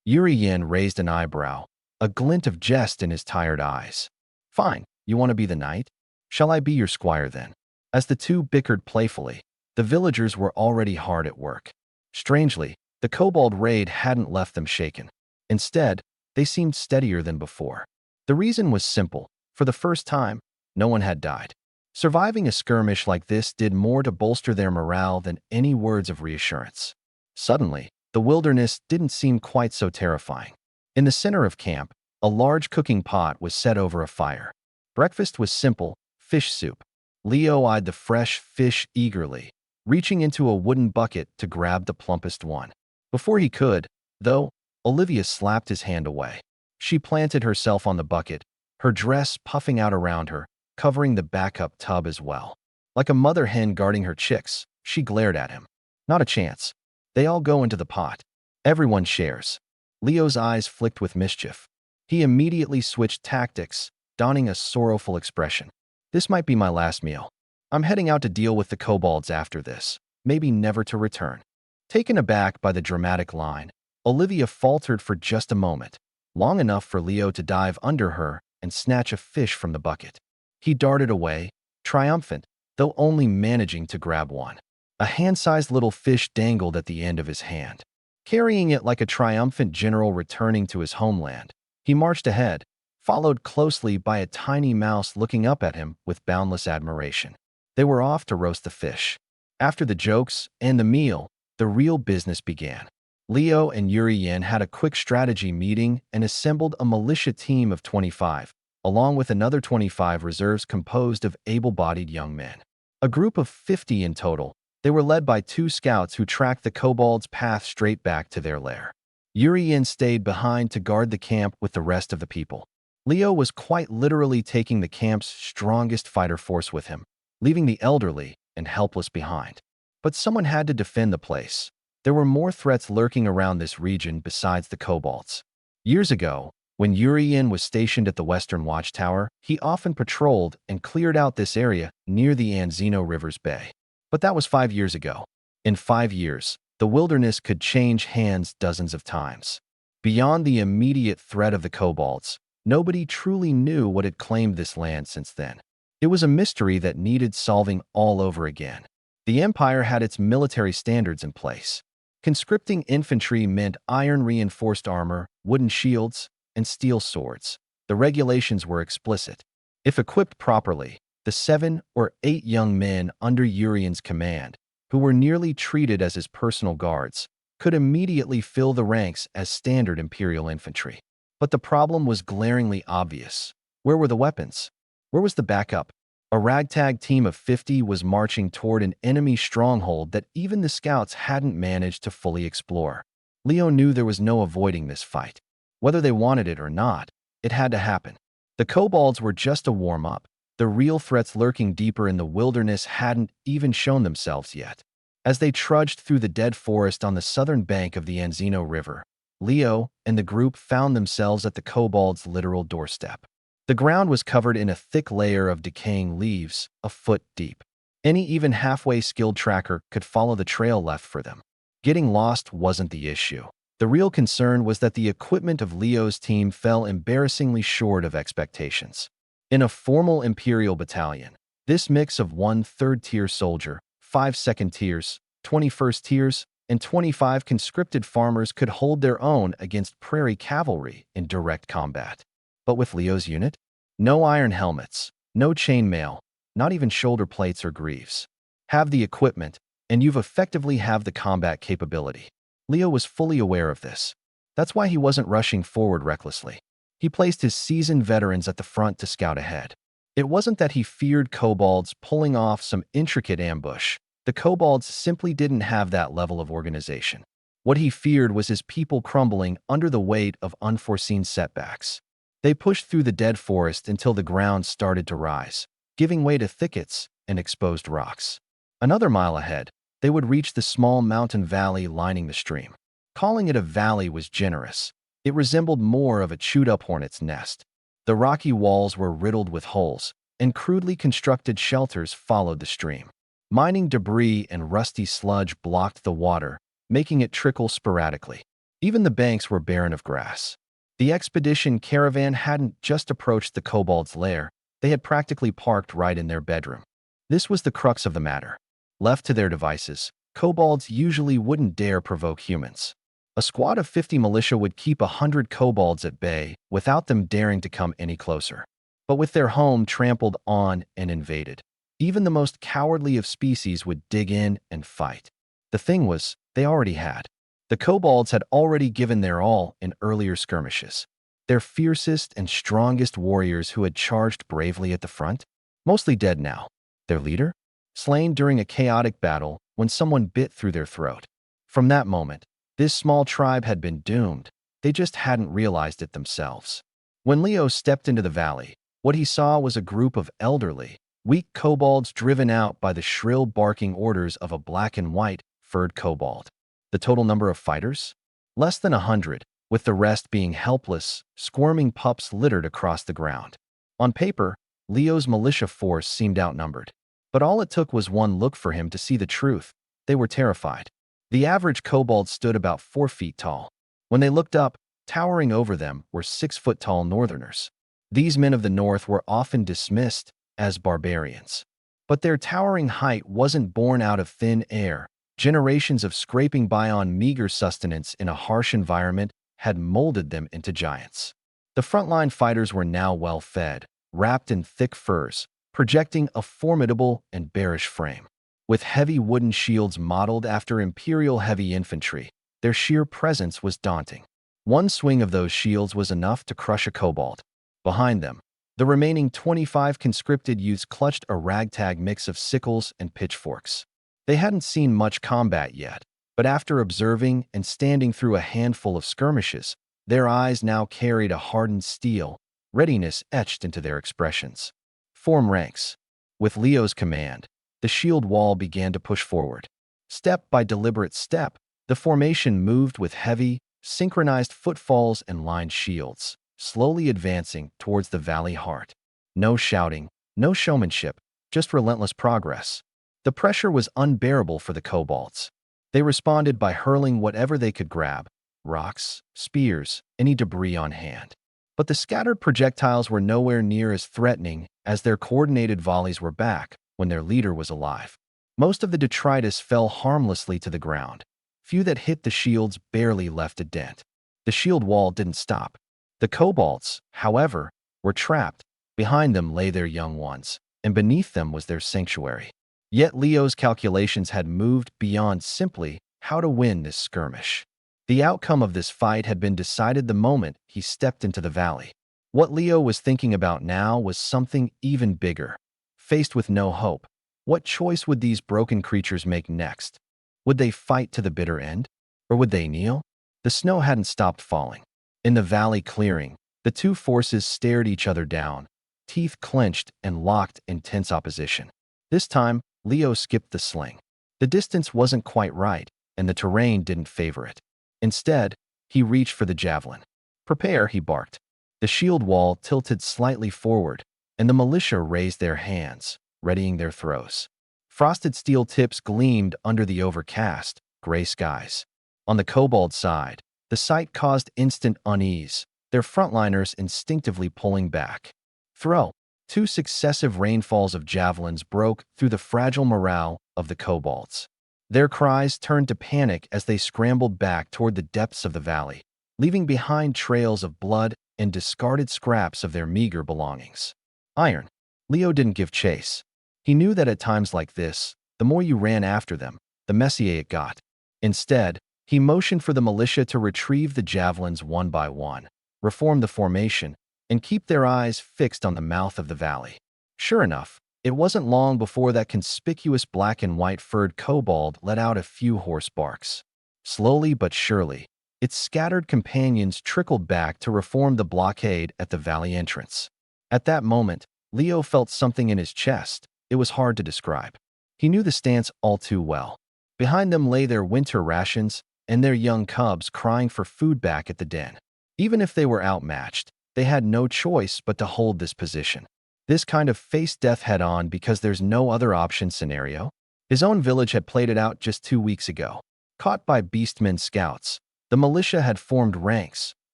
[SPEAKER 1] Urian raised an eyebrow, a glint of jest in his tired eyes. "Fine, you want to be the knight? Shall I be your squire then?" As the two bickered playfully, the villagers were already hard at work. Strangely, the kobold raid hadn't left them shaken. Instead, they seemed steadier than before. The reason was simple. For the first time, no one had died. Surviving a skirmish like this did more to bolster their morale than any words of reassurance. Suddenly, the wilderness didn't seem quite so terrifying. In the center of camp, a large cooking pot was set over a fire. Breakfast was simple: fish soup. Leo eyed the fresh fish eagerly, reaching into a wooden bucket to grab the plumpest one. Before he could, though, Olivia slapped his hand away. She planted herself on the bucket, her dress puffing out around her, covering the backup tub as well. Like a mother hen guarding her chicks, she glared at him. "Not a chance. They all go into the pot. Everyone shares." Leo's eyes flicked with mischief. He immediately switched tactics, donning a sorrowful expression. "This might be my last meal. I'm heading out to deal with the kobolds after this, maybe never to return." Taken aback by the dramatic line, Olivia faltered for just a moment, long enough for Leo to dive under her and snatch a fish from the bucket. He darted away, triumphant, though only managing to grab one. A hand-sized little fish dangled at the end of his hand. Carrying it like a triumphant general returning to his homeland, he marched ahead, followed closely by a tiny mouse looking up at him with boundless admiration. They were off to roast the fish. After the jokes and the meal, the real business began. Leo and Urian had a quick strategy meeting and assembled a militia team of 25, along with another 25 reserves composed of able-bodied young men. A group of 50 in total, they were led by 2 scouts who tracked the kobold's path straight back to their lair. Urian stayed behind to guard the camp with the rest of the people. Leo was quite literally taking the camp's strongest fighter force with him, leaving the elderly and helpless behind. But someone had to defend the place. There were more threats lurking around this region besides the kobolds. Years ago, when Urian was stationed at the Western Watchtower, he often patrolled and cleared out this area near the Anzino River's bay. But that was 5 years ago. In 5 years, the wilderness could change hands dozens of times. Beyond the immediate threat of the kobolds, nobody truly knew what had claimed this land since then. It was a mystery that needed solving all over again. The Empire had its military standards in place. Conscripting infantry meant iron-reinforced armor, wooden shields, and steel swords. The regulations were explicit. If equipped properly, the 7 or 8 young men under Urian's command, who were nearly treated as his personal guards, could immediately fill the ranks as standard Imperial infantry. But the problem was glaringly obvious. Where were the weapons? Where was the backup? A ragtag team of 50 was marching toward an enemy stronghold that even the scouts hadn't managed to fully explore. Leo knew there was no avoiding this fight. Whether they wanted it or not, it had to happen. The kobolds were just a warm-up. The real threats lurking deeper in the wilderness hadn't even shown themselves yet. As they trudged through the dead forest on the southern bank of the Anzino River, Leo and the group found themselves at the kobolds' literal doorstep. The ground was covered in a thick layer of decaying leaves, a foot deep. Any even halfway skilled tracker could follow the trail left for them. Getting lost wasn't the issue. The real concern was that the equipment of Leo's team fell embarrassingly short of expectations. In a formal Imperial battalion, this mix of 1 third-tier soldier, 5 second-tiers, 20 first-tiers, and 25 conscripted farmers could hold their own against prairie cavalry in direct combat. But with Leo's unit, no iron helmets, no chainmail, not even shoulder plates or greaves. Have the equipment, and you've effectively have the combat capability. Leo was fully aware of this. That's why he wasn't rushing forward recklessly. He placed his seasoned veterans at the front to scout ahead. It wasn't that he feared kobolds pulling off some intricate ambush. The kobolds simply didn't have that level of organization. What he feared was his people crumbling under the weight of unforeseen setbacks. They pushed through the dead forest until the ground started to rise, giving way to thickets and exposed rocks. Another mile ahead, they would reach the small mountain valley lining the stream. Calling it a valley was generous. It resembled more of a chewed-up hornet's nest. The rocky walls were riddled with holes, and crudely constructed shelters followed the stream. Mining debris and rusty sludge blocked the water, making it trickle sporadically. Even the banks were barren of grass. The expedition caravan hadn't just approached the kobold's lair, they had practically parked right in their bedroom. This was the crux of the matter. Left to their devices, kobolds usually wouldn't dare provoke humans. A squad of 50 militia would keep 100 kobolds at bay without them daring to come any closer. But with their home trampled on and invaded, even the most cowardly of species would dig in and fight. The thing was, they already had. The kobolds had already given their all in earlier skirmishes. Their fiercest and strongest warriors who had charged bravely at the front, mostly dead now. Their leader? Slain during a chaotic battle when someone bit through their throat. From that moment, this small tribe had been doomed. They just hadn't realized it themselves. When Leo stepped into the valley, what he saw was a group of elderly, weak kobolds driven out by the shrill barking orders of a black and white, furred kobold. The total number of fighters? Less than 100, with the rest being helpless, squirming pups littered across the ground. On paper, Leo's militia force seemed outnumbered. But all it took was one look for him to see the truth. They were terrified. The average kobold stood about 4 feet tall. When they looked up, towering over them were 6-foot-tall northerners. These men of the north were often dismissed as barbarians. But their towering height wasn't born out of thin air. Generations of scraping by on meager sustenance in a harsh environment had molded them into giants. The frontline fighters were now well-fed, wrapped in thick furs, projecting a formidable and bearish frame. With heavy wooden shields modeled after Imperial heavy infantry, their sheer presence was daunting. One swing of those shields was enough to crush a kobold. Behind them, the remaining 25 conscripted youths clutched a ragtag mix of sickles and pitchforks. They hadn't seen much combat yet, but after observing and standing through a handful of skirmishes, their eyes now carried a hardened steel, readiness etched into their expressions. Form ranks. With Leo's command, the shield wall began to push forward. Step by deliberate step, the formation moved with heavy, synchronized footfalls and lined shields, slowly advancing towards the valley heart. No shouting, no showmanship, just relentless progress. The pressure was unbearable for the kobolds. They responded by hurling whatever they could grab, rocks, spears, any debris on hand. But the scattered projectiles were nowhere near as threatening as their coordinated volleys were back when their leader was alive. Most of the detritus fell harmlessly to the ground. Few that hit the shields barely left a dent. The shield wall didn't stop. The kobolds, however, were trapped. Behind them lay their young ones, and beneath them was their sanctuary. Yet Leo's calculations had moved beyond simply how to win this skirmish. The outcome of this fight had been decided the moment he stepped into the valley. What Leo was thinking about now was something even bigger. Faced with no hope, what choice would these broken creatures make next? Would they fight to the bitter end? Or would they kneel? The snow hadn't stopped falling. In the valley clearing, the two forces stared each other down, teeth clenched and locked in tense opposition. This time, Leo skipped the sling. The distance wasn't quite right, and the terrain didn't favor it. Instead, he reached for the javelin. "Prepare," he barked. The shield wall tilted slightly forward, and the militia raised their hands, readying their throws. Frosted steel tips gleamed under the overcast, gray skies. On the kobold side, The sight caused instant unease, their frontliners instinctively pulling back. Throw. Two successive rainfalls of javelins broke through the fragile morale of the kobolds. Their cries turned to panic as they scrambled back toward the depths of the valley, leaving behind trails of blood and discarded scraps of their meager belongings. Iron. Leo didn't give chase. He knew that at times like this, the more you ran after them, the messier it got. Instead, he motioned for the militia to retrieve the javelins one by one, reform the formation, and keep their eyes fixed on the mouth of the valley. Sure enough, it wasn't long before that conspicuous black and white furred kobold let out a few hoarse barks. Slowly but surely, its scattered companions trickled back to reform the blockade at the valley entrance. At that moment, Leo felt something in his chest. It was hard to describe. He knew the stance all too well. Behind them lay their winter rations and their young cubs crying for food back at the den. Even if they were outmatched, they had no choice but to hold this position. This kind of face death head-on because there's no other option scenario. His own village had played it out just 2 weeks ago. Caught by beastmen scouts, the militia had formed ranks,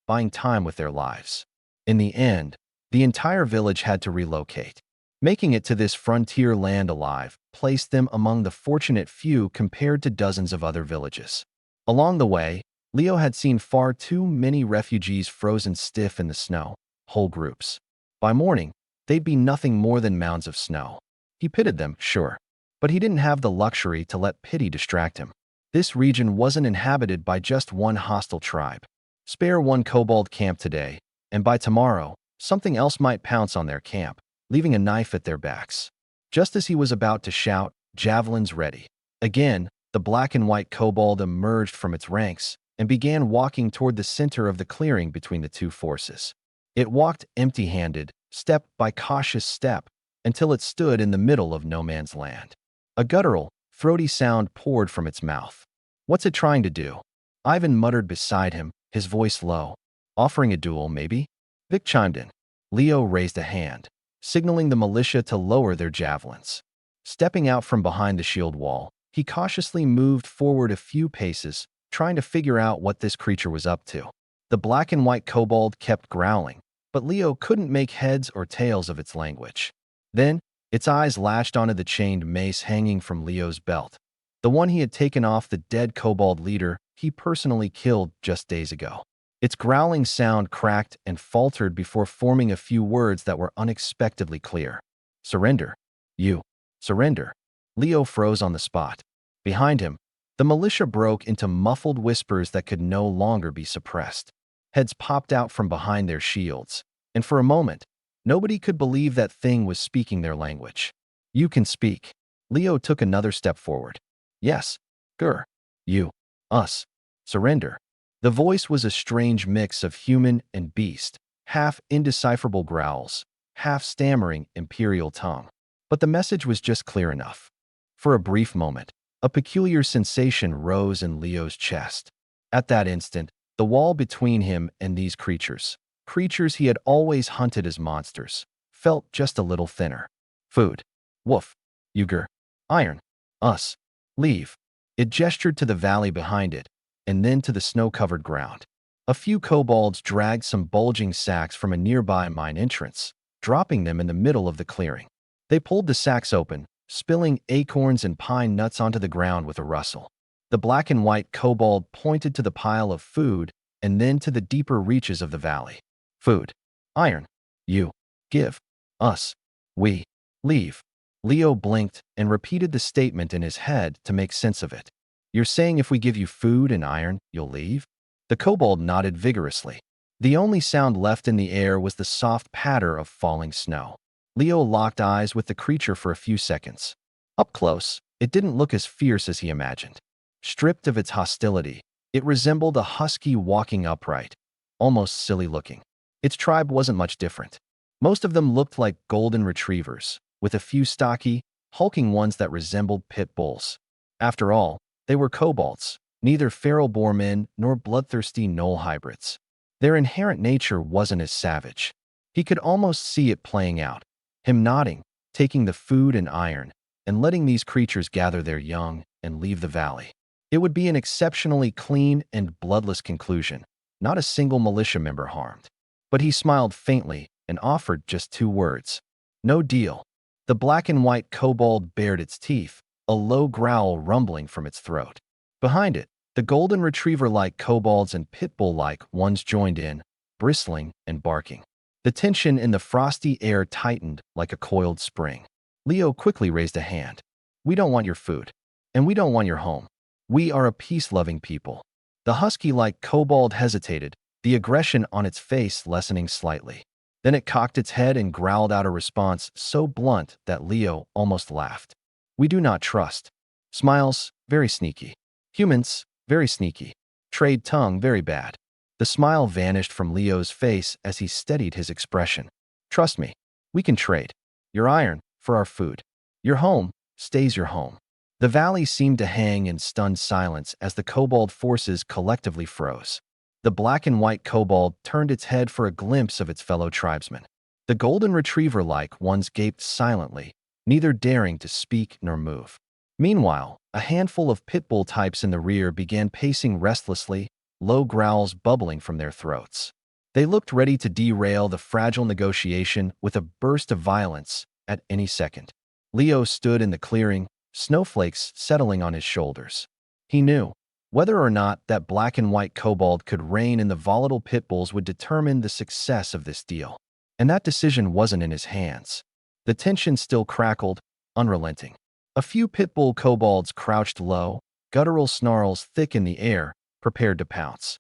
[SPEAKER 1] buying time with their lives. In the end, the entire village had to relocate. Making it to this frontier land alive placed them among the fortunate few compared to dozens of other villages. Along the way, Leo had seen far too many refugees frozen stiff in the snow, whole groups. By morning, they'd be nothing more than mounds of snow. He pitied them, sure, but he didn't have the luxury to let pity distract him. This region wasn't inhabited by just one hostile tribe. Spare one kobold camp today, and by tomorrow, something else might pounce on their camp, leaving a knife at their backs. Just as he was about to shout, "Javelins ready!" Again, the black and white kobold emerged from its ranks and began walking toward the center of the clearing between the two forces. It walked empty-handed, step by cautious step, until it stood in the middle of no man's land. A guttural, throaty sound poured from its mouth. "What's it trying to do?" Ivan muttered beside him, his voice low. "Offering a duel, maybe?" Vic chimed in. Leo raised a hand, signaling the militia to lower their javelins. Stepping out from behind the shield wall, he cautiously moved forward a few paces, trying to figure out what this creature was up to. The black and white kobold kept growling, but Leo couldn't make heads or tails of its language. Then, its eyes latched onto the chained mace hanging from Leo's belt, the one he had taken off the dead kobold leader he personally killed just days ago. Its growling sound cracked and faltered before forming a few words that were unexpectedly clear. "Surrender. You. Surrender." Leo froze on the spot. Behind him, the militia broke into muffled whispers that could no longer be suppressed. Heads popped out from behind their shields, and for a moment, nobody could believe that thing was speaking their language. "You can speak." Leo took another step forward. "Yes. Gur. You. Us. Surrender." The voice was a strange mix of human and beast, half indecipherable growls, half stammering imperial tongue. But the message was just clear enough. For a brief moment, a peculiar sensation rose in Leo's chest. At that instant, the wall between him and these creatures he had always hunted as monsters, felt just a little thinner. "Food. Woof. Uger. Iron. Us. Leave." It gestured to the valley behind it, and then to the snow-covered ground. A few kobolds dragged some bulging sacks from a nearby mine entrance, dropping them in the middle of the clearing. They pulled the sacks open, spilling acorns and pine nuts onto the ground with a rustle. The black and white kobold pointed to the pile of food and then to the deeper reaches of the valley. "Food. Iron. You. Give. Us. We. Leave." Leo blinked and repeated the statement in his head to make sense of it. "You're saying if we give you food and iron, you'll leave?" The kobold nodded vigorously. The only sound left in the air was the soft patter of falling snow. Leo locked eyes with the creature for a few seconds. Up close, it didn't look as fierce as he imagined. Stripped of its hostility, it resembled a husky walking upright, almost silly looking. Its tribe wasn't much different. Most of them looked like golden retrievers, with a few stocky, hulking ones that resembled pit bulls. After all, they were kobolds, neither feral boarmen nor bloodthirsty gnoll hybrids. Their inherent nature wasn't as savage. He could almost see it playing out, him nodding, taking the food and iron, and letting these creatures gather their young and leave the valley. It would be an exceptionally clean and bloodless conclusion, not a single militia member harmed. But he smiled faintly and offered just 2 words. No deal. The black and white kobold bared its teeth, a low growl rumbling from its throat. Behind it, the golden retriever-like kobolds and pitbull-like ones joined in, bristling and barking. The tension in the frosty air tightened like a coiled spring. Leo quickly raised a hand. We don't want your food, and we don't want your home. We are a peace-loving people. The husky-like kobold hesitated, the aggression on its face lessening slightly. Then it cocked its head and growled out a response so blunt that Leo almost laughed. We do not trust. Smiles, very sneaky. Humans, very sneaky. Trade tongue, very bad. The smile vanished from Leo's face as he steadied his expression. Trust me, we can trade. Your iron, for our food. Your home, stays your home. The valley seemed to hang in stunned silence as the kobold forces collectively froze. The black and white kobold turned its head for a glimpse of its fellow tribesmen. The golden retriever-like ones gaped silently, neither daring to speak nor move. Meanwhile, a handful of pitbull types in the rear began pacing restlessly, low growls bubbling from their throats. They looked ready to derail the fragile negotiation with a burst of violence at any second. Leo stood in the clearing, snowflakes settling on his shoulders. He knew, whether or not that black and white kobold could rein in the volatile pitbulls would determine the success of this deal. And that decision wasn't in his hands. The tension still crackled, unrelenting. A few pitbull kobolds crouched low, guttural snarls thick in the air, prepared to pounce.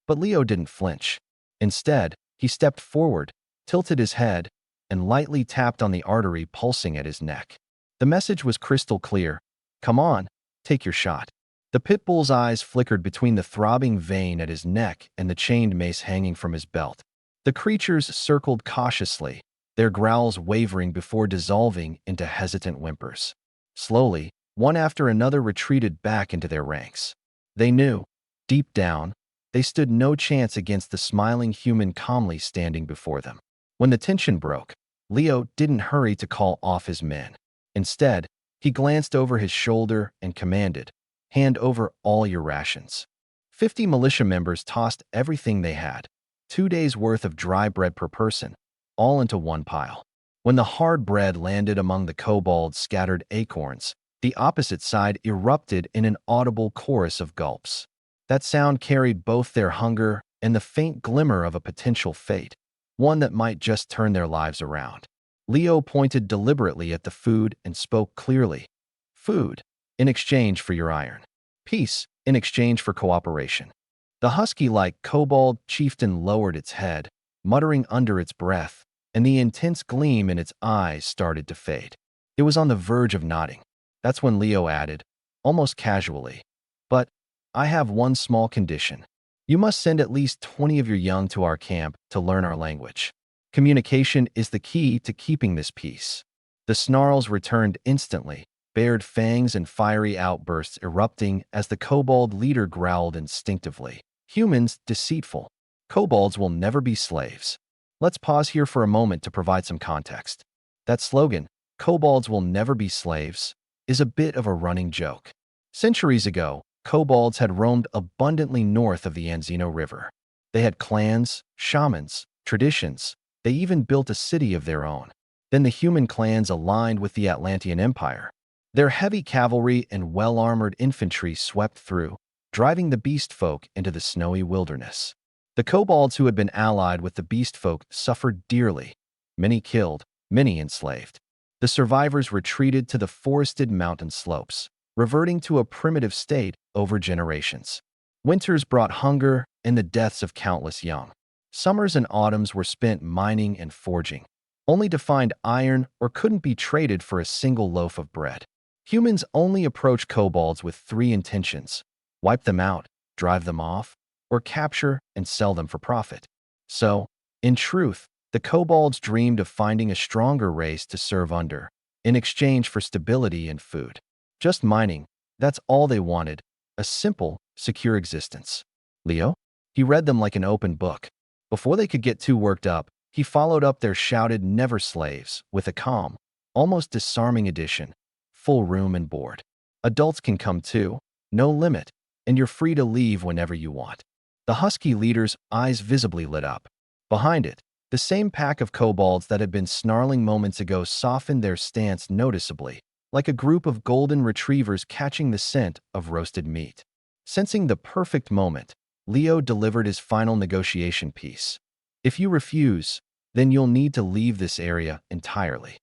[SPEAKER 1] But Leo didn't flinch. Instead, he stepped forward, tilted his head, and lightly tapped on the artery pulsing at his neck. The message was crystal clear. Come on, take your shot. The pitbull's eyes flickered between the throbbing vein at his neck and the chained mace hanging from his belt. The creatures circled cautiously, their growls wavering before dissolving into hesitant whimpers. Slowly, one after another retreated back into their ranks. They knew, deep down, they stood no chance against the smiling human calmly standing before them. When the tension broke, Leo didn't hurry to call off his men. Instead, he glanced over his shoulder and commanded, hand over all your rations. 50 militia members tossed everything they had, 2 days' worth of dry bread per person, all into one pile. When the hard bread landed among the kobold's scattered acorns, the opposite side erupted in an audible chorus of gulps. That sound carried both their hunger and the faint glimmer of a potential fate, one that might just turn their lives around. Leo pointed deliberately at the food and spoke clearly. Food, in exchange for your iron. Peace, in exchange for cooperation. The husky-like kobold chieftain lowered its head, muttering under its breath, and the intense gleam in its eyes started to fade. It was on the verge of nodding. That's when Leo added, almost casually, but I have one small condition. You must send at least 20 of your young to our camp to learn our language. Communication is the key to keeping this peace. The snarls returned instantly, bared fangs and fiery outbursts erupting as the kobold leader growled instinctively. Humans, deceitful. Kobolds will never be slaves. Let's pause here for a moment to provide some context. That slogan, kobolds will never be slaves, is a bit of a running joke. Centuries ago, kobolds had roamed abundantly north of the Anzino River. They had clans, shamans, traditions. They even built a city of their own. Then the human clans aligned with the Atlantean Empire. Their heavy cavalry and well-armored infantry swept through, driving the beast folk into the snowy wilderness. The kobolds who had been allied with the beast folk suffered dearly. Many killed, many enslaved. The survivors retreated to the forested mountain slopes, reverting to a primitive state over generations. Winters brought hunger and the deaths of countless young. Summers and autumns were spent mining and forging, only to find iron or couldn't be traded for a single loaf of bread. Humans only approach kobolds with 3 intentions: wipe them out, drive them off, or capture and sell them for profit. So, in truth, the kobolds dreamed of finding a stronger race to serve under, in exchange for stability and food. Just mining, that's all they wanted, a simple, secure existence. Leo? He read them like an open book. Before they could get too worked up, he followed up their shouted never slaves with a calm, almost disarming addition: full room and board. Adults can come too, no limit, and you're free to leave whenever you want. The husky leader's eyes visibly lit up. Behind it, the same pack of kobolds that had been snarling moments ago softened their stance noticeably, like a group of golden retrievers catching the scent of roasted meat. Sensing the perfect moment, Leo delivered his final negotiation piece. If you refuse, then you'll need to leave this area entirely.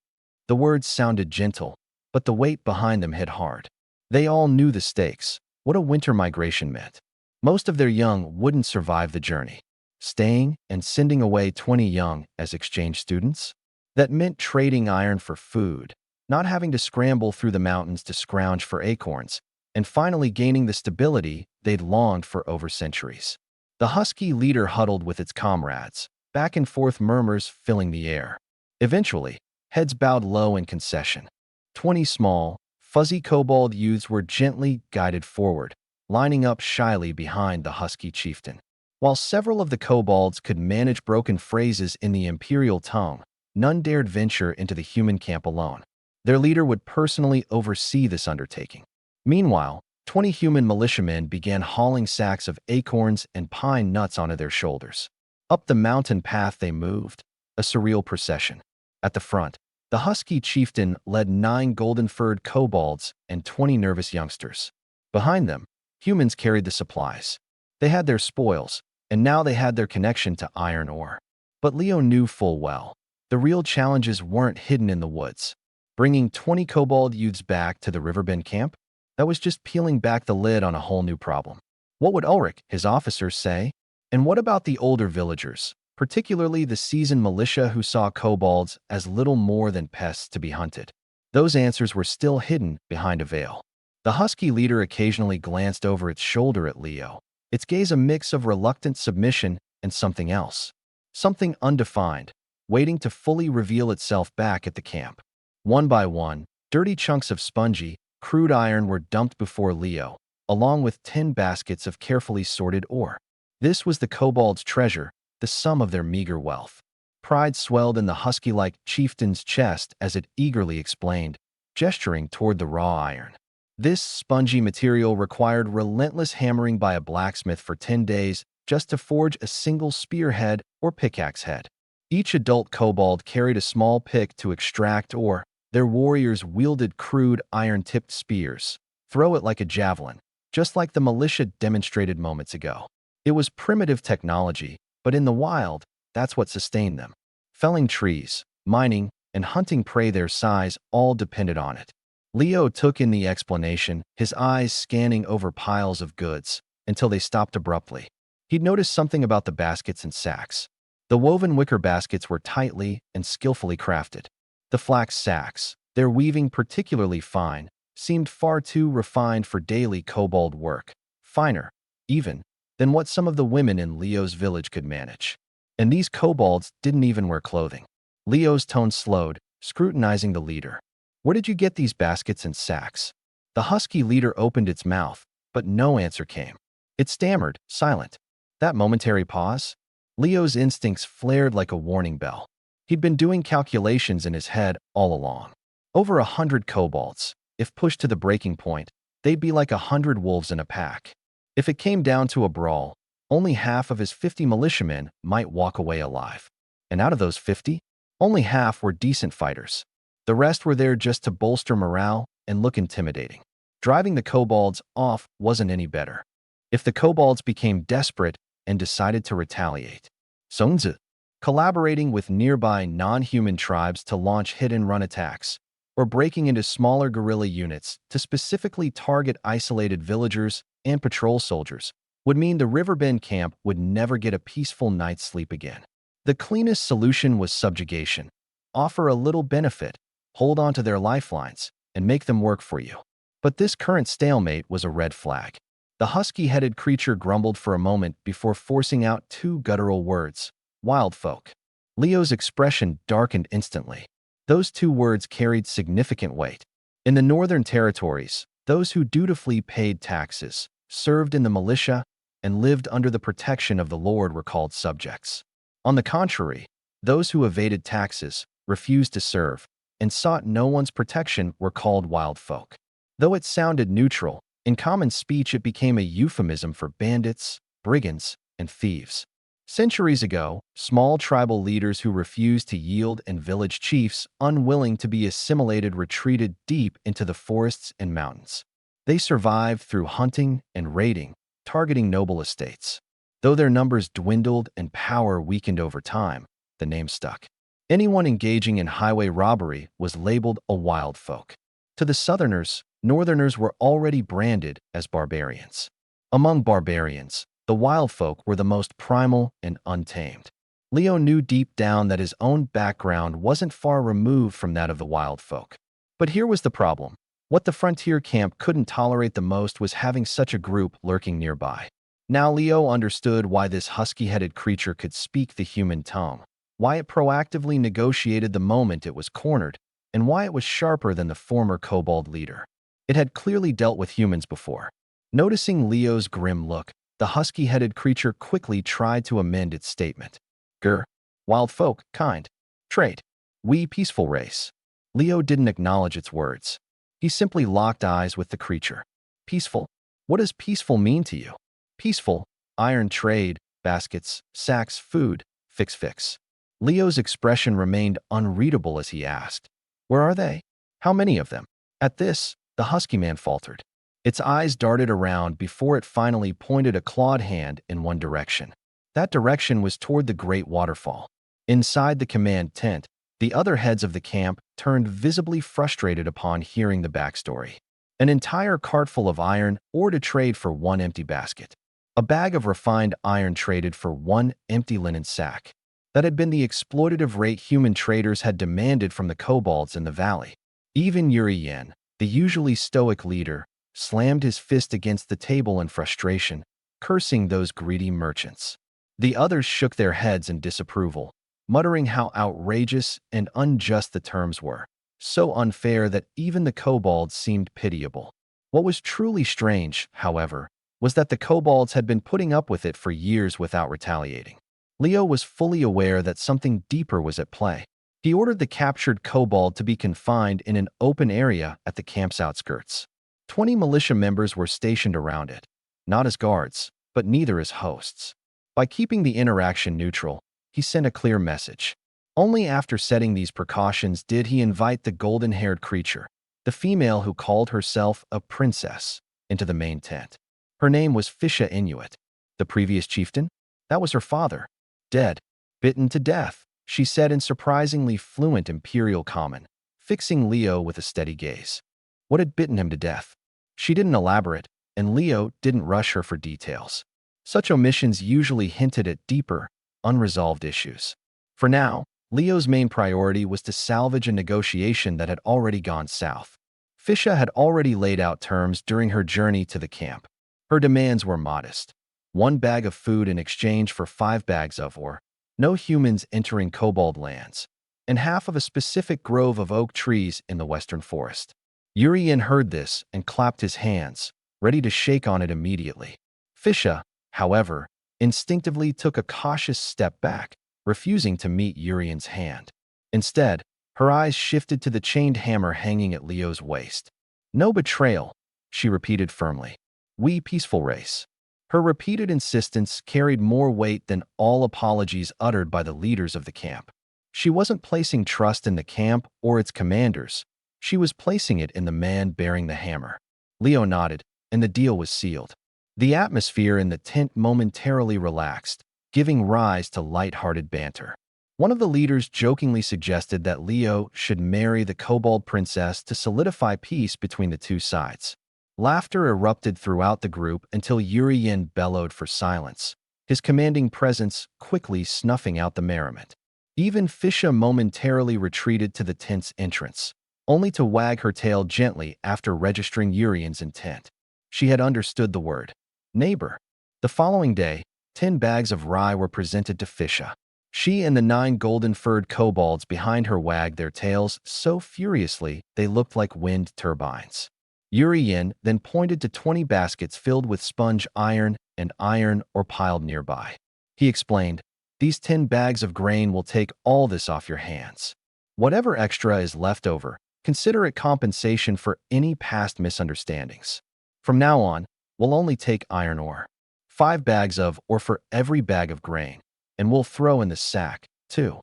[SPEAKER 1] The words sounded gentle, but the weight behind them hit hard. They all knew the stakes, what a winter migration meant. Most of their young wouldn't survive the journey. Staying and sending away 20 young as exchange students? That meant trading iron for food, not having to scramble through the mountains to scrounge for acorns, and finally gaining the stability they'd longed for over centuries. The husky leader huddled with its comrades, back and forth murmurs filling the air. Eventually, heads bowed low in concession. 20 small, fuzzy kobold youths were gently guided forward, lining up shyly behind the husky chieftain. While several of the kobolds could manage broken phrases in the imperial tongue, none dared venture into the human camp alone. Their leader would personally oversee this undertaking. Meanwhile, 20 human militiamen began hauling sacks of acorns and pine nuts onto their shoulders. Up the mountain path they moved, a surreal procession. At the front, the husky chieftain led 9 golden-furred kobolds and 20 nervous youngsters. Behind them, humans carried the supplies. They had their spoils, and now they had their connection to iron ore. But Leo knew full well, the real challenges weren't hidden in the woods. Bringing 20 kobold youths back to the riverbend camp? That was just peeling back the lid on a whole new problem. What would Ulrich, his officers, say? And what about the older villagers, particularly the seasoned militia who saw kobolds as little more than pests to be hunted? Those answers were still hidden behind a veil. The husky leader occasionally glanced over its shoulder at Leo, its gaze a mix of reluctant submission and something else. Something undefined, waiting to fully reveal itself back at the camp. One by one, dirty chunks of spongy, crude iron were dumped before Leo, along with 10 baskets of carefully sorted ore. This was the kobold's treasure, the sum of their meager wealth. Pride swelled in the husky-like chieftain's chest as it eagerly explained, gesturing toward the raw iron. This spongy material required relentless hammering by a blacksmith for 10 days just to forge a single spearhead or pickaxe head. Each adult kobold carried a small pick to extract ore. Their warriors wielded crude iron-tipped spears. Throw it like a javelin, just like the militia demonstrated moments ago. It was primitive technology, but in the wild, that's what sustained them. Felling trees, mining, and hunting prey their size all depended on it. Leo took in the explanation, his eyes scanning over piles of goods, until they stopped abruptly. He'd noticed something about the baskets and sacks. The woven wicker baskets were tightly and skillfully crafted. The flax sacks, their weaving particularly fine, seemed far too refined for daily kobold work, finer, even, than what some of the women in Leo's village could manage. And these kobolds didn't even wear clothing. Leo's tone slowed, scrutinizing the leader. Where did you get these baskets and sacks? The husky leader opened its mouth, but no answer came. It stammered, silent. That momentary pause? Leo's instincts flared like a warning bell. He'd been doing calculations in his head all along. Over 100 kobolds. If pushed to the breaking point, they'd be like 100 wolves in a pack. If it came down to a brawl, only half of his 50 militiamen might walk away alive. And out of those 50, only half were decent fighters. The rest were there just to bolster morale and look intimidating. Driving the kobolds off wasn't any better. If the kobolds became desperate and decided to retaliate, Songzi, collaborating with nearby non-human tribes to launch hit-and-run attacks, or breaking into smaller guerrilla units to specifically target isolated villagers and patrol soldiers, would mean the riverbend camp would never get a peaceful night's sleep again. The cleanest solution was subjugation. Offer a little benefit, hold on to their lifelines, and make them work for you. But this current stalemate was a red flag. The husky-headed creature grumbled for a moment before forcing out 2 guttural words, wild folk. Leo's expression darkened instantly. Those 2 words carried significant weight. In the northern territories, those who dutifully paid taxes, served in the militia, and lived under the protection of the Lord were called subjects. On the contrary, those who evaded taxes, refused to serve, and sought no one's protection were called wild folk. Though it sounded neutral, In common speech, it became a euphemism for bandits, brigands, and thieves. Centuries ago, small tribal leaders who refused to yield and village chiefs, unwilling to be assimilated, retreated deep into the forests and mountains. They survived through hunting and raiding, targeting noble estates. Though their numbers dwindled and power weakened over time, the name stuck. Anyone engaging in highway robbery was labeled a wild folk. To the Southerners, Northerners were already branded as barbarians. Among barbarians, the wild folk were the most primal and untamed. Leo knew deep down that his own background wasn't far removed from that of the wild folk. But here was the problem. What the frontier camp couldn't tolerate the most was having such a group lurking nearby. Now Leo understood why this husky-headed creature could speak the human tongue, why it proactively negotiated the moment it was cornered, and why it was sharper than the former kobold leader. It had clearly dealt with humans before. Noticing Leo's grim look, the husky-headed creature quickly tried to amend its statement. Grr. Wild folk, kind. Trait. We peaceful race. Leo didn't acknowledge its words. He simply locked eyes with the creature. Peaceful? What does peaceful mean to you? Peaceful. Iron trade, baskets, sacks, food, fix. Leo's expression remained unreadable as he asked, "Where are they? How many of them?" At this, the husky man faltered. Its eyes darted around before it finally pointed a clawed hand in one direction. That direction was toward the great waterfall. Inside the command tent, the other heads of the camp turned visibly frustrated upon hearing the backstory. An entire cartful of iron ore to trade for one empty basket. A bag of refined iron traded for one empty linen sack. That had been the exploitative rate human traders had demanded from the kobolds in the valley. Even Yuri Yen, the usually stoic leader, slammed his fist against the table in frustration, cursing those greedy merchants. The others shook their heads in disapproval, muttering how outrageous and unjust the terms were, so unfair that even the kobolds seemed pitiable. What was truly strange, however, was that the kobolds had been putting up with it for years without retaliating. Leo was fully aware that something deeper was at play. He ordered the captured kobold to be confined in an open area at the camp's outskirts. 20 militia members were stationed around it, not as guards, but neither as hosts. By keeping the interaction neutral, he sent a clear message. Only after setting these precautions did he invite the golden-haired creature, the female who called herself a princess, into the main tent. Her name was Fisha Inuit. The previous chieftain? That was her father. Dead. Bitten to death, she said in surprisingly fluent Imperial Common, fixing Leo with a steady gaze. What had bitten him to death? She didn't elaborate, and Leo didn't rush her for details. Such omissions usually hinted at deeper, unresolved issues. For now, Leo's main priority was to salvage a negotiation that had already gone south. Fisha had already laid out terms during her journey to the camp. Her demands were modest. 1 bag of food in exchange for 5 bags of ore, no humans entering kobold lands, and half of a specific grove of oak trees in the western forest. Urien heard this and clapped his hands, ready to shake on it immediately. Fisha, however, instinctively took a cautious step back, refusing to meet Urien's hand. Instead, her eyes shifted to the chained hammer hanging at Leo's waist. No betrayal, she repeated firmly. We peaceful race. Her repeated insistence carried more weight than all apologies uttered by the leaders of the camp. She wasn't placing trust in the camp or its commanders. She was placing it in the man bearing the hammer. Leo nodded, and the deal was sealed. The atmosphere in the tent momentarily relaxed, giving rise to light-hearted banter. One of the leaders jokingly suggested that Leo should marry the kobold princess to solidify peace between the two sides. Laughter erupted throughout the group until Urien bellowed for silence, his commanding presence quickly snuffing out the merriment. Even Fisha momentarily retreated to the tent's entrance, only to wag her tail gently after registering Urien's intent. She had understood the word. Neighbor. The following day, 10 bags of rye were presented to Fisha. She and the 9 golden-furred kobolds behind her wagged their tails so furiously they looked like wind turbines. Urien then pointed to 20 baskets filled with sponge iron and iron ore piled nearby. He explained, "These 10 bags of grain will take all this off your hands. Whatever extra is left over, consider it compensation for any past misunderstandings." From now on, we'll only take iron ore. 5 bags of, or for every bag of grain, and we'll throw in the sack, too.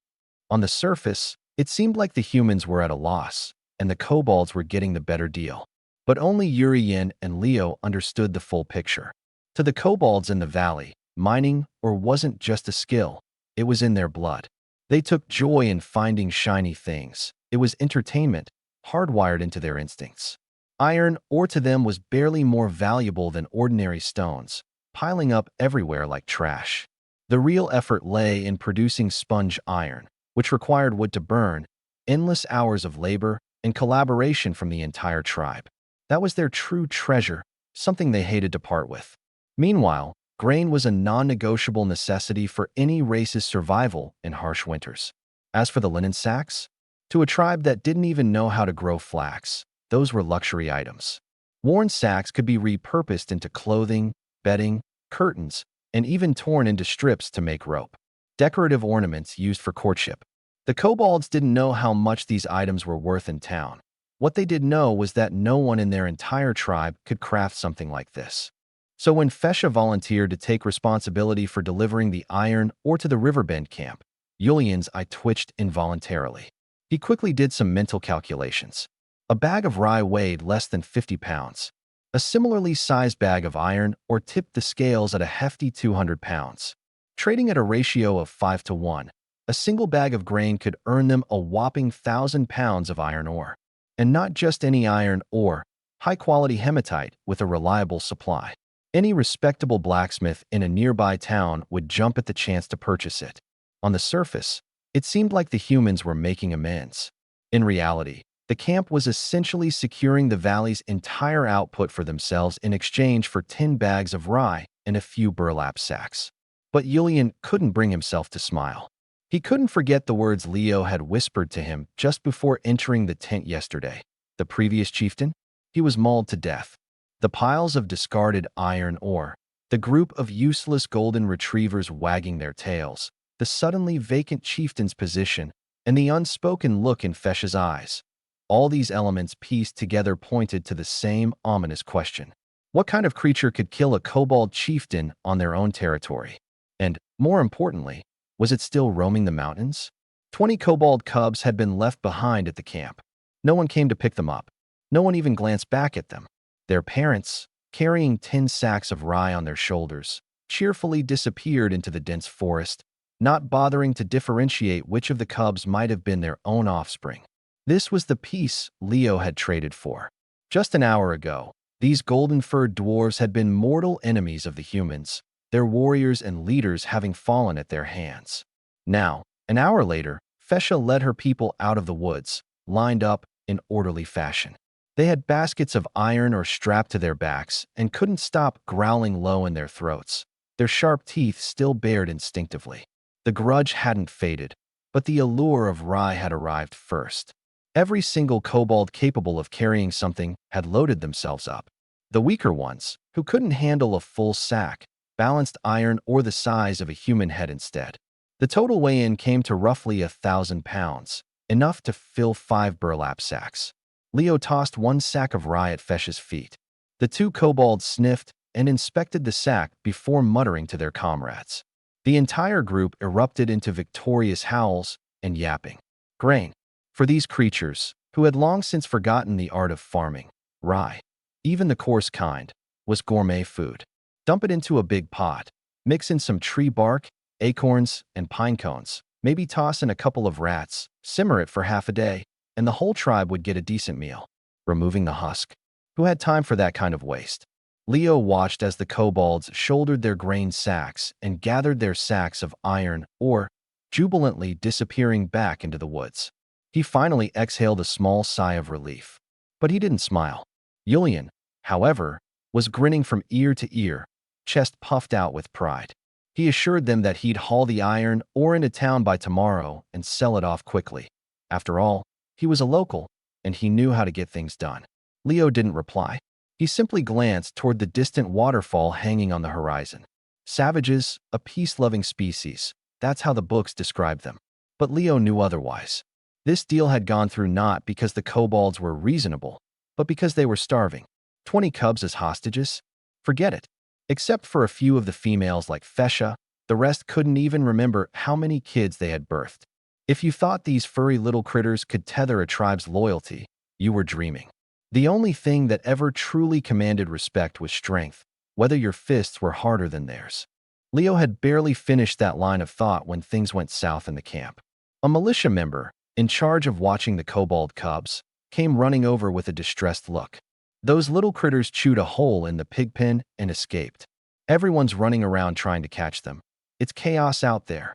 [SPEAKER 1] On the surface, it seemed like the humans were at a loss, and the kobolds were getting the better deal. But only Urian and Leo understood the full picture. To the kobolds in the valley, mining wasn't just a skill, it was in their blood. They took joy in finding shiny things. It was entertainment, hardwired into their instincts. Iron ore to them was barely more valuable than ordinary stones, piling up everywhere like trash. The real effort lay in producing sponge iron, which required wood to burn, endless hours of labor, and collaboration from the entire tribe. That was their true treasure, something they hated to part with. Meanwhile, grain was a non-negotiable necessity for any race's survival in harsh winters. As for the linen sacks, to a tribe that didn't even know how to grow flax, those were luxury items. Worn sacks could be repurposed into clothing, bedding, curtains, and even torn into strips to make rope. Decorative ornaments used for courtship. The kobolds didn't know how much these items were worth in town. What they did know was that no one in their entire tribe could craft something like this. So when Fesha volunteered to take responsibility for delivering the iron ore to the riverbend camp, Julian's eye twitched involuntarily. He quickly did some mental calculations. A bag of rye weighed less than 50 pounds. A similarly sized bag of iron ore tipped the scales at a hefty 200 pounds. Trading at a ratio of 5-to-1, a single bag of grain could earn them a whopping 1,000 pounds of iron ore. And not just any iron ore, high-quality hematite with a reliable supply. Any respectable blacksmith in a nearby town would jump at the chance to purchase it. On the surface, it seemed like the humans were making amends. In reality, the camp was essentially securing the valley's entire output for themselves in exchange for 10 bags of rye and a few burlap sacks. But Julian couldn't bring himself to smile. He couldn't forget the words Leo had whispered to him just before entering the tent yesterday. The previous chieftain? He was mauled to death. The piles of discarded iron ore, the group of useless golden retrievers wagging their tails, the suddenly vacant chieftain's position, and the unspoken look in Fesha's eyes. All these elements pieced together pointed to the same ominous question. What kind of creature could kill a kobold chieftain on their own territory? And, more importantly, was it still roaming the mountains? 20 kobold cubs had been left behind at the camp. No one came to pick them up. No one even glanced back at them. Their parents, carrying 10 sacks of rye on their shoulders, cheerfully disappeared into the dense forest, not bothering to differentiate which of the cubs might have been their own offspring. This was the peace Leo had traded for. Just an hour ago, these golden-furred dwarves had been mortal enemies of the humans, their warriors and leaders having fallen at their hands. Now, an hour later, Fesha led her people out of the woods, lined up in orderly fashion. They had baskets of iron ore strapped to their backs and couldn't stop growling low in their throats, their sharp teeth still bared instinctively. The grudge hadn't faded, but the allure of rye had arrived first. Every single kobold capable of carrying something had loaded themselves up. The weaker ones, who couldn't handle a full sack, balanced iron ore the size of a human head instead. The total weigh-in came to roughly 1,000 pounds, enough to fill 5 burlap sacks. Leo tossed one sack of rye at Fesha's feet. The 2 kobolds sniffed and inspected the sack before muttering to their comrades. The entire group erupted into victorious howls and yapping. Grain. For these creatures, who had long since forgotten the art of farming, rye, even the coarse kind, was gourmet food. Dump it into a big pot, mix in some tree bark, acorns, and pine cones, maybe toss in a couple of rats, simmer it for half a day, and the whole tribe would get a decent meal. Removing the husk. Who had time for that kind of waste? Leo watched as the kobolds shouldered their grain sacks and gathered their sacks of iron ore, jubilantly disappearing back into the woods. He finally exhaled a small sigh of relief. But he didn't smile. Julian, however, was grinning from ear to ear, chest puffed out with pride. He assured them that he'd haul the iron ore into town by tomorrow and sell it off quickly. After all, he was a local, and he knew how to get things done. Leo didn't reply. He simply glanced toward the distant waterfall hanging on the horizon. Savages, a peace-loving species, that's how the books described them. But Leo knew otherwise. This deal had gone through not because the kobolds were reasonable, but because they were starving. 20 cubs as hostages? Forget it. Except for a few of the females like Fesha, the rest couldn't even remember how many kids they had birthed. If you thought these furry little critters could tether a tribe's loyalty, you were dreaming. The only thing that ever truly commanded respect was strength, whether your fists were harder than theirs. Leo had barely finished that line of thought when things went south in the camp. A militia member, in charge of watching the kobold cubs, came running over with a distressed look. Those little critters chewed a hole in the pig pen and escaped. Everyone's running around trying to catch them. It's chaos out there.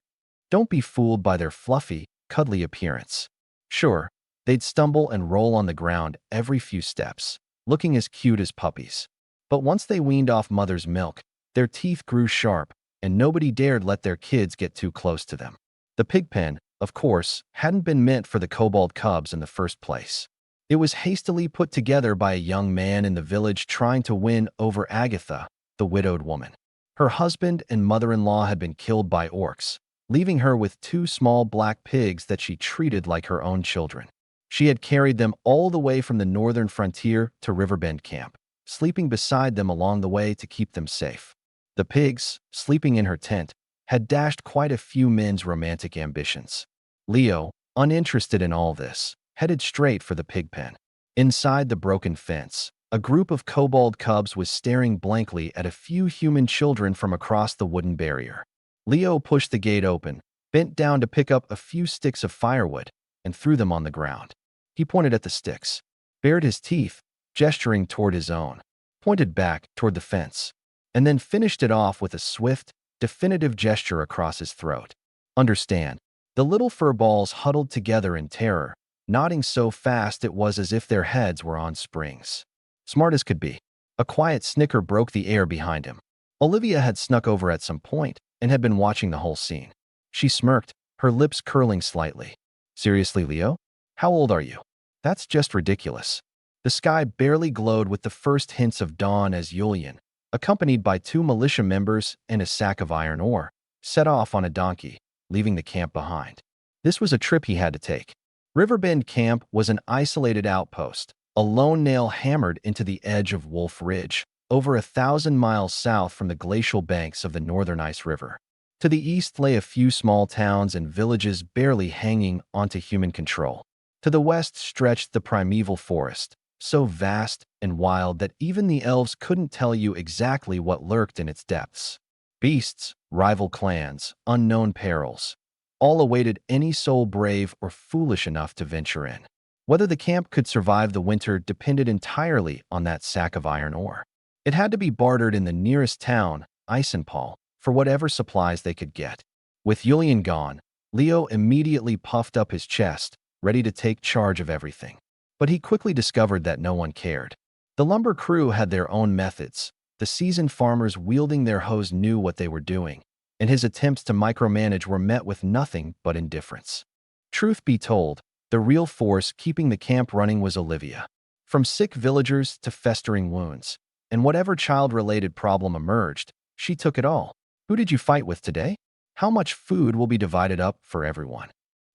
[SPEAKER 1] Don't be fooled by their fluffy, cuddly appearance. Sure, they'd stumble and roll on the ground every few steps, looking as cute as puppies. But once they weaned off mother's milk, their teeth grew sharp, and nobody dared let their kids get too close to them. The pig pen, of course, hadn't been meant for the kobold cubs in the first place. It was hastily put together by a young man in the village trying to win over Agatha, the widowed woman. Her husband and mother-in-law had been killed by orcs, leaving her with two small black pigs that she treated like her own children. She had carried them all the way from the northern frontier to Riverbend camp, sleeping beside them along the way to keep them safe. The pigs, sleeping in her tent, had dashed quite a few men's romantic ambitions. Leo, uninterested in all this, headed straight for the pig pen. Inside the broken fence, a group of kobold cubs was staring blankly at a few human children from across the wooden barrier. Leo pushed the gate open, bent down to pick up a few sticks of firewood, and threw them on the ground. He pointed at the sticks, bared his teeth, gesturing toward his own, pointed back toward the fence, and then finished it off with a swift, definitive gesture across his throat. Understand, the little fur balls huddled together in terror, nodding so fast it was as if their heads were on springs. Smart as could be. A quiet snicker broke the air behind him. Olivia had snuck over at some point and had been watching the whole scene. She smirked, her lips curling slightly. Seriously, Leo? How old are you? That's just ridiculous. The sky barely glowed with the first hints of dawn as Julian, accompanied by 2 militia members and a sack of iron ore, set off on a donkey, leaving the camp behind. This was a trip he had to take. Riverbend Camp was an isolated outpost, a lone nail hammered into the edge of Wolf Ridge, over 1,000 miles south from the glacial banks of the Northern Ice River. To the east lay a few small towns and villages barely hanging onto human control. To the west stretched the primeval forest, so vast and wild that even the elves couldn't tell you exactly what lurked in its depths. Beasts, rival clans, unknown perils, all awaited any soul brave or foolish enough to venture in. Whether the camp could survive the winter depended entirely on that sack of iron ore. It had to be bartered in the nearest town, Isenpaul, for whatever supplies they could get. With Julian gone, Leo immediately puffed up his chest, ready to take charge of everything. But he quickly discovered that no one cared. The lumber crew had their own methods. The seasoned farmers wielding their hoes knew what they were doing, and his attempts to micromanage were met with nothing but indifference. Truth be told, the real force keeping the camp running was Olivia. From sick villagers to festering wounds, and whatever child-related problem emerged, she took it all. Who did you fight with today? How much food will be divided up for everyone?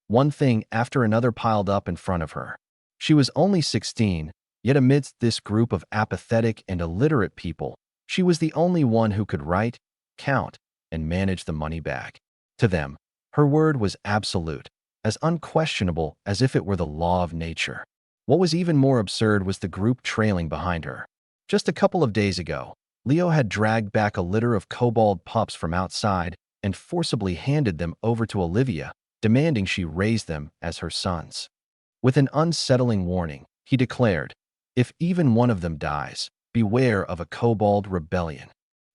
[SPEAKER 1] One thing after another piled up in front of her. She was only 16, yet amidst this group of apathetic and illiterate people, she was the only one who could write, count, and manage the money bag. To them, her word was absolute, as unquestionable as if it were the law of nature. What was even more absurd was the group trailing behind her. Just a couple of days ago, Leo had dragged back a litter of kobold pups from outside and forcibly handed them over to Olivia, demanding she raise them as her sons. With an unsettling warning, he declared, "If even one of them dies, beware of a kobold rebellion."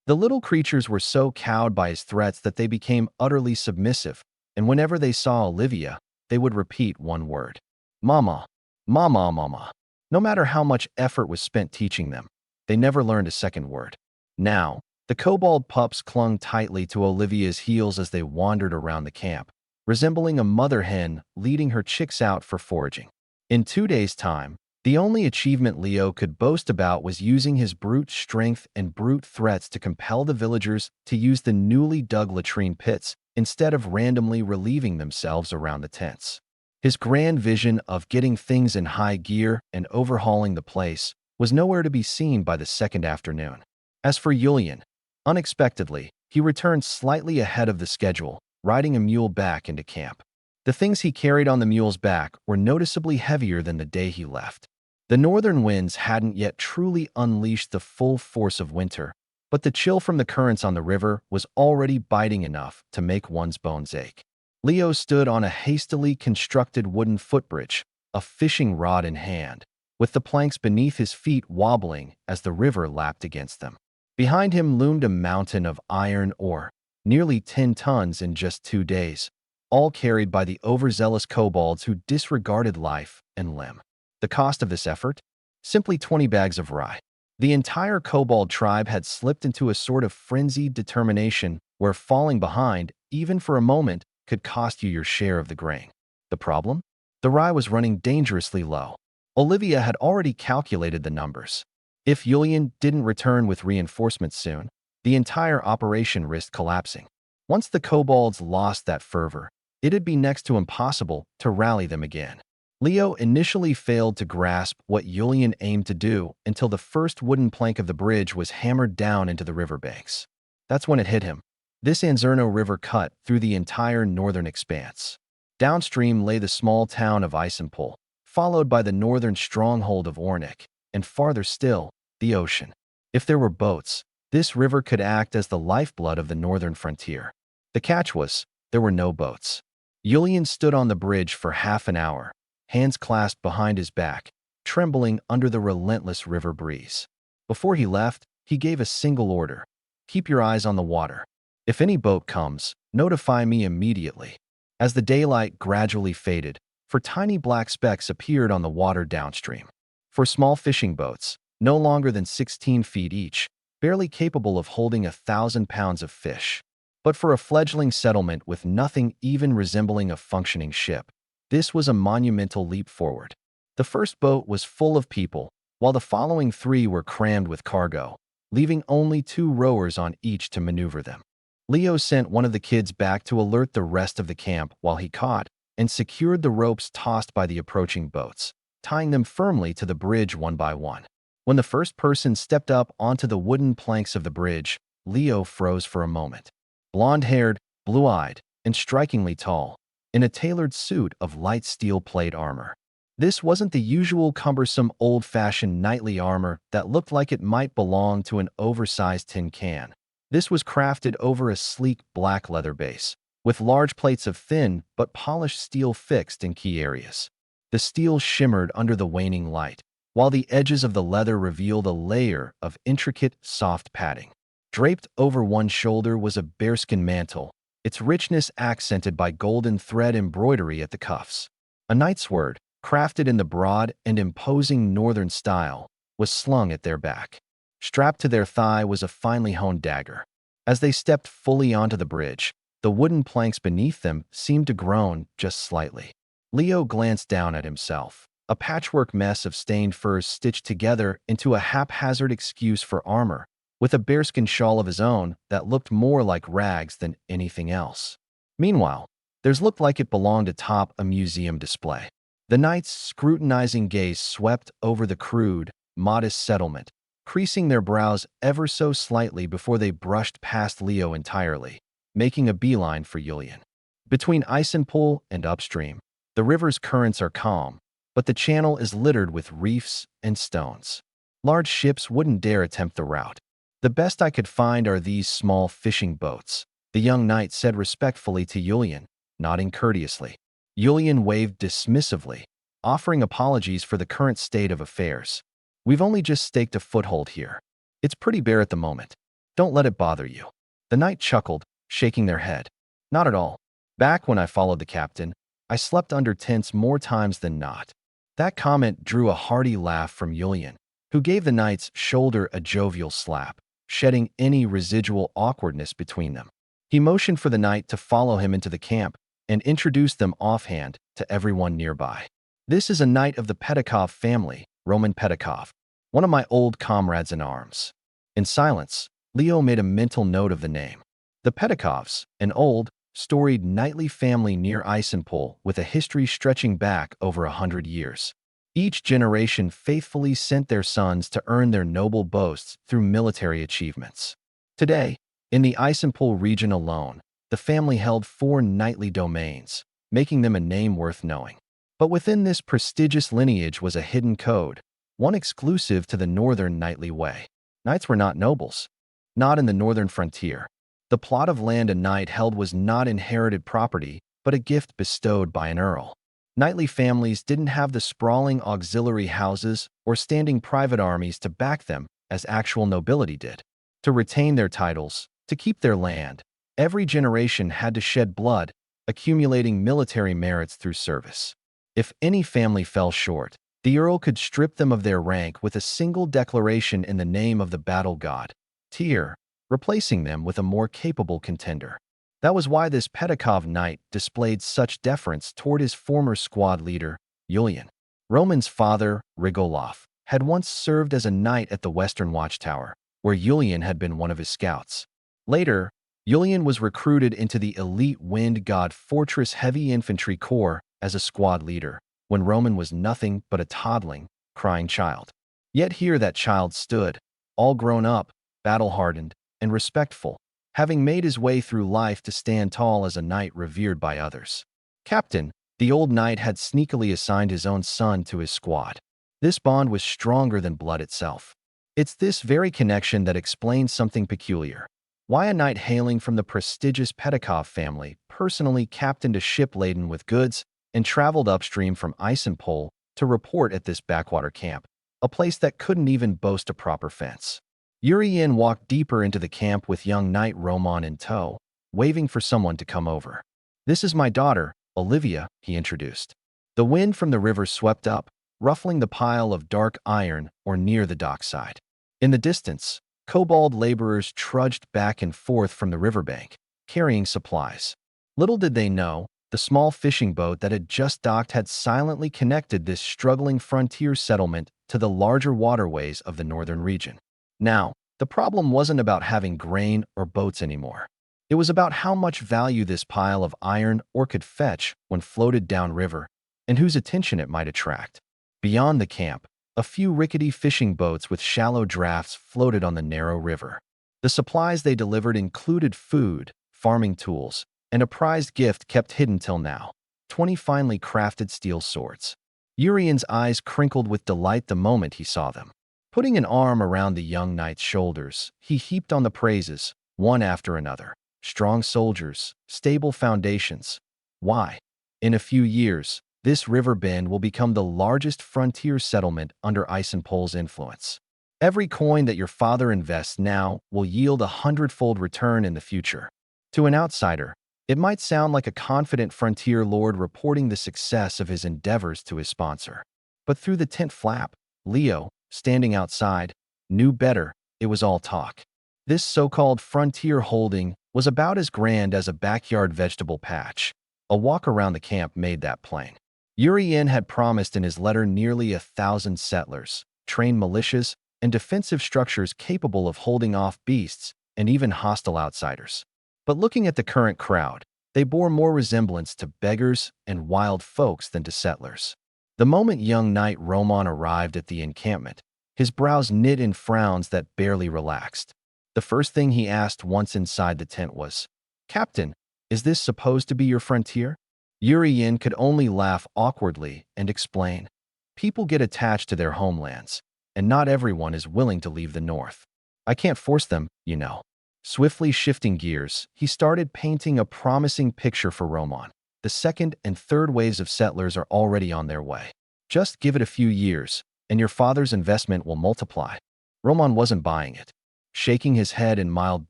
[SPEAKER 1] The little creatures were so cowed by his threats that they became utterly submissive, and whenever they saw Olivia, they would repeat one word. Mama, mama, mama. No matter how much effort was spent teaching them, they never learned a second word. Now, the kobold pups clung tightly to Olivia's heels as they wandered around the camp, resembling a mother hen leading her chicks out for foraging. In 2 days' time, the only achievement Leo could boast about was using his brute strength and brute threats to compel the villagers to use the newly dug latrine pits instead of randomly relieving themselves around the tents. His grand vision of getting things in high gear and overhauling the place was nowhere to be seen by the second afternoon. As for Yulian, unexpectedly, he returned slightly ahead of the schedule, riding a mule back into camp. The things he carried on the mule's back were noticeably heavier than the day he left. The northern winds hadn't yet truly unleashed the full force of winter, but the chill from the currents on the river was already biting enough to make one's bones ache. Leo stood on a hastily constructed wooden footbridge, a fishing rod in hand, with the planks beneath his feet wobbling as the river lapped against them. Behind him loomed a mountain of iron ore, nearly 10 tons in just 2 days, all carried by the overzealous kobolds who disregarded life and limb. The cost of this effort? Simply 20 bags of rye. The entire kobold tribe had slipped into a sort of frenzied determination where falling behind, even for a moment, could cost you your share of the grain. The problem? The rye was running dangerously low. Olivia had already calculated the numbers. If Yulian didn't return with reinforcements soon, the entire operation risked collapsing. Once the kobolds lost that fervor, it'd be next to impossible to rally them again. Leo initially failed to grasp what Yulian aimed to do until the first wooden plank of the bridge was hammered down into the riverbanks. That's when it hit him. This Anzurno River cut through the entire northern expanse. Downstream lay the small town of Isenpol, followed by the northern stronghold of Ornik, and farther still, the ocean. If there were boats, this river could act as the lifeblood of the northern frontier. The catch was, there were no boats. Yulian stood on the bridge for half an hour, hands clasped behind his back, trembling under the relentless river breeze. Before he left, he gave a single order: keep your eyes on the water. If any boat comes, notify me immediately. As the daylight gradually faded, tiny black specks appeared on the water downstream. For small fishing boats, no longer than 16 feet each, barely capable of holding 1,000 pounds of fish. But for a fledgling settlement with nothing even resembling a functioning ship, this was a monumental leap forward. The first boat was full of people, while the following 3 were crammed with cargo, leaving only 2 rowers on each to maneuver them. Leo sent one of the kids back to alert the rest of the camp while he caught and secured the ropes tossed by the approaching boats, tying them firmly to the bridge one by one. When the first person stepped up onto the wooden planks of the bridge, Leo froze for a moment. Blonde-haired, blue-eyed, and strikingly tall, in a tailored suit of light steel plate armor. This wasn't the usual cumbersome old-fashioned knightly armor that looked like it might belong to an oversized tin can. This was crafted over a sleek black leather base, with large plates of thin but polished steel fixed in key areas. The steel shimmered under the waning light, while the edges of the leather revealed a layer of intricate, soft padding. Draped over one shoulder was a bearskin mantle, its richness accented by golden thread embroidery at the cuffs. A knight's sword, crafted in the broad and imposing northern style, was slung at their back. Strapped to their thigh was a finely honed dagger. As they stepped fully onto the bridge, the wooden planks beneath them seemed to groan just slightly. Leo glanced down at himself, a patchwork mess of stained furs stitched together into a haphazard excuse for armor, with a bearskin shawl of his own that looked more like rags than anything else. Meanwhile, theirs looked like it belonged atop a museum display. The knight's scrutinizing gaze swept over the crude, modest settlement, creasing their brows ever so slightly before they brushed past Leo entirely, making a beeline for Yulian. Between Isenpol and upstream, the river's currents are calm, but the channel is littered with reefs and stones. Large ships wouldn't dare attempt the route. The best I could find are these small fishing boats, the young knight said respectfully to Yulian, nodding courteously. Yulian waved dismissively, offering apologies for the current state of affairs. We've only just staked a foothold here. It's pretty bare at the moment. Don't let it bother you. The knight chuckled, shaking their head. Not at all. Back when I followed the captain, I slept under tents more times than not. That comment drew a hearty laugh from Yulian, who gave the knight's shoulder a jovial slap, shedding any residual awkwardness between them. He motioned for the knight to follow him into the camp and introduced them offhand to everyone nearby. This is a knight of the Pedikov family, Roman Pedikov, one of my old comrades in arms. In silence, Leo made a mental note of the name. The Pedikovs, an old, storied knightly family near Isenpol with a history stretching back over 100 years. Each generation faithfully sent their sons to earn their noble boasts through military achievements. Today, in the Isenpool region alone, the family held 4 knightly domains, making them a name worth knowing. But within this prestigious lineage was a hidden code, one exclusive to the northern knightly way. Knights were not nobles. Not in the northern frontier. The plot of land a knight held was not inherited property, but a gift bestowed by an earl. Knightly families didn't have the sprawling auxiliary houses or standing private armies to back them as actual nobility did. To retain their titles, to keep their land, every generation had to shed blood, accumulating military merits through service. If any family fell short, the earl could strip them of their rank with a single declaration in the name of the battle god, Tyr, replacing them with a more capable contender. That was why this Pedikov knight displayed such deference toward his former squad leader, Yulian. Roman's father, Rigolov, had once served as a knight at the Western Watchtower, where Yulian had been one of his scouts. Later, Yulian was recruited into the elite Wind God Fortress Heavy Infantry Corps as a squad leader, when Roman was nothing but a toddling, crying child. Yet here that child stood, all grown up, battle-hardened, and respectful, having made his way through life to stand tall as a knight revered by others. Captain, the old knight had sneakily assigned his own son to his squad. This bond was stronger than blood itself. It's this very connection that explains something peculiar. Why a knight hailing from the prestigious Pedikov family personally captained a ship laden with goods and traveled upstream from Isenpool to report at this backwater camp, a place that couldn't even boast a proper fence. Urien walked deeper into the camp with young knight Roman in tow, waving for someone to come over. "This is my daughter, Olivia," he introduced. The wind from the river swept up, ruffling the pile of dark iron or near the dockside. In the distance, kobold laborers trudged back and forth from the riverbank, carrying supplies. Little did they know, the small fishing boat that had just docked had silently connected this struggling frontier settlement to the larger waterways of the northern region. Now, the problem wasn't about having grain or boats anymore. It was about how much value this pile of iron ore could fetch when floated downriver, and whose attention it might attract. Beyond the camp, a few rickety fishing boats with shallow drafts floated on the narrow river. The supplies they delivered included food, farming tools, and a prized gift kept hidden till now, 20 finely crafted steel swords. Urien's eyes crinkled with delight the moment he saw them. Putting an arm around the young knight's shoulders, he heaped on the praises, one after another. Strong soldiers, stable foundations. Why? In a few years, this riverbend will become the largest frontier settlement under Isenpool's influence. Every coin that your father invests now will yield a 100-fold return in the future. To an outsider, it might sound like a confident frontier lord reporting the success of his endeavors to his sponsor. But through the tent flap, Leo, standing outside, knew better. It was all talk. This so-called frontier holding was about as grand as a backyard vegetable patch. A walk around the camp made that plain. Urien had promised in his letter nearly 1,000 settlers, trained militias, and defensive structures capable of holding off beasts and even hostile outsiders. But looking at the current crowd, they bore more resemblance to beggars and wild folks than to settlers. The moment young knight Roman arrived at the encampment, his brows knit in frowns that barely relaxed. The first thing he asked once inside the tent was, "Captain, is this supposed to be your frontier?" Urien could only laugh awkwardly and explain, "People get attached to their homelands, and not everyone is willing to leave the north. I can't force them, you know." Swiftly shifting gears, he started painting a promising picture for Roman. The second and third waves of settlers are already on their way. Just give it a few years, and your father's investment will multiply. Roman wasn't buying it. Shaking his head in mild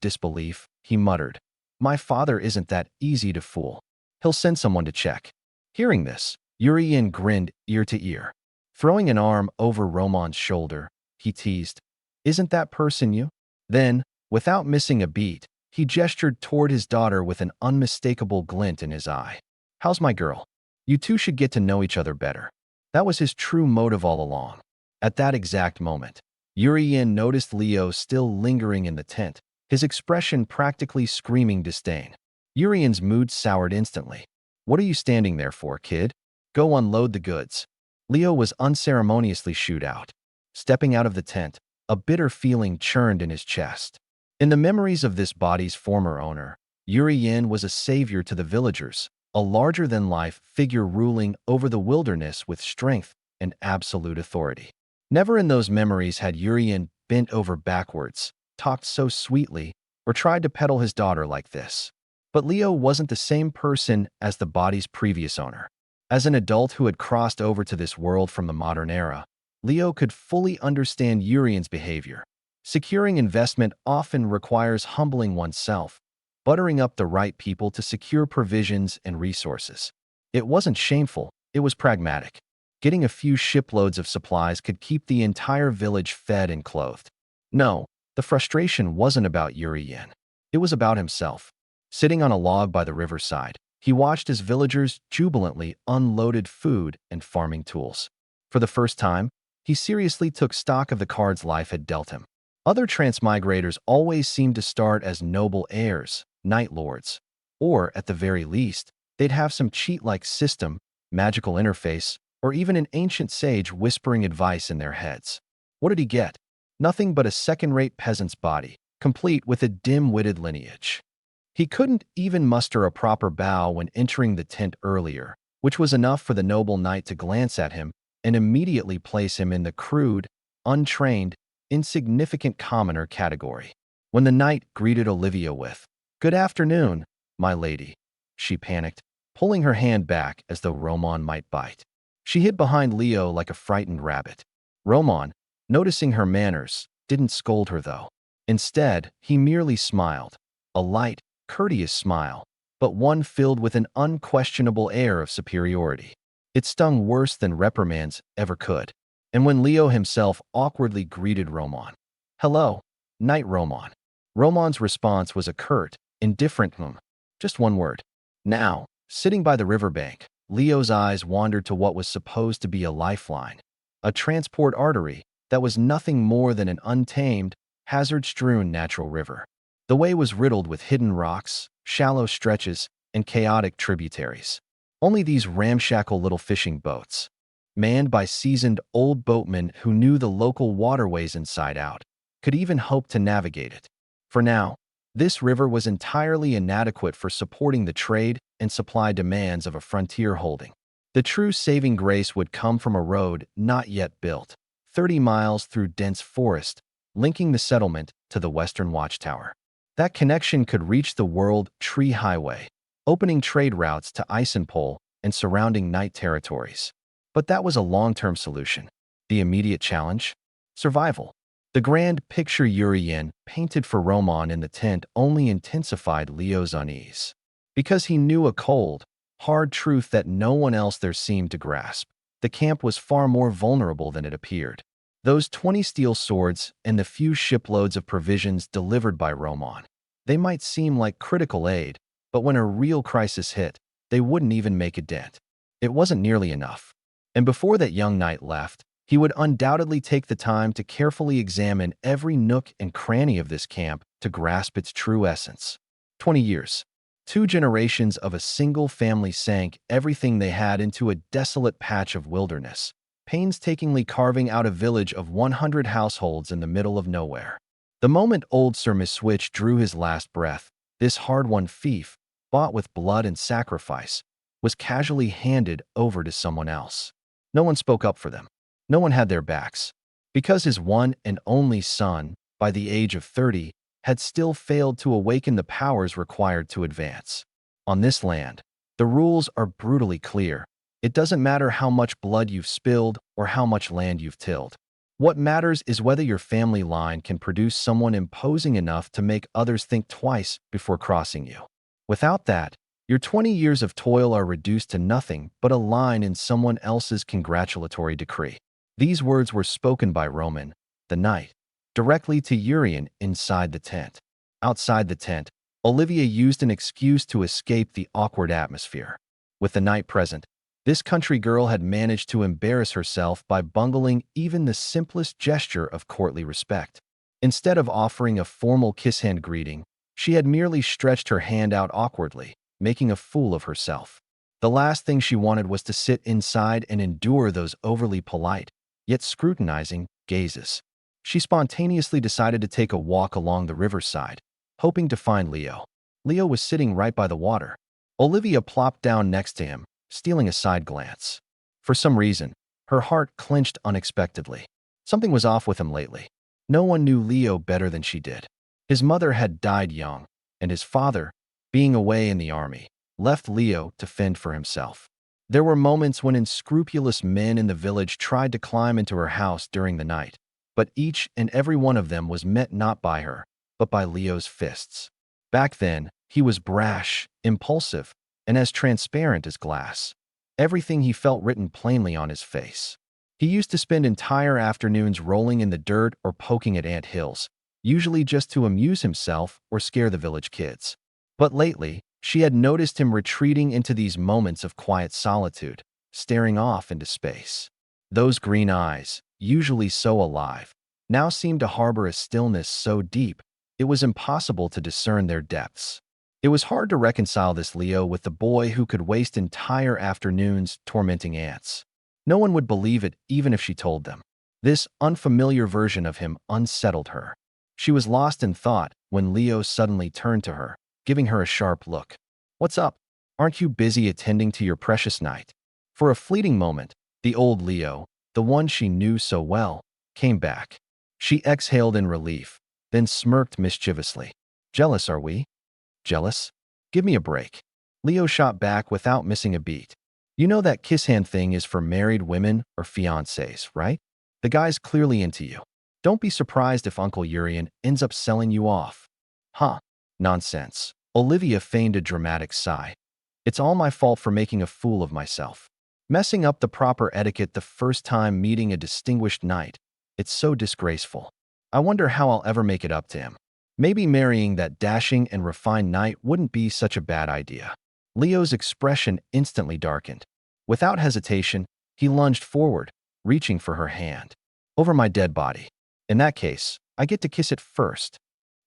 [SPEAKER 1] disbelief, he muttered, "My father isn't that easy to fool. He'll send someone to check." Hearing this, Urien grinned ear to ear. Throwing an arm over Roman's shoulder, he teased, "Isn't that person you?" Then, without missing a beat, he gestured toward his daughter with an unmistakable glint in his eye. "How's my girl? You two should get to know each other better." That was his true motive all along. At that exact moment, Urien noticed Leo still lingering in the tent, his expression practically screaming disdain. Urien's mood soured instantly. "What are you standing there for, kid? Go unload the goods." Leo was unceremoniously shooed out. Stepping out of the tent, a bitter feeling churned in his chest. In the memories of this body's former owner, Yuri Yin was a savior to the villagers, a larger-than-life figure ruling over the wilderness with strength and absolute authority. Never in those memories had Yuri Yin bent over backwards, talked so sweetly, or tried to peddle his daughter like this. But Leo wasn't the same person as the body's previous owner. As an adult who had crossed over to this world from the modern era, Leo could fully understand Urian's behavior. Securing investment often requires humbling oneself, buttering up the right people to secure provisions and resources. It wasn't shameful, it was pragmatic. Getting a few shiploads of supplies could keep the entire village fed and clothed. No, the frustration wasn't about Yuri Yin. It was about himself. Sitting on a log by the riverside, he watched as villagers jubilantly unloaded food and farming tools. For the first time, he seriously took stock of the cards life had dealt him. Other transmigrators always seemed to start as noble heirs, night lords, or, at the very least, they'd have some cheat-like system, magical interface, or even an ancient sage whispering advice in their heads. What did he get? Nothing but a second-rate peasant's body, complete with a dim-witted lineage. He couldn't even muster a proper bow when entering the tent earlier, which was enough for the noble knight to glance at him and immediately place him in the crude, untrained, insignificant commoner category. When the knight greeted Olivia with, "Good afternoon, my lady," she panicked, pulling her hand back as though Roman might bite. She hid behind Leo like a frightened rabbit. Roman, noticing her manners, didn't scold her though. Instead, he merely smiled, a light, courteous smile, but one filled with an unquestionable air of superiority. It stung worse than reprimands ever could. And when Leo himself awkwardly greeted Roman, "Hello, Knight Roman." Roman's response was a curt, indifferent just one word. Now, sitting by the riverbank, Leo's eyes wandered to what was supposed to be a lifeline, a transport artery that was nothing more than an untamed, hazard-strewn natural river. The way was riddled with hidden rocks, shallow stretches, and chaotic tributaries. Only these ramshackle little fishing boats, manned by seasoned old boatmen who knew the local waterways inside out, could even hope to navigate it. For now, this river was entirely inadequate for supporting the trade and supply demands of a frontier holding. The true saving grace would come from a road not yet built, 30 miles through dense forest, linking the settlement to the western watchtower. That connection could reach the World Tree Highway, opening trade routes to Isenpol and surrounding Night territories. But that was a long-term solution. The immediate challenge? Survival. The grand picture Yuri Yin painted for Roman in the tent only intensified Leo's unease. Because he knew a cold, hard truth that no one else there seemed to grasp. The camp was far more vulnerable than it appeared. Those 20 steel swords and the few shiploads of provisions delivered by Roman. They might seem like critical aid, but when a real crisis hit, they wouldn't even make a dent. It wasn't nearly enough. And before that young knight left, he would undoubtedly take the time to carefully examine every nook and cranny of this camp to grasp its true essence. 20 years. 2 generations of a single family sank everything they had into a desolate patch of wilderness, painstakingly carving out a village of 100 households in the middle of nowhere. The moment old Sir Miswitch drew his last breath, this hard-won fief, bought with blood and sacrifice, was casually handed over to someone else. No one spoke up for them. No one had their backs. Because his one and only son, by the age of 30, had still failed to awaken the powers required to advance. On this land, the rules are brutally clear. It doesn't matter how much blood you've spilled or how much land you've tilled. What matters is whether your family line can produce someone imposing enough to make others think twice before crossing you. Without that, your 20 years of toil are reduced to nothing but a line in someone else's congratulatory decree. These words were spoken by Roman, the knight, directly to Urian inside the tent. Outside the tent, Olivia used an excuse to escape the awkward atmosphere. With the knight present, this country girl had managed to embarrass herself by bungling even the simplest gesture of courtly respect. Instead of offering a formal kiss-hand greeting, she had merely stretched her hand out awkwardly, making a fool of herself. The last thing she wanted was to sit inside and endure those overly polite, yet scrutinizing, gazes. She spontaneously decided to take a walk along the riverside, hoping to find Leo. Leo was sitting right by the water. Olivia plopped down next to him, stealing a side glance. For some reason, her heart clenched unexpectedly. Something was off with him lately. No one knew Leo better than she did. His mother had died young, and his father, being away in the army, left Leo to fend for himself. There were moments when unscrupulous men in the village tried to climb into her house during the night, but each and every one of them was met not by her, but by Leo's fists. Back then, he was brash, impulsive, and as transparent as glass. Everything he felt written plainly on his face. He used to spend entire afternoons rolling in the dirt or poking at ant hills, usually just to amuse himself or scare the village kids. But lately, she had noticed him retreating into these moments of quiet solitude, staring off into space. Those green eyes, usually so alive, now seemed to harbor a stillness so deep, it was impossible to discern their depths. It was hard to reconcile this Leo with the boy who could waste entire afternoons tormenting ants. No one would believe it even if she told them. This unfamiliar version of him unsettled her. She was lost in thought when Leo suddenly turned to her, giving her a sharp look. "What's up? Aren't you busy attending to your precious knight?" For a fleeting moment, the old Leo, the one she knew so well, came back. She exhaled in relief, then smirked mischievously. "Jealous, are we? Jealous? Give me a break." Leo shot back without missing a beat. "You know that kiss hand thing is for married women or fiancés, right? The guy's clearly into you. Don't be surprised if Uncle Urian ends up selling you off." "Huh. Nonsense." Olivia feigned a dramatic sigh. "It's all my fault for making a fool of myself. Messing up the proper etiquette the first time meeting a distinguished knight. It's so disgraceful. I wonder how I'll ever make it up to him. Maybe marrying that dashing and refined knight wouldn't be such a bad idea." Leo's expression instantly darkened. Without hesitation, he lunged forward, reaching for her hand. "Over my dead body. In that case, I get to kiss it first.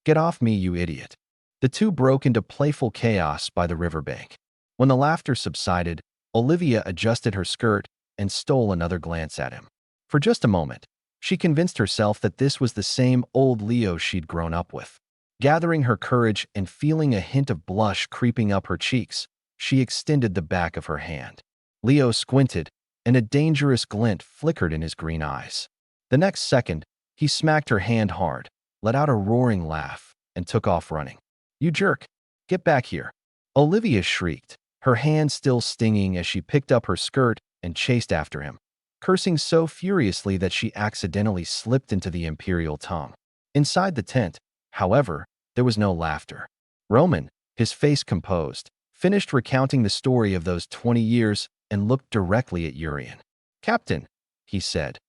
[SPEAKER 1] Get off me, you idiot." The two broke into playful chaos by the riverbank. When the laughter subsided, Olivia adjusted her skirt and stole another glance at him. For just a moment, she convinced herself that this was the same old Leo she'd grown up with. Gathering her courage and feeling a hint of blush creeping up her cheeks, she extended the back of her hand. Leo squinted, and a dangerous glint flickered in his green eyes. The next second, he smacked her hand hard, let out a roaring laugh, and took off running. "You jerk! Get back here!" Olivia shrieked, her hand still stinging as she picked up her skirt and chased after him, cursing so furiously that she accidentally slipped into the imperial tongue. Inside the tent, however, there was no laughter. Roman, his face composed, finished recounting the story of those 20 years and looked directly at Urian. "Captain," he said,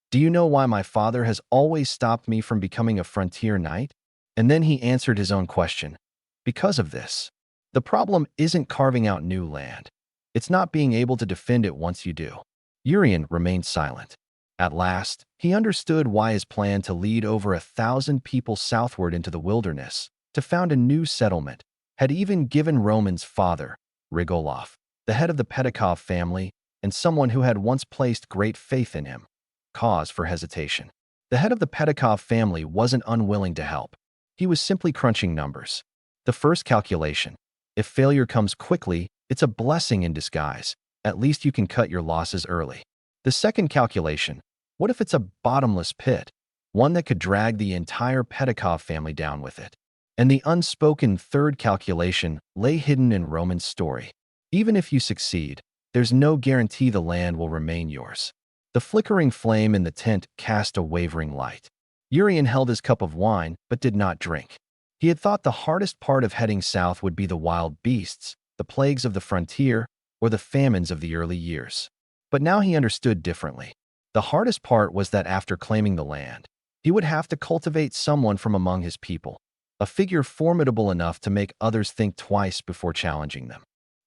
[SPEAKER 1] "do you know why my father has always stopped me from becoming a frontier knight?" And then he answered his own question. "Because of this. The problem isn't carving out new land. It's not being able to defend it once you do." Urian remained silent. At last, he understood why his plan to lead over 1,000 people southward into the wilderness, to found a new settlement, had even given Roman's father, Rigolov, the head of the Pedikov family, and someone who had once placed great faith in him, cause for hesitation. The head of the Pedikov family wasn't unwilling to help. He was simply crunching numbers. The first calculation: if failure comes quickly, it's a blessing in disguise. At least you can cut your losses early. The second calculation: what if it's a bottomless pit, one that could drag the entire Pedikov family down with it? And the unspoken third calculation lay hidden in Roman's story. Even if you succeed, there's no guarantee the land will remain yours. The flickering flame in the tent cast a wavering light. Urian held his cup of wine, but did not drink. He had thought the hardest part of heading south would be the wild beasts, the plagues of the frontier, or the famines of the early years. But now he understood differently. The hardest part was that after claiming the land, he would have to cultivate someone from among his people, a figure formidable enough to make others think twice before challenging them.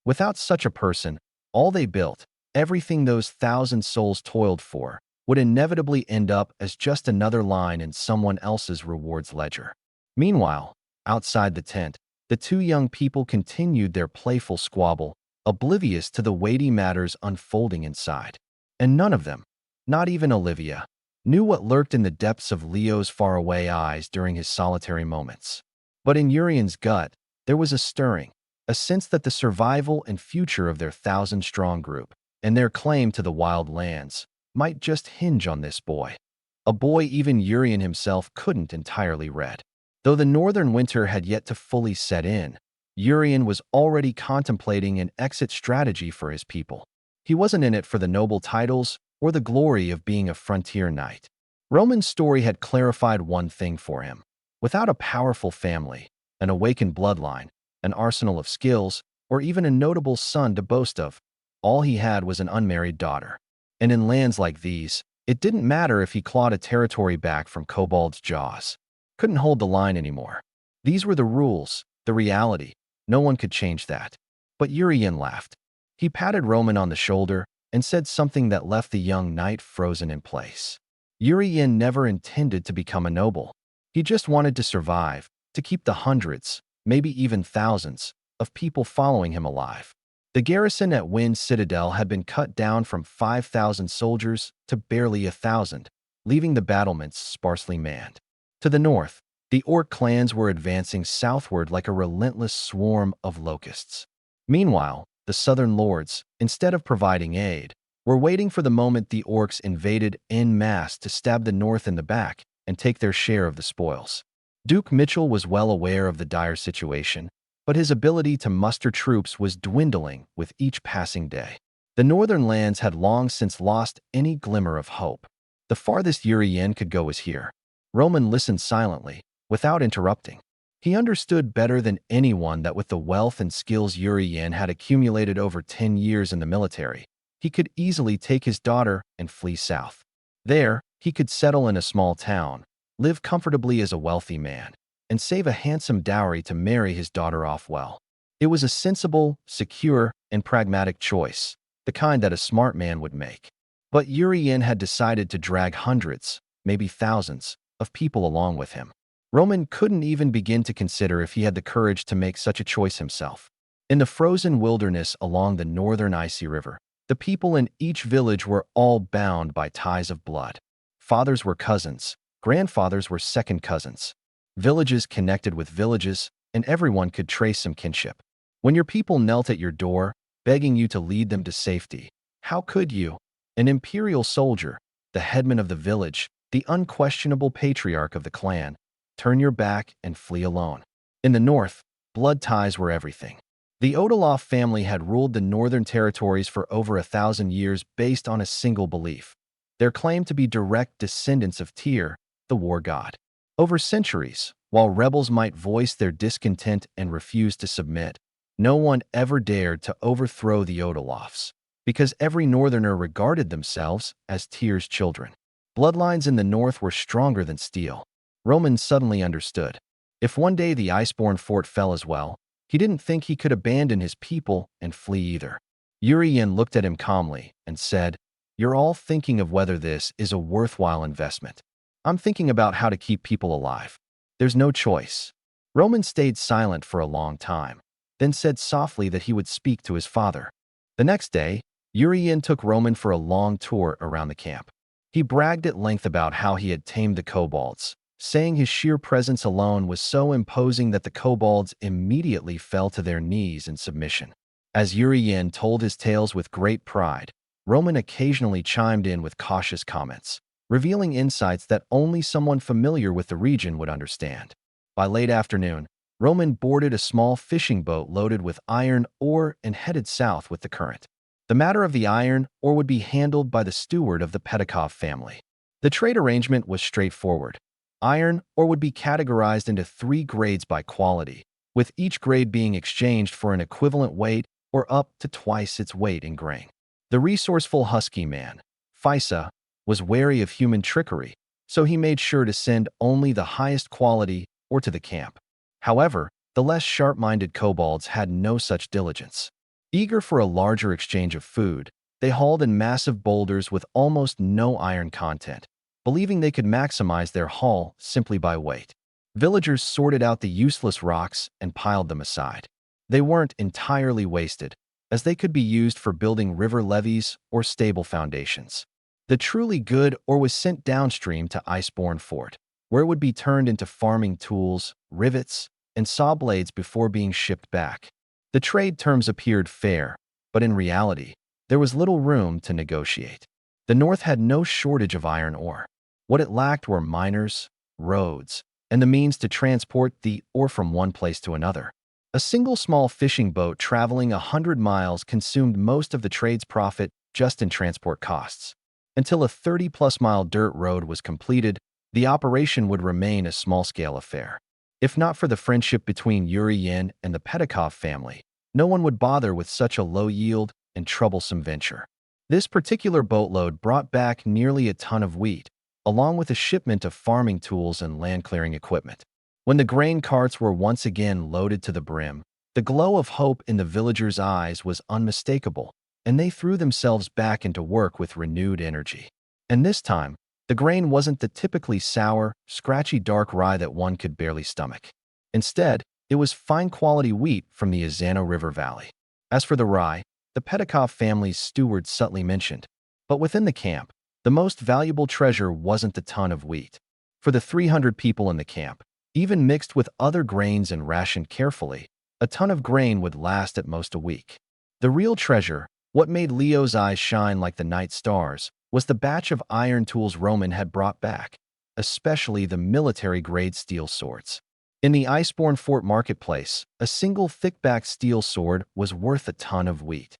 [SPEAKER 1] Without such a person, all they built, everything those 1,000 souls toiled for, would inevitably end up as just another line in someone else's rewards ledger. Meanwhile, outside the tent, the two young people continued their playful squabble, oblivious to the weighty matters unfolding inside. And none of them, not even Olivia, knew what lurked in the depths of Leo's faraway eyes during his solitary moments. But in Urian's gut, there was a stirring, a sense that the survival and future of their thousand-strong group, and their claim to the wild lands, might just hinge on this boy. A boy even Urian himself couldn't entirely read. Though the northern winter had yet to fully set in, Urian was already contemplating an exit strategy for his people. He wasn't in it for the noble titles or the glory of being a frontier knight. Roman's story had clarified one thing for him. Without a powerful family, an awakened bloodline, an arsenal of skills, or even a notable son to boast of, all he had was an unmarried daughter. And in lands like these, it didn't matter if he clawed a territory back from kobold's jaws. Couldn't hold the line anymore. These were the rules, the reality. No one could change that. But Urian laughed. He patted Roman on the shoulder and said something that left the young knight frozen in place. Urian never intended to become a noble. He just wanted to survive, to keep the hundreds, maybe even thousands, of people following him alive. The garrison at Wind Citadel had been cut down from 5,000 soldiers to barely 1,000, leaving the battlements sparsely manned. To the north, the orc clans were advancing southward like a relentless swarm of locusts. Meanwhile, the southern lords, instead of providing aid, were waiting for the moment the orcs invaded en masse to stab the north in the back and take their share of the spoils. Duke Mitchell was well aware of the dire situation, but his ability to muster troops was dwindling with each passing day. The northern lands had long since lost any glimmer of hope. The farthest Urian could go was here. Roman listened silently, without interrupting. He understood better than anyone that with the wealth and skills Urian had accumulated over 10 years in the military, he could easily take his daughter and flee south. There, he could settle in a small town, live comfortably as a wealthy man, and save a handsome dowry to marry his daughter off well. It was a sensible, secure, and pragmatic choice, the kind that a smart man would make. But Urian had decided to drag hundreds, maybe thousands, of people along with him. Roman couldn't even begin to consider if he had the courage to make such a choice himself. In the frozen wilderness along the northern icy river, the people in each village were all bound by ties of blood. Fathers were cousins, grandfathers were second cousins. Villages connected with villages, and everyone could trace some kinship. When your people knelt at your door, begging you to lead them to safety, how could you, an imperial soldier, the headman of the village, the unquestionable patriarch of the clan, turn your back and flee alone? In the north, blood ties were everything. The Odaloff family had ruled the northern territories for over 1,000 years based on a single belief. Their claim to be direct descendants of Tyr, the war god. Over centuries, while rebels might voice their discontent and refuse to submit, no one ever dared to overthrow the Odaloffs, because every northerner regarded themselves as Tyr's children. Bloodlines in the north were stronger than steel. Roman suddenly understood. If one day the Iceborne fort fell as well, he didn't think he could abandon his people and flee either. Urian looked at him calmly and said, "You're all thinking of whether this is a worthwhile investment. I'm thinking about how to keep people alive. There's no choice." Roman stayed silent for a long time, then said softly that he would speak to his father. The next day, Urian took Roman for a long tour around the camp. He bragged at length about how he had tamed the kobolds, saying his sheer presence alone was so imposing that the kobolds immediately fell to their knees in submission. As Urian told his tales with great pride, Roman occasionally chimed in with cautious comments, revealing insights that only someone familiar with the region would understand. By late afternoon, Roman boarded a small fishing boat loaded with iron ore and headed south with the current. The matter of the iron ore would be handled by the steward of the Pedikov family. The trade arrangement was straightforward. Iron ore would be categorized into 3 grades by quality, with each grade being exchanged for an equivalent weight or up to twice its weight in grain. The resourceful husky man, Fisa, was wary of human trickery, so he made sure to send only the highest quality ore to the camp. However, the less sharp-minded kobolds had no such diligence. Eager for a larger exchange of food, they hauled in massive boulders with almost no iron content, believing they could maximize their haul simply by weight. Villagers sorted out the useless rocks and piled them aside. They weren't entirely wasted, as they could be used for building river levees or stable foundations. The truly good ore was sent downstream to Iceborne Fort, where it would be turned into farming tools, rivets, and saw blades before being shipped back. The trade terms appeared fair, but in reality, there was little room to negotiate. The North had no shortage of iron ore. What it lacked were miners, roads, and the means to transport the ore from one place to another. A single small fishing boat traveling 100 miles consumed most of the trade's profit just in transport costs. Until a 30-plus mile dirt road was completed, the operation would remain a small-scale affair. If not for the friendship between Yuri Yin and the Pedikov family, no one would bother with such a low-yield and troublesome venture. This particular boatload brought back nearly a ton of wheat, along with a shipment of farming tools and land-clearing equipment. When the grain carts were once again loaded to the brim, the glow of hope in the villagers' eyes was unmistakable, and they threw themselves back into work with renewed energy. And this time, the grain wasn't the typically sour, scratchy dark rye that one could barely stomach. Instead, it was fine-quality wheat from the Azano River Valley. As for the rye, the Pedikov family's steward subtly mentioned, but within the camp, the most valuable treasure wasn't the ton of wheat. For the 300 people in the camp, even mixed with other grains and rationed carefully, a ton of grain would last at most a week. The real treasure, what made Leo's eyes shine like the night stars, was the batch of iron tools Roman had brought back, especially the military-grade steel swords. In the Iceborne Fort marketplace, a single thick-backed steel sword was worth a ton of wheat.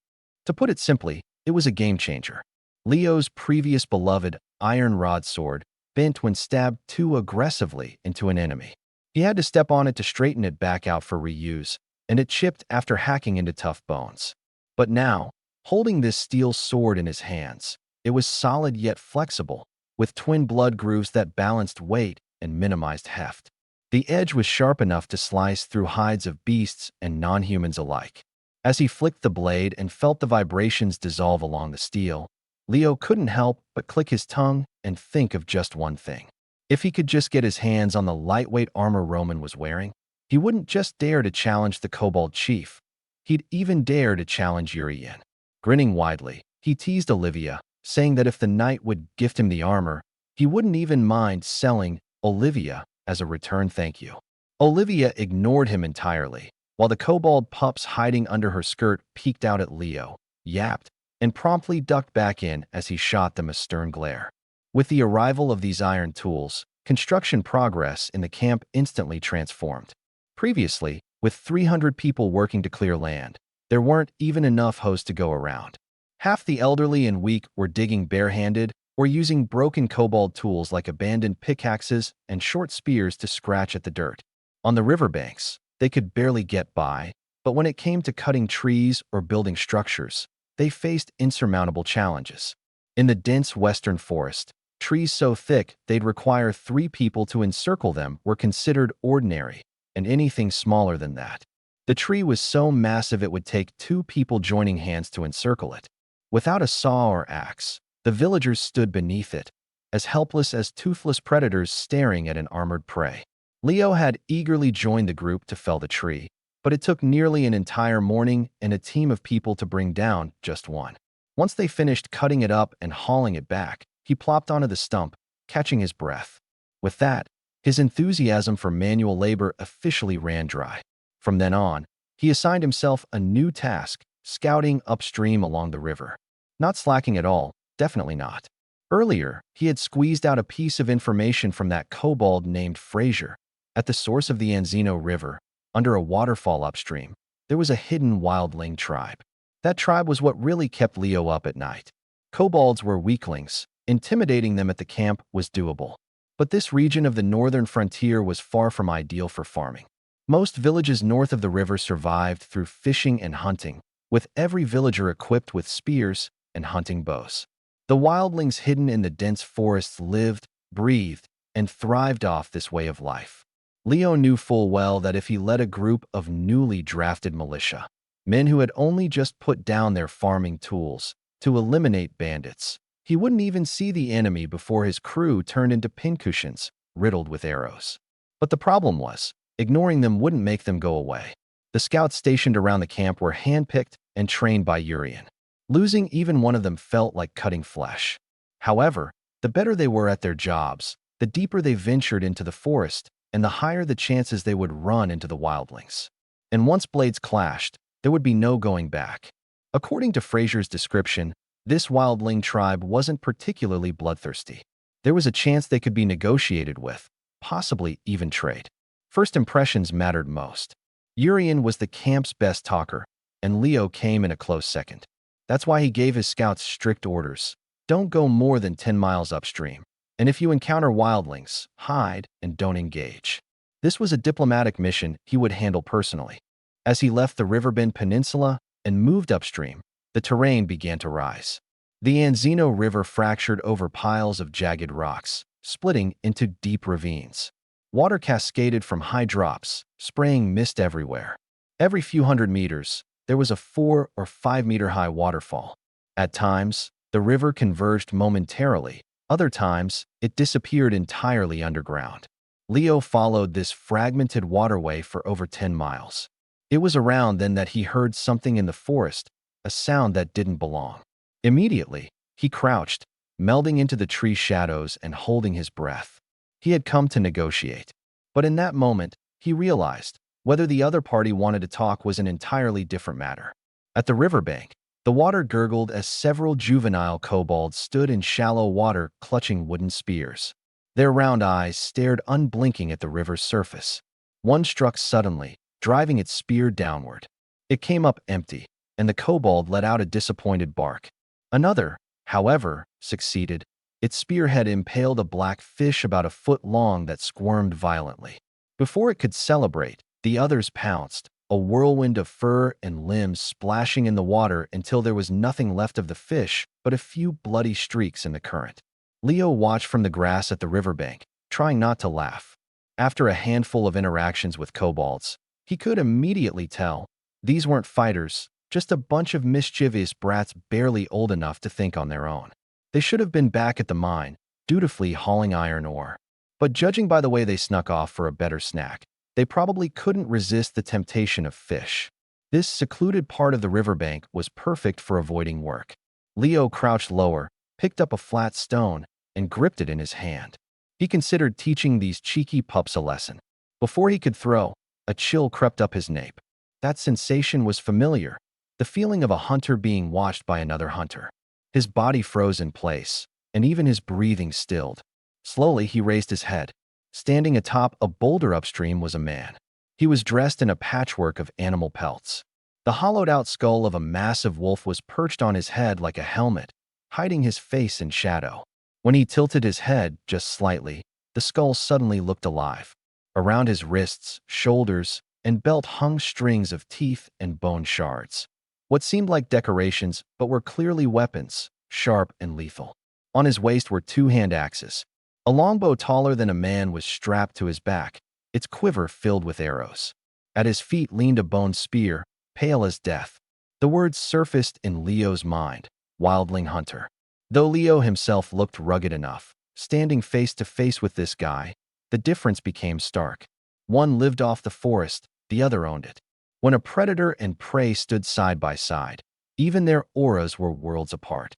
[SPEAKER 1] To put it simply, it was a game-changer. Leo's previous beloved iron rod sword bent when stabbed too aggressively into an enemy. He had to step on it to straighten it back out for reuse, and it chipped after hacking into tough bones. But now, holding this steel sword in his hands, it was solid yet flexible, with twin blood grooves that balanced weight and minimized heft. The edge was sharp enough to slice through hides of beasts and non-humans alike. As he flicked the blade and felt the vibrations dissolve along the steel, Leo couldn't help but click his tongue and think of just one thing. If he could just get his hands on the lightweight armor Roman was wearing, he wouldn't just dare to challenge the kobold chief. He'd even dare to challenge Yuri Yin. Grinning widely, he teased Olivia, saying that if the knight would gift him the armor, he wouldn't even mind selling Olivia as a return thank you. Olivia ignored him entirely, while the kobold pups hiding under her skirt peeked out at Leo, yapped, and promptly ducked back in as he shot them a stern glare. With the arrival of these iron tools, construction progress in the camp instantly transformed. Previously, with 300 people working to clear land, there weren't even enough hoes to go around. Half the elderly and weak were digging barehanded or using broken kobold tools like abandoned pickaxes and short spears to scratch at the dirt. On the riverbanks, they could barely get by, but when it came to cutting trees or building structures, they faced insurmountable challenges. In the dense western forest, trees so thick they'd require 3 people to encircle them were considered ordinary, and anything smaller than that. The tree was so massive it would take 2 people joining hands to encircle it. Without a saw or axe, the villagers stood beneath it, as helpless as toothless predators staring at an armored prey. Leo had eagerly joined the group to fell the tree, but it took nearly an entire morning and a team of people to bring down just one. Once they finished cutting it up and hauling it back, he plopped onto the stump, catching his breath. With that, his enthusiasm for manual labor officially ran dry. From then on, he assigned himself a new task, scouting upstream along the river. Not slacking at all, definitely not. Earlier, he had squeezed out a piece of information from that kobold named Fraser. At the source of the Anzino River, under a waterfall upstream, there was a hidden wildling tribe. That tribe was what really kept Leo up at night. Kobolds were weaklings. Intimidating them at the camp was doable. But this region of the northern frontier was far from ideal for farming. Most villages north of the river survived through fishing and hunting, with every villager equipped with spears and hunting bows. The wildlings hidden in the dense forests lived, breathed, and thrived off this way of life. Leo knew full well that if he led a group of newly drafted militia, men who had only just put down their farming tools to eliminate bandits, he wouldn't even see the enemy before his crew turned into pincushions, riddled with arrows. But the problem was, ignoring them wouldn't make them go away. The scouts stationed around the camp were handpicked and trained by Urian. Losing even one of them felt like cutting flesh. However, the better they were at their jobs, the deeper they ventured into the forest, and the higher the chances they would run into the wildlings. And once blades clashed, there would be no going back. According to Fraser's description, this wildling tribe wasn't particularly bloodthirsty. There was a chance they could be negotiated with, possibly even trade. First impressions mattered most. Urian was the camp's best talker, and Leo came in a close second. That's why he gave his scouts strict orders. Don't go more than 10 miles upstream. And if you encounter wildlings, hide and don't engage. This was a diplomatic mission he would handle personally. As he left the Riverbend Peninsula and moved upstream, the terrain began to rise. The Anzino River fractured over piles of jagged rocks, splitting into deep ravines. Water cascaded from high drops, spraying mist everywhere. Every few hundred meters, there was a 4 or 5 meter high waterfall. At times, the river converged momentarily. Other times, it disappeared entirely underground. Leo followed this fragmented waterway for over 10 miles. It was around then that he heard something in the forest, a sound that didn't belong. Immediately, he crouched, melding into the tree shadows and holding his breath. He had come to negotiate. But in that moment, he realized whether the other party wanted to talk was an entirely different matter. At the riverbank, the water gurgled as several juvenile kobolds stood in shallow water clutching wooden spears. Their round eyes stared unblinking at the river's surface. One struck suddenly, driving its spear downward. It came up empty, and the kobold let out a disappointed bark. Another, however, succeeded. Its spearhead impaled a black fish about a foot long that squirmed violently. Before it could celebrate, the others pounced, a whirlwind of fur and limbs splashing in the water until there was nothing left of the fish but a few bloody streaks in the current. Leo watched from the grass at the riverbank, trying not to laugh. After a handful of interactions with kobolds, he could immediately tell these weren't fighters, just a bunch of mischievous brats barely old enough to think on their own. They should have been back at the mine, dutifully hauling iron ore. But judging by the way they snuck off for a better snack, they probably couldn't resist the temptation of fish. This secluded part of the riverbank was perfect for avoiding work. Leo crouched lower, picked up a flat stone, and gripped it in his hand. He considered teaching these cheeky pups a lesson. Before he could throw, a chill crept up his nape. That sensation was familiar, the feeling of a hunter being watched by another hunter. His body froze in place, and even his breathing stilled. Slowly, he raised his head. Standing atop a boulder upstream was a man. He was dressed in a patchwork of animal pelts. The hollowed-out skull of a massive wolf was perched on his head like a helmet, hiding his face in shadow. When he tilted his head just slightly, the skull suddenly looked alive. Around his wrists, shoulders, and belt hung strings of teeth and bone shards. What seemed like decorations, but were clearly weapons, sharp and lethal. On his waist were 2 hand axes. A longbow taller than a man was strapped to his back, its quiver filled with arrows. At his feet leaned a bone spear, pale as death. The words surfaced in Leo's mind, wildling hunter. Though Leo himself looked rugged enough, standing face to face with this guy, the difference became stark. One lived off the forest, the other owned it. When a predator and prey stood side by side, even their auras were worlds apart.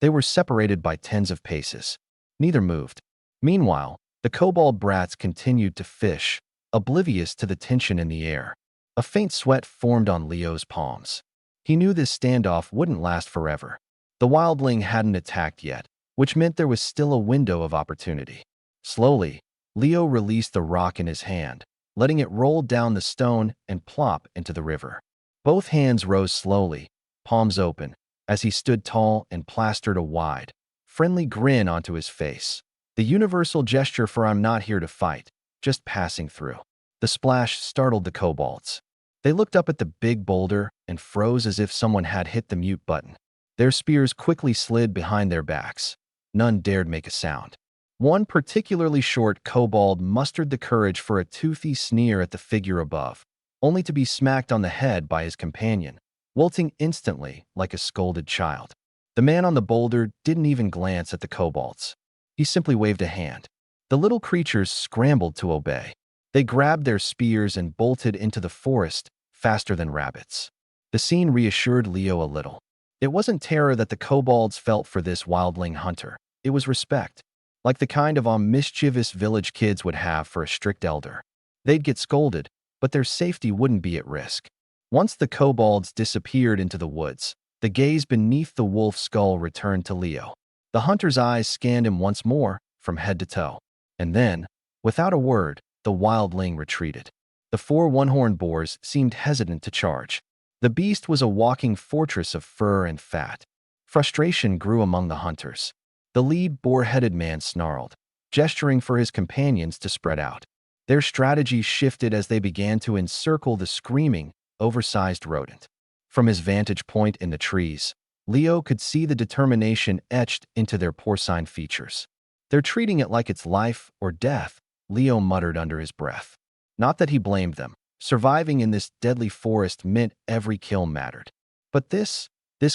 [SPEAKER 1] They were separated by tens of paces. Neither moved. Meanwhile, the kobold brats continued to fish, oblivious to the tension in the air. A faint sweat formed on Leo's palms. He knew this standoff wouldn't last forever. The wildling hadn't attacked yet, which meant there was still a window of opportunity. Slowly, Leo released the rock in his hand, letting it roll down the stone and plop into the river. Both hands rose slowly, palms open, as he stood tall and plastered a wide, friendly grin onto his face. The universal gesture for "I'm not here to fight, just passing through." The splash startled the kobolds. They looked up at the big boulder and froze as if someone had hit the mute button. Their spears quickly slid behind their backs. None dared make a sound. One particularly short kobold mustered the courage for a toothy sneer at the figure above, only to be smacked on the head by his companion, wilting instantly like a scolded child. The man on the boulder didn't even glance at the kobolds. He simply waved a hand. The little creatures scrambled to obey. They grabbed their spears and bolted into the forest faster than rabbits. The scene reassured Leo a little. It wasn't terror that the kobolds felt for this wildling hunter. It was respect, like the kind of mischievous village kids would have for a strict elder. They'd get scolded, but their safety wouldn't be at risk. Once the kobolds disappeared into the woods, the gaze beneath the wolf's skull returned to Leo. The hunter's eyes scanned him once more, from head to toe. And then, without a word, the wildling retreated. The 4 one-horned boars seemed hesitant to charge. The beast was a walking fortress of fur and fat. Frustration grew among the hunters. The lead boar-headed man snarled, gesturing for his companions to spread out. Their strategy shifted as they began to encircle the screaming, oversized rodent. From his vantage point in the trees, Leo could see the determination etched into their porcine features. "They're treating it like it's life or death," Leo muttered under his breath. Not that he blamed them. Surviving in this deadly forest meant every kill mattered. But this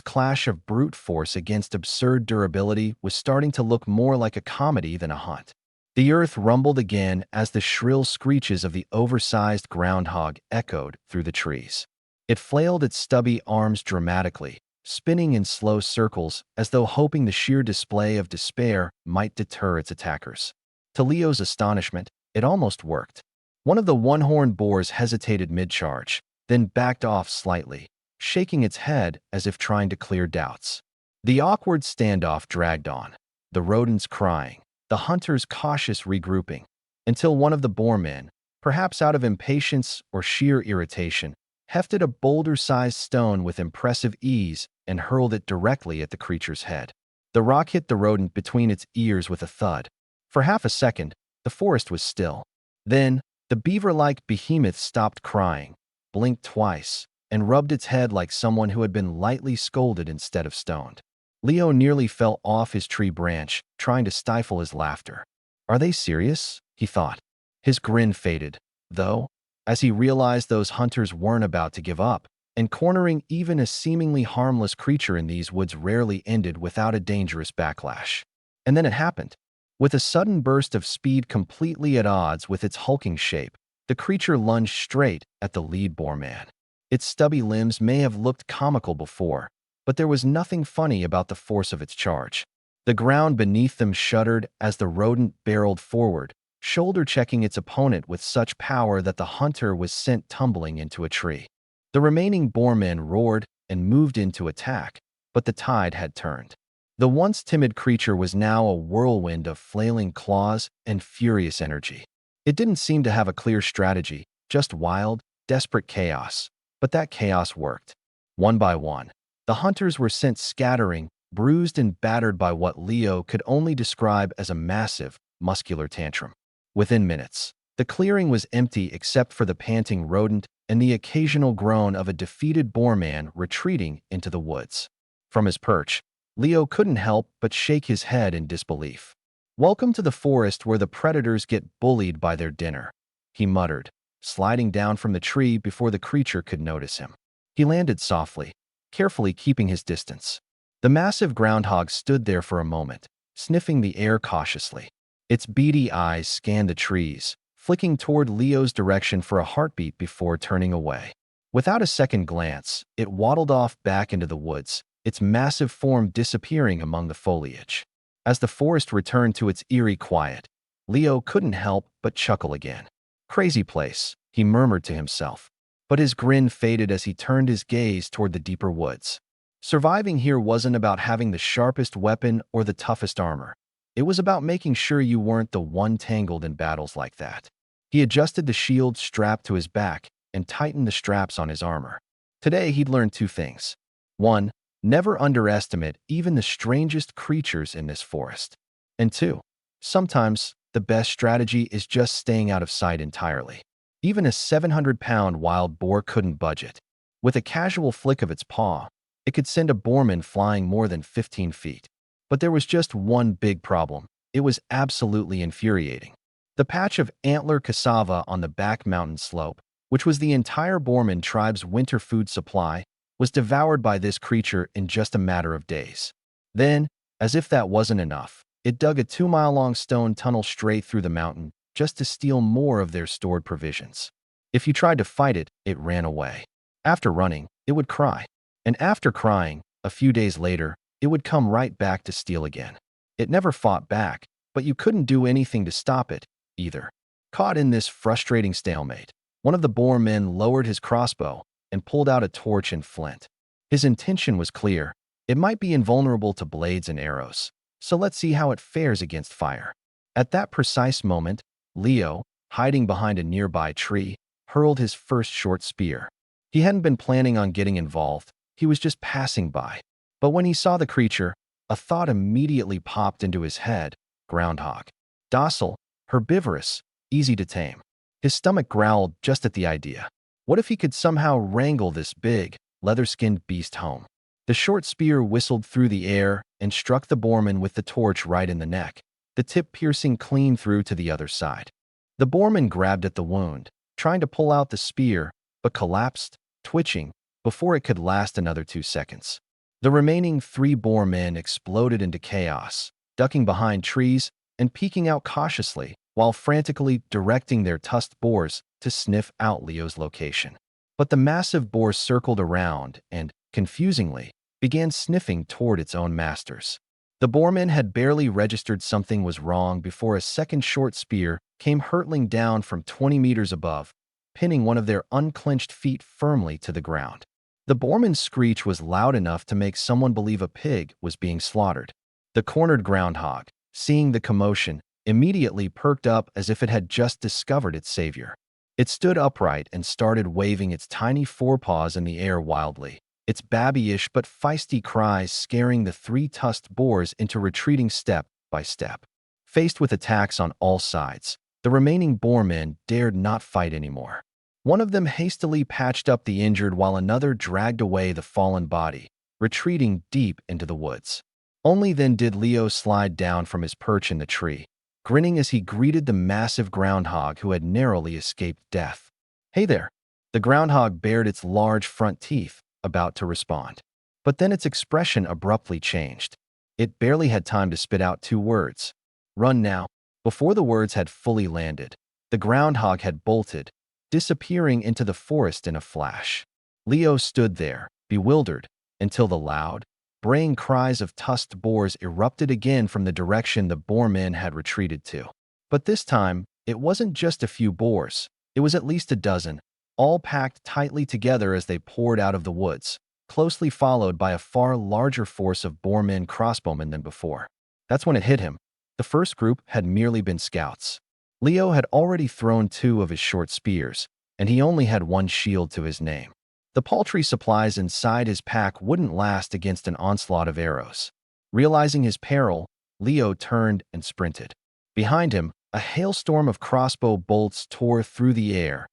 [SPEAKER 1] clash of brute force against absurd durability was starting to look more like a comedy than a hunt. The earth rumbled again as the shrill screeches of the oversized groundhog echoed through the trees. It flailed its stubby arms dramatically, spinning in slow circles as though hoping the sheer display of despair might deter its attackers. To Leo's astonishment, it almost worked. One of the one-horned boars hesitated mid-charge, then backed off slightly, shaking its head as if trying to clear doubts. The awkward standoff dragged on, the rodents crying, the hunters' cautious regrouping, until one of the boarmen, perhaps out of impatience or sheer irritation, hefted a boulder-sized stone with impressive ease and hurled it directly at the creature's head. The rock hit the rodent between its ears with a thud. For half a second, the forest was still. Then, the beaver-like behemoth stopped crying, blinked twice, and rubbed its head like someone who had been lightly scolded instead of stoned. Leo nearly fell off his tree branch, trying to stifle his laughter. "Are they serious?" he thought. His grin faded, though, as he realized those hunters weren't about to give up, and cornering even a seemingly harmless creature in these woods rarely ended without a dangerous backlash. And then it happened. With a sudden burst of speed completely at odds with its hulking shape, the creature lunged straight at the lead boarman. Its stubby limbs may have looked comical before, but there was nothing funny about the force of its charge. The ground beneath them shuddered as the rodent barreled forward, shoulder-checking its opponent with such power that the hunter was sent tumbling into a tree. The remaining boarmen roared and moved in to attack, but the tide had turned. The once timid creature was now a whirlwind of flailing claws and furious energy. It didn't seem to have a clear strategy, just wild, desperate chaos. But that chaos worked. One by one, the hunters were sent scattering, bruised and battered by what Leo could only describe as a massive, muscular tantrum. Within minutes, the clearing was empty except for the panting rodent and the occasional groan of a defeated boarman retreating into the woods. From his perch, Leo couldn't help but shake his head in disbelief. "Welcome to the forest where the predators get bullied by their dinner," he muttered, sliding down from the tree before the creature could notice him. He landed softly, carefully keeping his distance. The massive groundhog stood there for a moment, sniffing the air cautiously. Its beady eyes scanned the trees, flicking toward Leo's direction for a heartbeat before turning away. Without a second glance, it waddled off back into the woods, its massive form disappearing among the foliage. As the forest returned to its eerie quiet, Leo couldn't help but chuckle again. "Crazy place," he murmured to himself, but his grin faded as he turned his gaze toward the deeper woods. Surviving here wasn't about having the sharpest weapon or the toughest armor. It was about making sure you weren't the one tangled in battles like that. He adjusted the shield strapped to his back and tightened the straps on his armor. Today he'd learned 2 things. 1. Never underestimate even the strangest creatures in this forest. And 2. Sometimes, the best strategy is just staying out of sight entirely. Even a 700-pound wild boar couldn't budge it. With a casual flick of its paw, it could send a boarman flying more than 15 feet. But there was just one big problem. It was absolutely infuriating. The patch of antler cassava on the back mountain slope, which was the entire boarman tribe's winter food supply, was devoured by this creature in just a matter of days. Then, as if that wasn't enough, it dug a 2-mile-long stone tunnel straight through the mountain just to steal more of their stored provisions. If you tried to fight it, it ran away. After running, it would cry. And after crying, a few days later, it would come right back to steal again. It never fought back, but you couldn't do anything to stop it, either. Caught in this frustrating stalemate, one of the boar men lowered his crossbow and pulled out a torch and flint. His intention was clear. It might be invulnerable to blades and arrows, so let's see how it fares against fire. At that precise moment, Leo, hiding behind a nearby tree, hurled his first short spear. He hadn't been planning on getting involved, he was just passing by. But when he saw the creature, a thought immediately popped into his head: groundhog. Docile, herbivorous, easy to tame. His stomach growled just at the idea. What if he could somehow wrangle this big, leather-skinned beast home? The short spear whistled through the air and struck the boarman with the torch right in the neck, the tip piercing clean through to the other side. The boarman grabbed at the wound, trying to pull out the spear, but collapsed, twitching, before it could last another 2 seconds. The remaining 3 boar men exploded into chaos, ducking behind trees and peeking out cautiously while frantically directing their tusked boars to sniff out Leo's location. But the massive boar circled around and, confusingly, began sniffing toward its own masters. The boarmen had barely registered something was wrong before a second short spear came hurtling down from 20 meters above, pinning one of their unclenched feet firmly to the ground. The boarman's screech was loud enough to make someone believe a pig was being slaughtered. The cornered groundhog, seeing the commotion, immediately perked up as if it had just discovered its savior. It stood upright and started waving its tiny forepaws in the air wildly, its babyish but feisty cries scaring the 3 tusked boars into retreating step by step. Faced with attacks on all sides, the remaining boarmen dared not fight anymore. One of them hastily patched up the injured while another dragged away the fallen body, retreating deep into the woods. Only then did Leo slide down from his perch in the tree, grinning as he greeted the massive groundhog who had narrowly escaped death. "Hey there." The groundhog bared its large front teeth, about to respond. But then its expression abruptly changed. It barely had time to spit out 2 words. "Run now." Before the words had fully landed, the groundhog had bolted, disappearing into the forest in a flash. Leo stood there, bewildered, until the loud, braying cries of tusked boars erupted again from the direction the boarmen had retreated to. But this time, it wasn't just a few boars. It was at least a dozen, all packed tightly together as they poured out of the woods, closely followed by a far larger force of boarmen crossbowmen than before. That's when it hit him. The first group had merely been scouts. Leo had already thrown 2 of his short spears, and he only had 1 shield to his name. The paltry supplies inside his pack wouldn't last against an onslaught of arrows. Realizing his peril, Leo turned and sprinted. Behind him, a hailstorm of crossbow bolts tore through the air,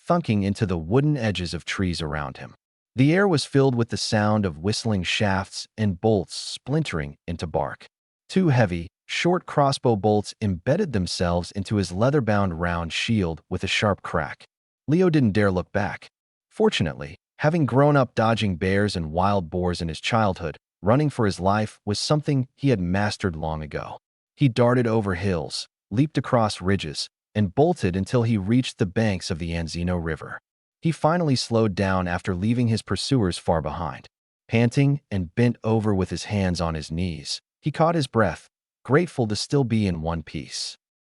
[SPEAKER 1] thunking into the wooden edges of trees around him. The air was filled with the sound of whistling shafts and bolts splintering into bark. 2 heavy, short crossbow bolts embedded themselves into his leather-bound round shield with a sharp crack. Leo didn't dare look back. Fortunately, having grown up dodging bears and wild boars in his childhood, running for his life was something he had mastered long ago. He darted over hills, leaped across ridges, and bolted until he reached the banks of the Anzino River. He finally slowed down after leaving his pursuers far behind. Panting and bent over with his hands on his knees, he caught his breath, grateful to still be in one piece.